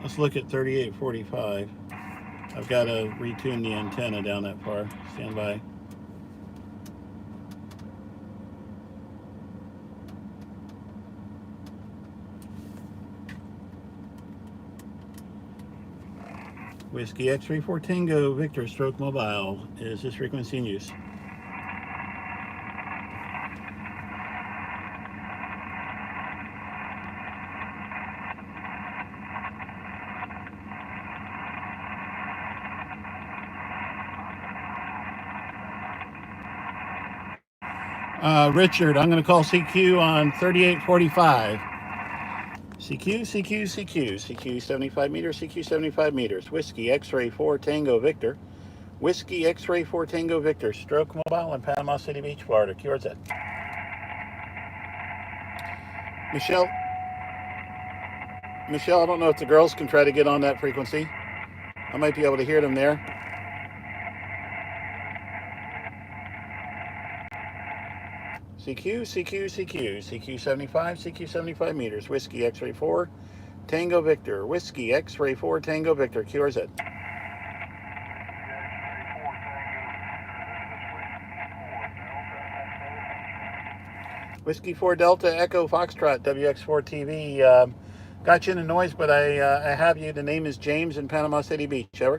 Let's look at 3845. I've got to retune the antenna down that far. Stand by. Whiskey X-ray 4 Tango Victor Stroke Mobile. Is this frequency in use? Richard, I'm going to call CQ on 3845. CQ 75 meters, CQ 75 meters. Whiskey X-ray 4 Tango Victor. Whiskey X-ray 4 Tango Victor. Stroke Mobile in Panama City Beach, Florida. QRZ. Michelle, I don't know if the girls can try to get on that frequency. I might be able to hear them there. CQ 75, CQ 75 meters. Whiskey X-ray 4 Tango Victor. Whiskey X-ray 4 Tango Victor. QRZ. Whiskey 4 Delta Echo Foxtrot WX4 TV. Got you in the noise, but I have you. The name is James in Panama City Beach. Over.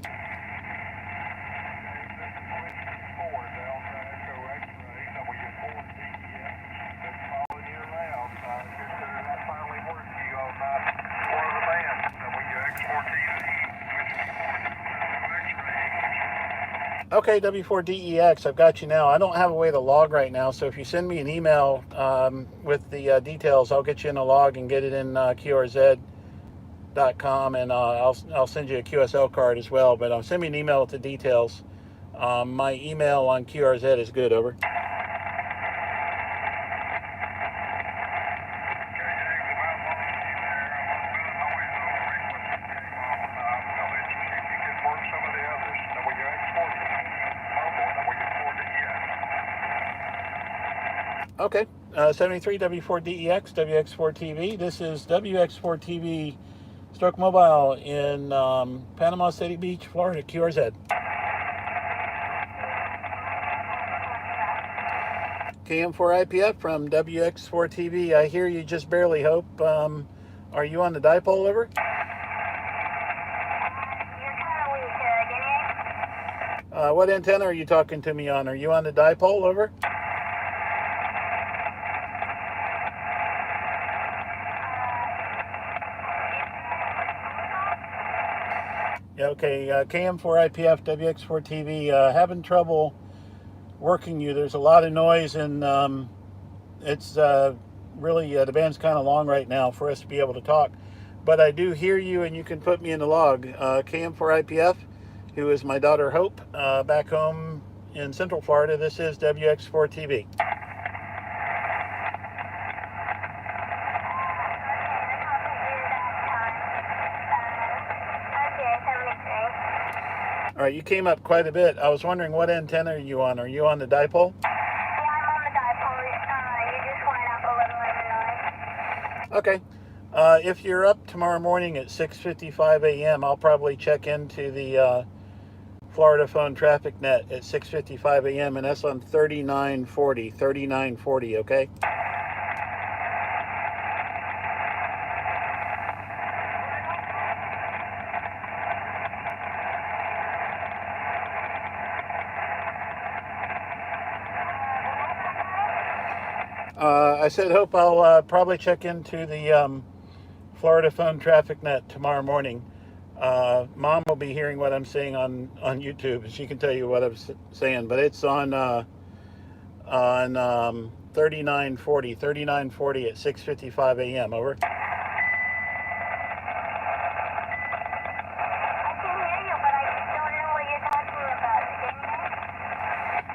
Okay, W4DEX, I've got you now. I don't have a way to log right now, so if you send me an email with the details, I'll get you in a log and get it in QRZ.com, and I'll send you a QSL card as well, but send me an email with the details. My email on QRZ is good, over. Okay, 73 W4DEX, WX4TV. This is WX4TV Stroke Mobile in Panama City Beach, Florida, QRZ. KM4IPF from WX4TV. I hear you just barely, Hope. Are you on the dipole, over? What antenna are you talking to me on? Are you on the dipole, over? Yeah, okay, KM4IPF, WX4TV, having trouble working you. There's a lot of noise, and it's really, the band's kind of long right now for us to be able to talk. But I do hear you, and you can put me in the log. KM4IPF, who is my daughter Hope, back home in Central Florida. This is WX4TV. All right, you came up quite a bit. I was wondering what antenna are you on? Are you on the dipole? Yeah, I'm on the dipole. You just went up a little in the noise. Okay. If you're up tomorrow morning at 6:55 a.m., I'll probably check into the Florida phone traffic net at 6:55 a.m., and that's on 3940, okay? I said, Hope, I'll probably check into the Florida phone traffic net tomorrow morning. Mom will be hearing what I'm saying on YouTube, and she can tell you what I'm saying. But it's on 3940 at 6:55 a.m. Over. I can hear you, but I don't know what you're talking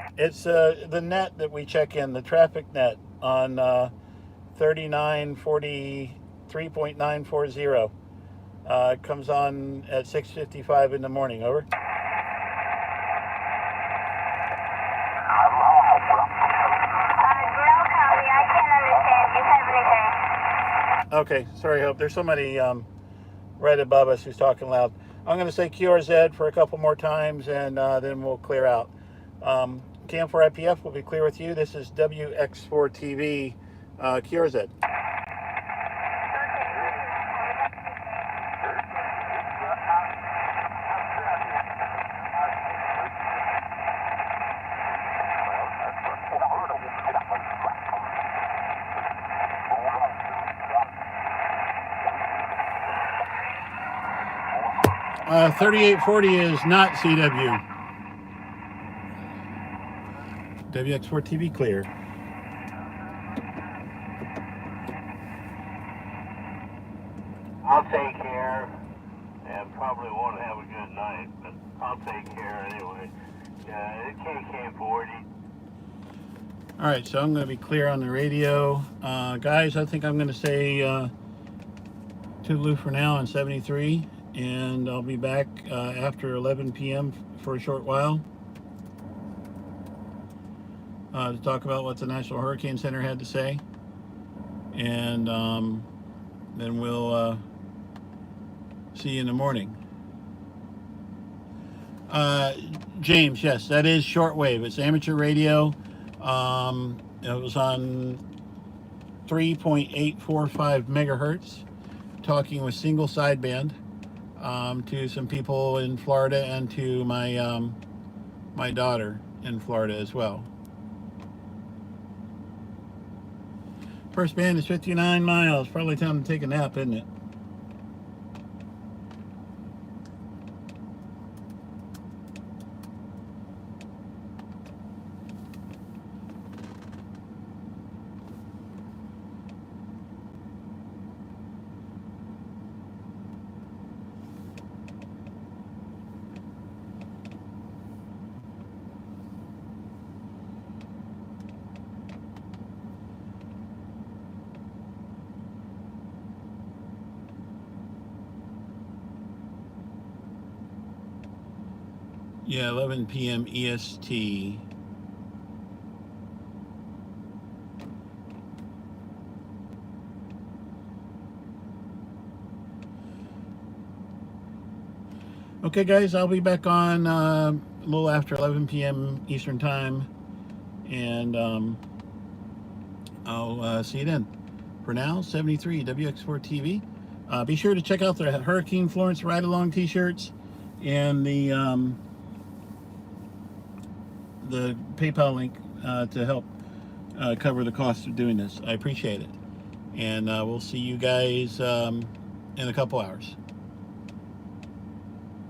about. It's the net that we check in, the traffic net on 3943.940. It comes on at 6:55 in the morning. Over. Okay, sorry, Hope. There's somebody right above us who's talking loud. I'm going to say QRZ for a couple more times, and then we'll clear out. KM4IPF will be clear with you. This is WX4TV, QRZ. 3840 is not CW. WX4 TV clear. I'll take care, and probably won't have a good night, but I'll take care anyway. Yeah, KK40. All right, so I'm going to be clear on the radio. Guys, I think I'm going to say toodaloo for now on 73, and I'll be back after 11 p.m. for a short while to talk about what the National Hurricane Center had to say. And then we'll see you in the morning. James, yes, that is shortwave. It's amateur radio. It was on 3.845 megahertz, talking with single sideband to some people in Florida and to my my daughter in Florida as well. First band is 59 miles. Probably time to take a nap, isn't it? Yeah, 11 p.m. EST. Okay, guys, I'll be back on a little after 11 p.m. Eastern Time, and I'll see you then. For now, 73 WX4 TV. Be sure to check out the Hurricane Florence ride-along t-shirts and the PayPal link to help cover the cost of doing this. I appreciate it. And we'll see you guys in a couple hours.